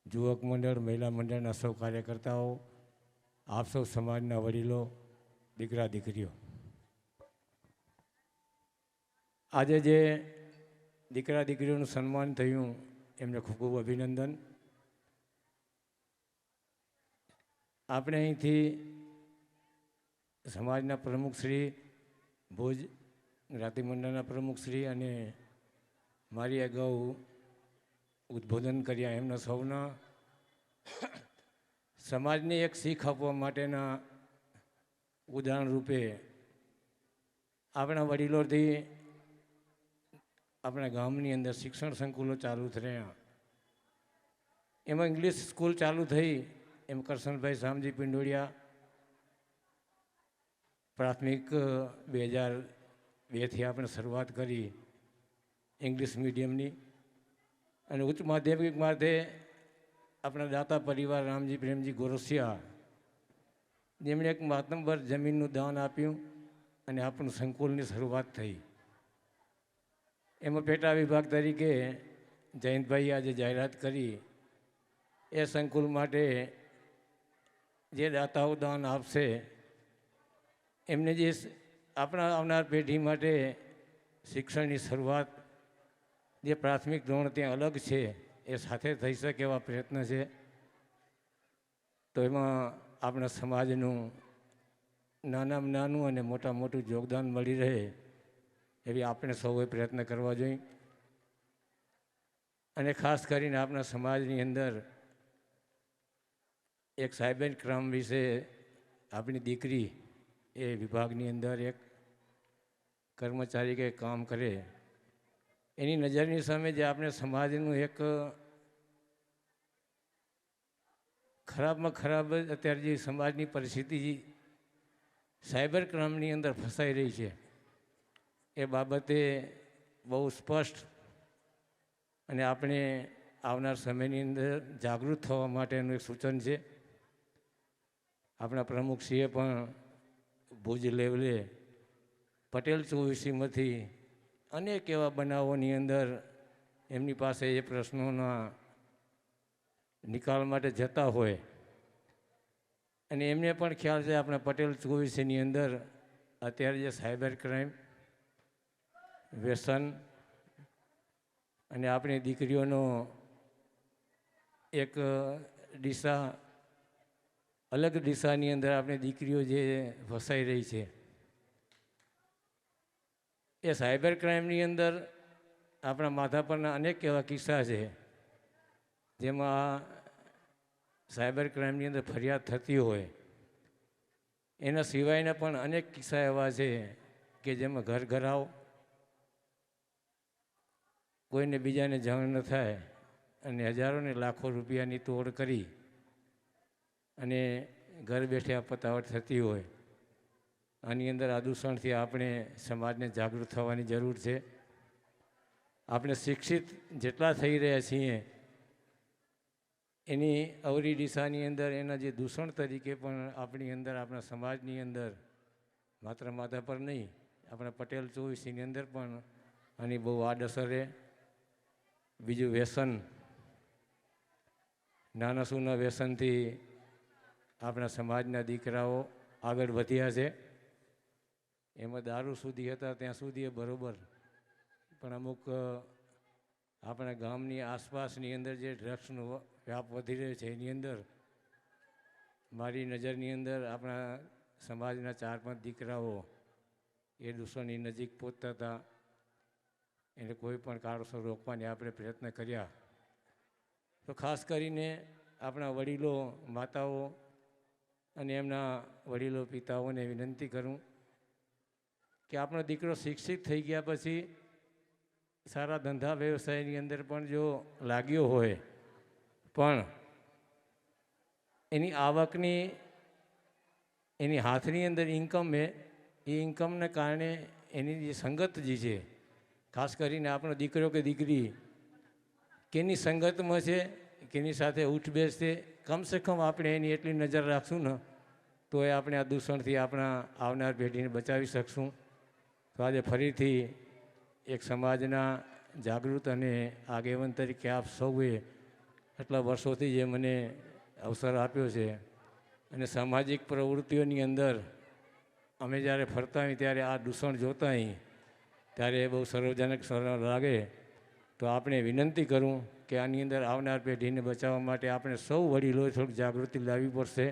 યુવક મંડળ, મહિલા મંડળના સૌ કાર્યકર્તાઓ, આપ સૌ સમાજના વડીલો, દીકરા દીકરીઓ, આજે જે દીકરા દીકરીઓનું સન્માન થયું એમને ખૂબ ખૂબ અભિનંદન. આપણે અહીંથી સમાજના પ્રમુખશ્રી, ભુજ જ્ઞાતિ મંડળના પ્રમુખશ્રી અને મારી અગાઉ ઉદ્બોધન કર્યા એમના સૌના સમાજને એક શીખ આપવા માટેના ઉદાહરણ રૂપે આપણા વડીલોથી આપણા ગામની અંદર શિક્ષણ સંકુલો ચાલુ થયા. એમાં ઇંગ્લિશ સ્કૂલ ચાલુ થઈ. એમ કરશનભાઈ શામજી પિંડોળિયા પ્રાથમિક 2002થી આપણે શરૂઆત કરી ઇંગ્લિશ મીડિયમની, અને ઉચ્ચ માધ્યમિક માટે આપણા દાતા પરિવાર રામજી પ્રેમજી ગોરસિયા, જેમણે એક માતંબર જમીનનું દાન આપ્યું અને આપણું સંકુલની શરૂઆત થઈ. એમાં પેટા વિભાગ તરીકે જયંતભાઈ આજે જાહેરાત કરી એ સંકુલ માટે જે દાતાઓ દાન આપશે એમને જે આપણા આવનાર પેઢી માટે શિક્ષણની શરૂઆત જે પ્રાથમિક ધોરણ ત્યાં અલગ છે એ સાથે થઈ શકે એવા પ્રયત્ન છે. તો એમાં આપણા સમાજનું નાનામાં નાનું અને મોટા મોટું યોગદાન મળી રહે એવી આપણે સૌએ પ્રયત્ન કરવા જોઈએ. અને ખાસ કરીને આપણા સમાજની અંદર એક સાયબર ક્રાઇમ વિશે આપણી દીકરી એ વિભાગની અંદર એક કર્મચારી કે કામ કરે, એની નજરની સામે જે આપણે સમાજનું એક ખરાબમાં ખરાબ અત્યારે જે સમાજની પરિસ્થિતિ સાયબર ક્રાઇમની અંદર ફસાઈ રહી છે એ બાબતે બહુ સ્પષ્ટ અને આપણે આવનાર સમયની અંદર જાગૃત થવા માટેનું એક સૂચન છે. આપણા પ્રમુખશ્રીએ પણ ભુજ લેવલે પટેલ ચોવીસીમાંથી અનેક એવા બનાવોની અંદર એમની પાસે એ પ્રશ્નોના નિકાલ માટે જતા હોય અને એમને પણ ખ્યાલ છે આપણા પટેલ ચોવીસીની અંદર અત્યારે જે સાયબર ક્રાઇમ, વ્યસન અને આપણી દીકરીઓનો એક દિશા, અલગ દિશાની અંદર આપણી દીકરીઓ જે ફસાઈ રહી છે એ સાયબર ક્રાઇમની અંદર આપણા માથા પરના અનેક એવા કિસ્સા છે જેમાં સાયબર ક્રાઇમની અંદર ફરિયાદ થતી હોય. એના સિવાયના પણ અનેક કિસ્સા એવા છે કે જેમાં ઘર ઘરાવ, કોઈને બીજાને જાણ ન થાય અને હજારો ને લાખો રૂપિયાની તોડ કરી અને ઘર બેઠે આ પતાવટ થતી હોય. આની અંદર આ દૂષણથી આપણે સમાજને જાગૃત થવાની જરૂર છે. આપણે શિક્ષિત જેટલા થઈ રહ્યા છીએ એની અવરી દિશાની અંદર એના જે દૂષણ તરીકે પણ આપણી અંદર, આપણા સમાજની અંદર, માત્ર માથા પર નહીં, આપણા પટેલ ચોવીસીની અંદર પણ આની બહુ આડઅસરે. બીજું વ્યસન, નાના સૂના વ્યસનથી આપણા સમાજના દીકરાઓ આગળ વધ્યા છે. એમાં દારૂ સુધી હતા ત્યાં સુધી એ બરાબર, પણ અમુક આપણા ગામની આસપાસની અંદર જે ડ્રગ્સનો વ્યાપ વધી રહ્યો છે એની અંદર મારી નજરની અંદર આપણા સમાજના 4-5 દીકરાઓ એ દૂષણની નજીક પહોંચતા હતા. એને કોઈ પણ કારણસર રોકવાની આપણે પ્રયત્ન કર્યા. તો ખાસ કરીને આપણા વડીલો, માતાઓ અને એમના વડીલો, પિતાઓને વિનંતી કરું કે આપણો દીકરો શિક્ષિત થઈ ગયા પછી સારા ધંધા વ્યવસાયની અંદર પણ જો લાગ્યો હોય, પણ એની આવકની, એની હાથની અંદર ઇન્કમ એ ઇન્કમને કારણે એની જે સંગત જે છે, ખાસ કરીને આપણો દીકરો કે દીકરી કેની સંગતમાં છે, કેની સાથે ઉઠ બેસ છે, કમસે કમ આપણે એની એટલી નજર રાખશું ને તો એ આપણે આ દૂષણથી આપણા આવનાર પેઢીને બચાવી શકશું. તો આજે ફરીથી એક સમાજના જાગૃત અને આગેવાન તરીકે આપ સૌએ આટલા વર્ષોથી જે મને અવસર આપ્યો છે અને સામાજિક પ્રવૃત્તિઓની અંદર અમે જ્યારે ફરતા હોઈએ ત્યારે આ દૂષણ જોતા હોઈએ ત્યારે બહુ સર્વજનક સરળ લાગે. તો આપણે વિનંતી કરું કે આની અંદર આવનાર પેઢીને બચાવવા માટે આપણે સૌ વડીલોએ થોડીક જાગૃતિ લાવવી પડશે.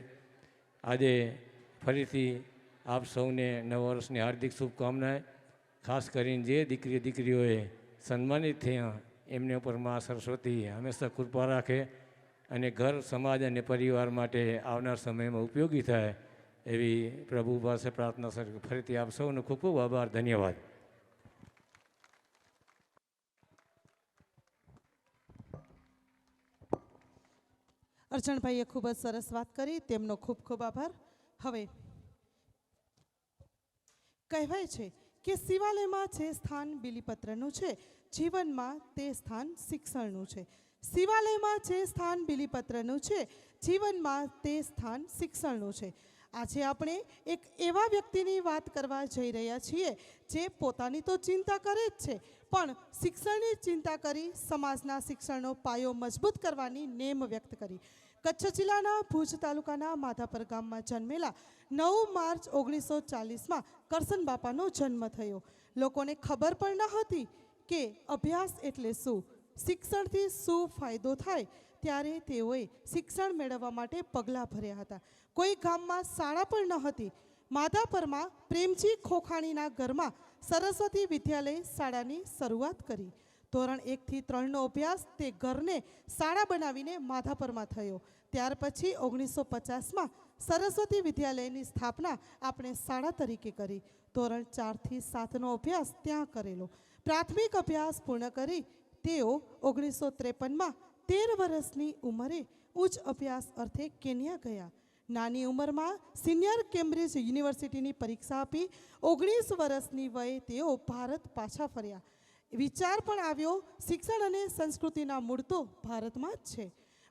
આજે ફરીથી આપ સૌને નવા વર્ષની હાર્દિક શુભકામનાએ. ખાસ કરીને જે દીકરીઓએ સન્માનિત થયા એમને ઉપર મા સરસ્વતી હંમેશા કૃપા રાખે અને ઘર, સમાજ અને પરિવાર માટે આવનાર સમયમાં ઉપયોગી થાય એવી પ્રભુ પાસે પ્રાર્થના સર. ફરીથી આપ સૌનો ખૂબ ખૂબ આભાર, ધન્યવાદ. અર્ચણભાઈએ ખૂબ જ સરસ વાત કરી, તેમનો ખૂબ ખૂબ આભાર. હવે કહેવાય છે કે શિવાલયમાં જે સ્થાન બિલીપત્રનું છે, જીવનમાં તે સ્થાન શિક્ષણનું છે. શિવાલયમાં જે સ્થાન બિલીપત્રનું છે, જીવનમાં તે સ્થાન શિક્ષણનું છે. આજે આપણે એક એવા વ્યક્તિની વાત કરવા જઈ રહ્યા છીએ જે પોતાની તો ચિંતા કરે જ છે, પણ શિક્ષણની ચિંતા કરી સમાજના શિક્ષણનો પાયો મજબૂત કરવાની નેમ વ્યક્ત કરી. કચ્છ જિલ્લાના ભુજ તાલુકાના માધાપર ગામમાં જન્મેલા 9 માર્ચ 1940માં કરશન બાપાનો જન્મ થયો. લોકોને ખબર પણ ન હતી કે અભ્યાસ એટલે શું, શિક્ષણથી શું ફાયદો થાય. ત્યારે તેઓએ શિક્ષણ મેળવવા માટે પગલાં ભર્યા હતા. કોઈ ગામમાં શાળા પણ ન હતી. માધાપરમાં પ્રેમજી ખોખાણીના ઘરમાં સરસ્વતી વિદ્યાલય શાળાની શરૂઆત કરી. ધોરણ 1 થી 3નો અભ્યાસ તે ઘરને શાળા બનાવીને માધાપરમાં થયો. ત્યાર પછી 1950માં સરસ્વતી વિદ્યાલયની સ્થાપના આપણે શાળા તરીકે કરી. ધોરણ 4 થી 7નો અભ્યાસ ત્યાં કરેલો. પ્રાથમિક અભ્યાસ પૂર્ણ કરી તેઓ 1953માં 13 વર્ષની ઉંમરે ઉચ્ચ અભ્યાસ અર્થે કેન્યા ગયા. નાની ઉંમરમાં સિનિયર કેમ્બ્રિજ યુનિવર્સિટીની પરીક્ષા આપી 19 વર્ષની વયે તેઓ ભારત પાછા ફર્યા. વિચાર પણ આવ્યો, શિક્ષણ અને સંસ્કૃતિના મૂળ તો ભારતમાં જ છે.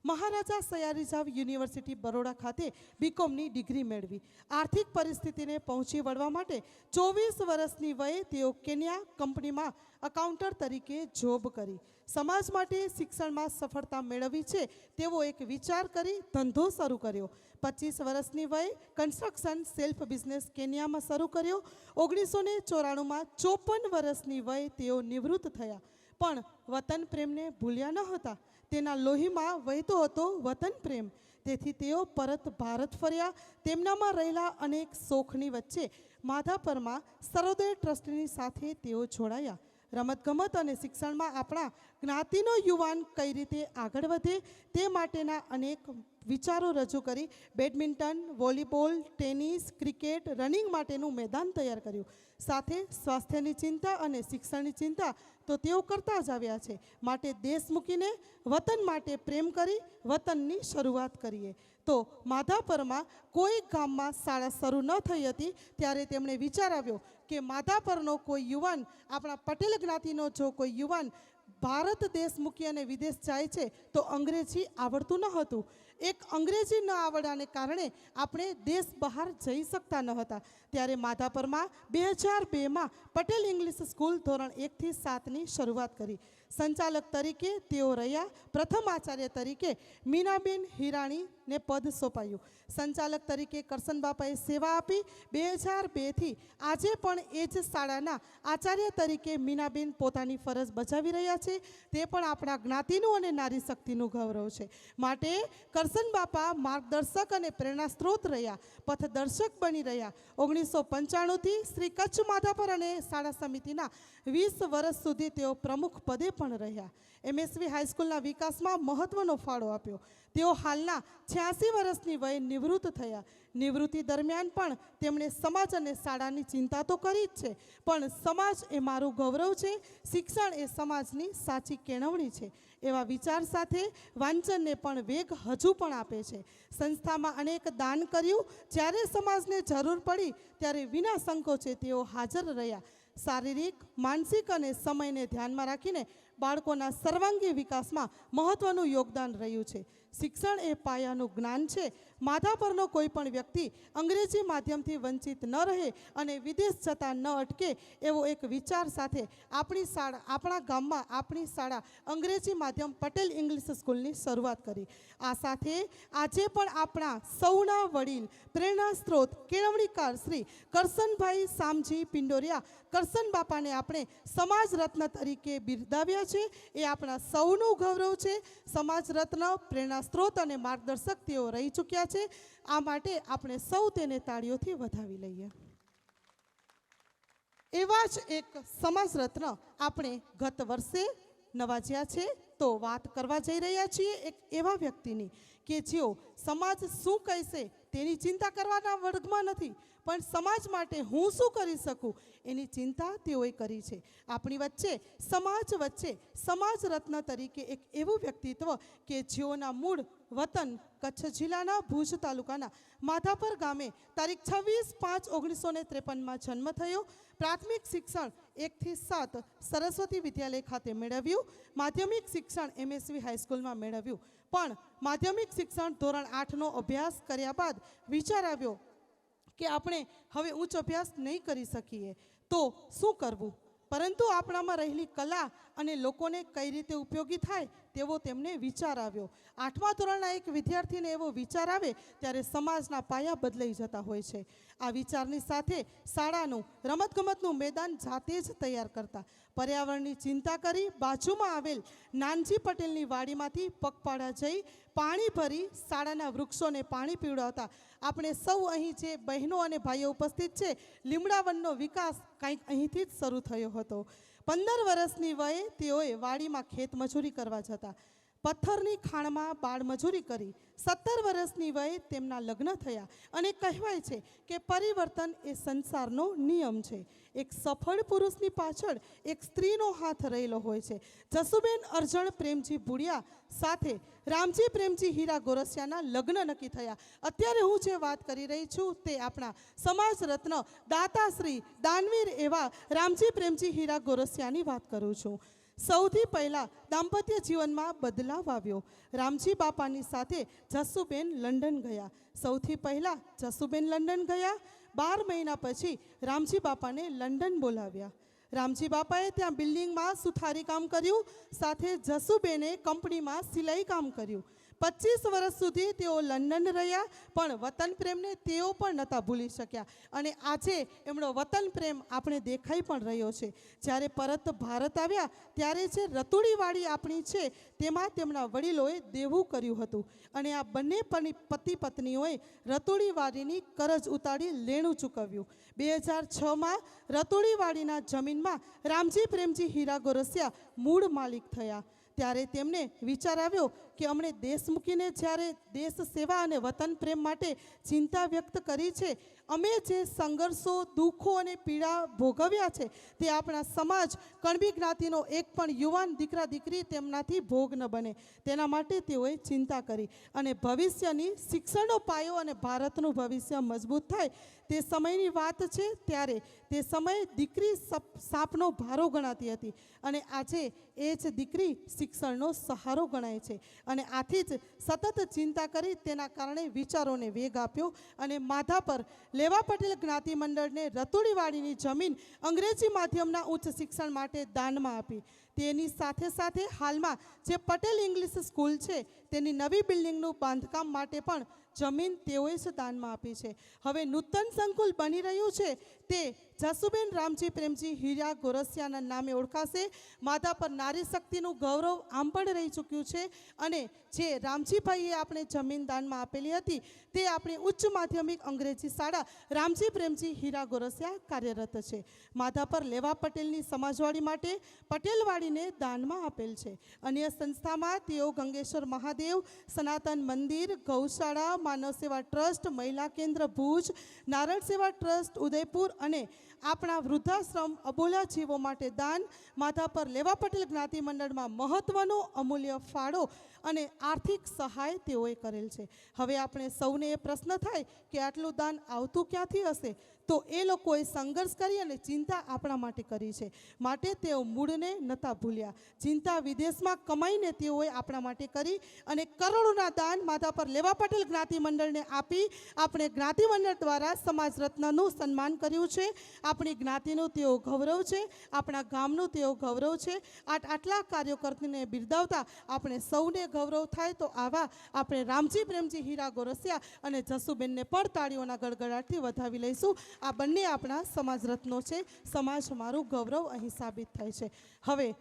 મહારાજા સયાજીરાવ યુનિવર્સિટી બરોડા ખાતે બીકોમની ડિગ્રી મેળવી. આર્થિક પરિસ્થિતિને પહોંચી વળવા માટે 24 વર્ષની વયે તેઓ કેન્યા કંપનીમાં અકાઉન્ટર તરીકે જોબ કરી. સમાજ માટે શિક્ષણમાં સફળતા મેળવી છે તેવો એક વિચાર કરી ધંધો શરૂ કર્યો. 25 વર્ષની વયે કન્સ્ટ્રક્શન સેલ્ફ બિઝનેસ કેન્યામાં શરૂ કર્યો. 1994માં 54 વર્ષની વયે તેઓ નિવૃત્ત થયા. પણ વતન પ્રેમને ભૂલ્યા ન હતા. તેના લોહીમાં વહેતો હતો વતન પ્રેમ. તેથી તેઓ પરત ભારત ફર્યા. તેમનામાં રહેલા અનેક શોખની વચ્ચે માધાપરમાં સરોદય ટ્રસ્ટની સાથે તેઓ જોડાયા. રમતગમત અને શિક્ષણમાં આપણા જ્ઞાતિનો યુવાન કઈ રીતે આગળ વધે તે માટેના અનેક વિચારો રજૂ કરી badminton, volleyball, tennis, cricket, running માટેનું મેદાન તૈયાર કર્યું. સાથે સ્વાસ્થ્યની ચિંતા અને શિક્ષણની ચિંતા તો તેઓ કરતા જ આવ્યા છે. માટે દેશ મૂકીને વતન માટે પ્રેમ કરી વતનની શરૂઆત કરીએ. તો માધાપરમાં કોઈ ગામમાં શાળા શરૂ ન થઈ હતી ત્યારે તેમણે વિચાર આવ્યો કે માધાપરનો કોઈ યુવાન, આપણા પટેલ જ્ઞાતિનો જો કોઈ યુવાન ભારત દેશ મૂકી અને વિદેશ જાય છે તો અંગ્રેજી આવડતું ન હતું. એક અંગ્રેજી ન આવડવાને કારણે આપણે દેશ બહાર જઈ શકતા ન હતા. ત્યારે માધાપરમાં 2002માં પટેલ ઇંગ્લિશ સ્કૂલ ધોરણ 1 થી 7ની શરૂઆત કરી. સંચાલક તરીકે તેઓ રહ્યા. પ્રથમ આચાર્ય તરીકે મીનાબેન હિરાણીને પદ સોંપાયું. સંચાલક તરીકે કરસનબાપાએ સેવા આપી. 2002થી આજે પણ એ જ શાળાના આચાર્ય તરીકે મીનાબેન પોતાની ફરજ બજાવી રહ્યા છે. તે પણ આપણા જ્ઞાતિનું અને નારી શક્તિનું ગૌરવ છે. માટે કરસનબાપા માર્ગદર્શક અને પ્રેરણા સ્ત્રોત રહ્યા, પથદર્શક બની રહ્યા. 1995થી શ્રી કચ્છ માધાપર અને શાળા સમિતિના 20 વર્ષ સુધી તેઓ પ્રમુખ પદે પણ રહ્યા. MSV હાઈસ્કૂલના વિકાસમાં મહત્વનો ફાળો આપ્યો. તેઓ હાલના 86 વર્ષની વયે નિવૃત્ત થયા. નિવૃત્તિ દરમિયાન પણ તેમણે સમાજ અને શાળાની ચિંતા તો કરી જ છે, પણ સમાજ એ મારું ગૌરવ છે, શિક્ષણ એ સમાજની સાચી કેળવણી છે એવા વિચાર સાથે વાંચનને પણ વેગ હજુ પણ આપે છે. સંસ્થામાં અનેક દાન કર્યું. જ્યારે સમાજને જરૂર પડી ત્યારે વિના સંકોચે તેઓ હાજર રહ્યા. શારીરિક, માનસિક અને સમયને ધ્યાનમાં રાખીને બાળકોના સર્વાંગી વિકાસમાં મહત્વનું યોગદાન રહ્યું છે. શિક્ષણ એ પાયાનું જ્ઞાન છે. માધાપરનો કોઈ પણ વ્યક્તિ અંગ્રેજી માધ્યમથી વંચિત ન રહે અને વિદેશ જતા ન અટકે એવો એક વિચાર સાથે આપણા ગામમાં આપણી શાળા અંગ્રેજી માધ્યમ પટેલ ઇંગ્લિશ સ્કૂલની શરૂઆત કરી. આ સાથે આજે પણ આપણા સૌના વડીલ, પ્રેરણા સ્ત્રોત, કેળવણીકાર શ્રી કરસનભાઈ શામજી પિંડોરિયા કરસનબાપાને આપણે સમાજ રત્ન તરીકે બિરદાવ્યા છે. એ આપણા સૌનું ગૌરવ છે. સમાજ રત્ન, પ્રેરણા સ્ત્રોત અને માર્ગદર્શક તેઓ રહી ચૂક્યા છે. આ માટે આપણે સૌ તેને તાળીઓથી વધાવી લઈએ. એવા જ એક સમાજ રત્ન આપણે ગત વર્ષે નવાજ્યા છે. તો વાત કરવા જઈ રહ્યા છીએ એક એવા વ્યક્તિની કે જેઓ સમાજ શું કહેશે તેની ચિંતા કરવાના વર્ગમાં નથી, પણ સમાજ માટે હું શું કરી શકું એની ચિંતા તેઓએ કરી છે. આપણી વચ્ચે સમાજ રત્ન તરીકે એક એવું વ્યક્તિત્વ કે જેઓના મૂળ વતન કચ્છ જિલ્લાના ભુજ તાલુકાના માધાપર ગામે તારીખ 26/5/1953માં જન્મ થયો. પ્રાથમિક શિક્ષણ 1 થી 7 સરસ્વતી વિદ્યાલય ખાતે મેળવ્યું. માધ્યમિક શિક્ષણ MSV હાઈસ્કૂલમાં મેળવ્યું. પણ માધ્યમિક શિક્ષણ ધોરણ 8નો અભ્યાસ કર્યા બાદ વિચાર આવ્યો કે આપણે હવે ઉચ્ચ અભ્યાસ નહીં કરી શકીએ તો શું કરવું, પરંતુ આપણામાં રહેલી કલા અને લોકોને કઈ રીતે ઉપયોગી થાય તેવો તેમને વિચાર આવ્યો. 8મા ધોરણના એક વિદ્યાર્થીને એવો વિચાર આવે ત્યારે સમાજના પાયા બદલાઈ જતા હોય છે. આ વિચારની સાથે શાળાનું રમતગમતનું મેદાન જાતે જ તૈયાર કરતા. પર્યાવરણની ચિંતા કરી બાજુમાં આવેલ નાનજી પટેલની વાડીમાંથી પગપાળા જઈ પાણી ભરી શાળાના વૃક્ષોને પાણી પીવડાવતા. આપણે સૌ અહીં જે બહેનો અને ભાઈઓ ઉપસ્થિત છે, લીમડાવનનો વિકાસ કંઈક અહીંથી જ શરૂ થયો હતો. 15 વર્ષની વયે તેઓએ વાડીમાં ખેત મજૂરી કરવા જતા. પથ્થરની ખાણમાં બાળ મજૂરી કરી 17 વર્ષની વયે તેમના લગ્ન થયા. અને કહેવાય છે કે પરિવર્તન એ સંસારનો નિયમ છે. એક સફળ પુરુષની પાછળ એક સ્ત્રીનો હાથ રહેલો હોય છે. જસુબેન અરજણ પ્રેમજી ભુડિયા સાથે રામજી પ્રેમજી હીરા ગોરસિયાના લગ્ન નક્કી થયા. અત્યારે હું જે વાત કરી રહી છું તે આપણા સમાજ રત્ન, દાતાશ્રી, દાનવીર એવા રામજી પ્રેમજી હીરા ગોરસિયાની વાત કરું છું. સૌથી પહેલાં દાંપત્ય જીવનમાં બદલાવ આવ્યો. રામજી બાપાની સાથે જસુબેન લંડન ગયા. સૌથી પહેલાં જસુબેન લંડન ગયા. 12 મહિના પછી રામજી બાપાને લંડન બોલાવ્યા. રામજી બાપાએ ત્યાં બિલ્ડિંગમાં સુથારી કામ કર્યું. સાથે જસુબેને કંપનીમાં સિલાઈ કામ કર્યું. 25 વર્ષ સુધી તેઓ લંડન રહ્યા, પણ વતન પ્રેમને તેઓ પણ નહોતા ભૂલી શક્યા. અને આજે એમનો વતન પ્રેમ આપણે દેખાઈ પણ રહ્યો છે. જ્યારે પરત ભારત આવ્યા ત્યારે જે રતુડીવાડી આપણી છે તેમાં તેમના વડીલોએ દેવું કર્યું હતું. અને આ બંને પતિ પત્નીઓએ રતુડીવાડીની કરજ ઉતારી લેણું ચૂકવ્યું. 2006માં રતુડીવાડીના જમીનમાં રામજી પ્રેમજી હીરા ગોરસિયા મૂળ માલિક થયા. ત્યારે તેમને વિચાર આવ્યો કે અમણે દેશ મૂકીને જ્યારે દેશ સેવા અને વતન પ્રેમ માટે ચિંતા વ્યક્ત કરી છે, અમે જે સંઘર્ષો, દુઃખો અને પીડા ભોગવ્યા છે તે આપણા સમાજ કણબી જ્ઞાતિનો એક પણ યુવાન દીકરા દીકરી તેમનાથી ભોગ ન બને તેના માટે તેઓએ ચિંતા કરી. અને ભવિષ્યની શિક્ષણનો પાયો અને ભારતનું ભવિષ્ય મજબૂત થાય તે સમયની વાત છે. ત્યારે તે સમયે દીકરી સાપનો ભારો ગણાતી હતી અને આજે એ જ દીકરી શિક્ષણનો સહારો ગણાય છે. અને આથી જ સતત ચિંતા કરી તેના કારણે વિચારોને વેગ આપ્યો અને માધાપર લેવા પટેલ જ્ઞાતિ મંડળને રતુડીવાડીની જમીન અંગ્રેજી માધ્યમના ઉચ્ચ શિક્ષણ માટે દાનમાં આપી. તેની સાથે સાથે હાલમાં જે પટેલ ઇંગ્લિશ સ્કૂલ છે તેની નવી બિલ્ડિંગનું બાંધકામ માટે પણ જમીન તેઓએ જ દાનમાં આપી છે. હવે નૂતન સંકુલ બની રહ્યું છે તે જસુબેન રામજી પ્રેમજી હીરા ગોરસિયાના નામે ઓળખાશે. માધાપર નારી શક્તિનું ગૌરવ આમ પણ રહી ચૂક્યું છે અને જે રામજીભાઈએ આપણે જમીન દાનમાં આપેલી હતી તે આપણી ઉચ્ચ માધ્યમિક અંગ્રેજી શાળા રામજી પ્રેમજી હીરા ગોરસિયા કાર્યરત છે. માધાપર લેવા પટેલની સમાજવાડી માટે પટેલવાડીને દાનમાં આપેલ છે. અન્ય સંસ્થામાં તેઓ ગંગેશ્વર મહાદેવ, સનાતન મંદિર, ગૌશાળા, માનવ સેવા ટ્રસ્ટ, મહિલા કેન્દ્ર ભુજ, નારણ સેવા ટ્રસ્ટ ઉદયપુર અને આપણા વૃદ્ધાશ્રમ અબોલા જીવો માટે દાન, માધાપર લેવા પટેલ જ્ઞાતિ મંડળમાં મહત્વનો અમૂલ્ય ફાળો અને આર્થિક સહાય તેઓએ કરેલ છે. હવે આપણે સૌને એ પ્રશ્ન થાય કે આટલું દાન આવતું ક્યાંથી હશે, તો એ લોકોએ સંઘર્ષ કરી અને ચિંતા આપણા માટે કરી છે. માટે તેઓ મૂળને નહોતા ભૂલ્યા. ચિંતા વિદેશમાં કમાઈને તેઓએ આપણા માટે કરી અને કરોડોના દાન માધાપર લેવા પટેલ જ્ઞાતિ મંડળને આપી આપણે જ્ઞાતિ મંડળ દ્વારા સમાજ રત્નનું સન્માન કર્યું છે. આપણી જ્ઞાતિનું તેઓ ગૌરવ છે, આપણા ગામનું તેઓ ગૌરવ છે. આટલા કાર્યકર્તાને બિરદાવતા આપણે સૌને ગૌરવ થાય તો આવા આપણે રામજી પ્રેમજી હીરા ગોરસિયા અને જસુબેનને પણ તાળીઓના ગડગડાટથી વધાવી લઈશું. આ બંને આપણા સમાજ રત્નો છે. સમાજ મારું ગૌરવ અહીં સાબિત થાય છે. હવે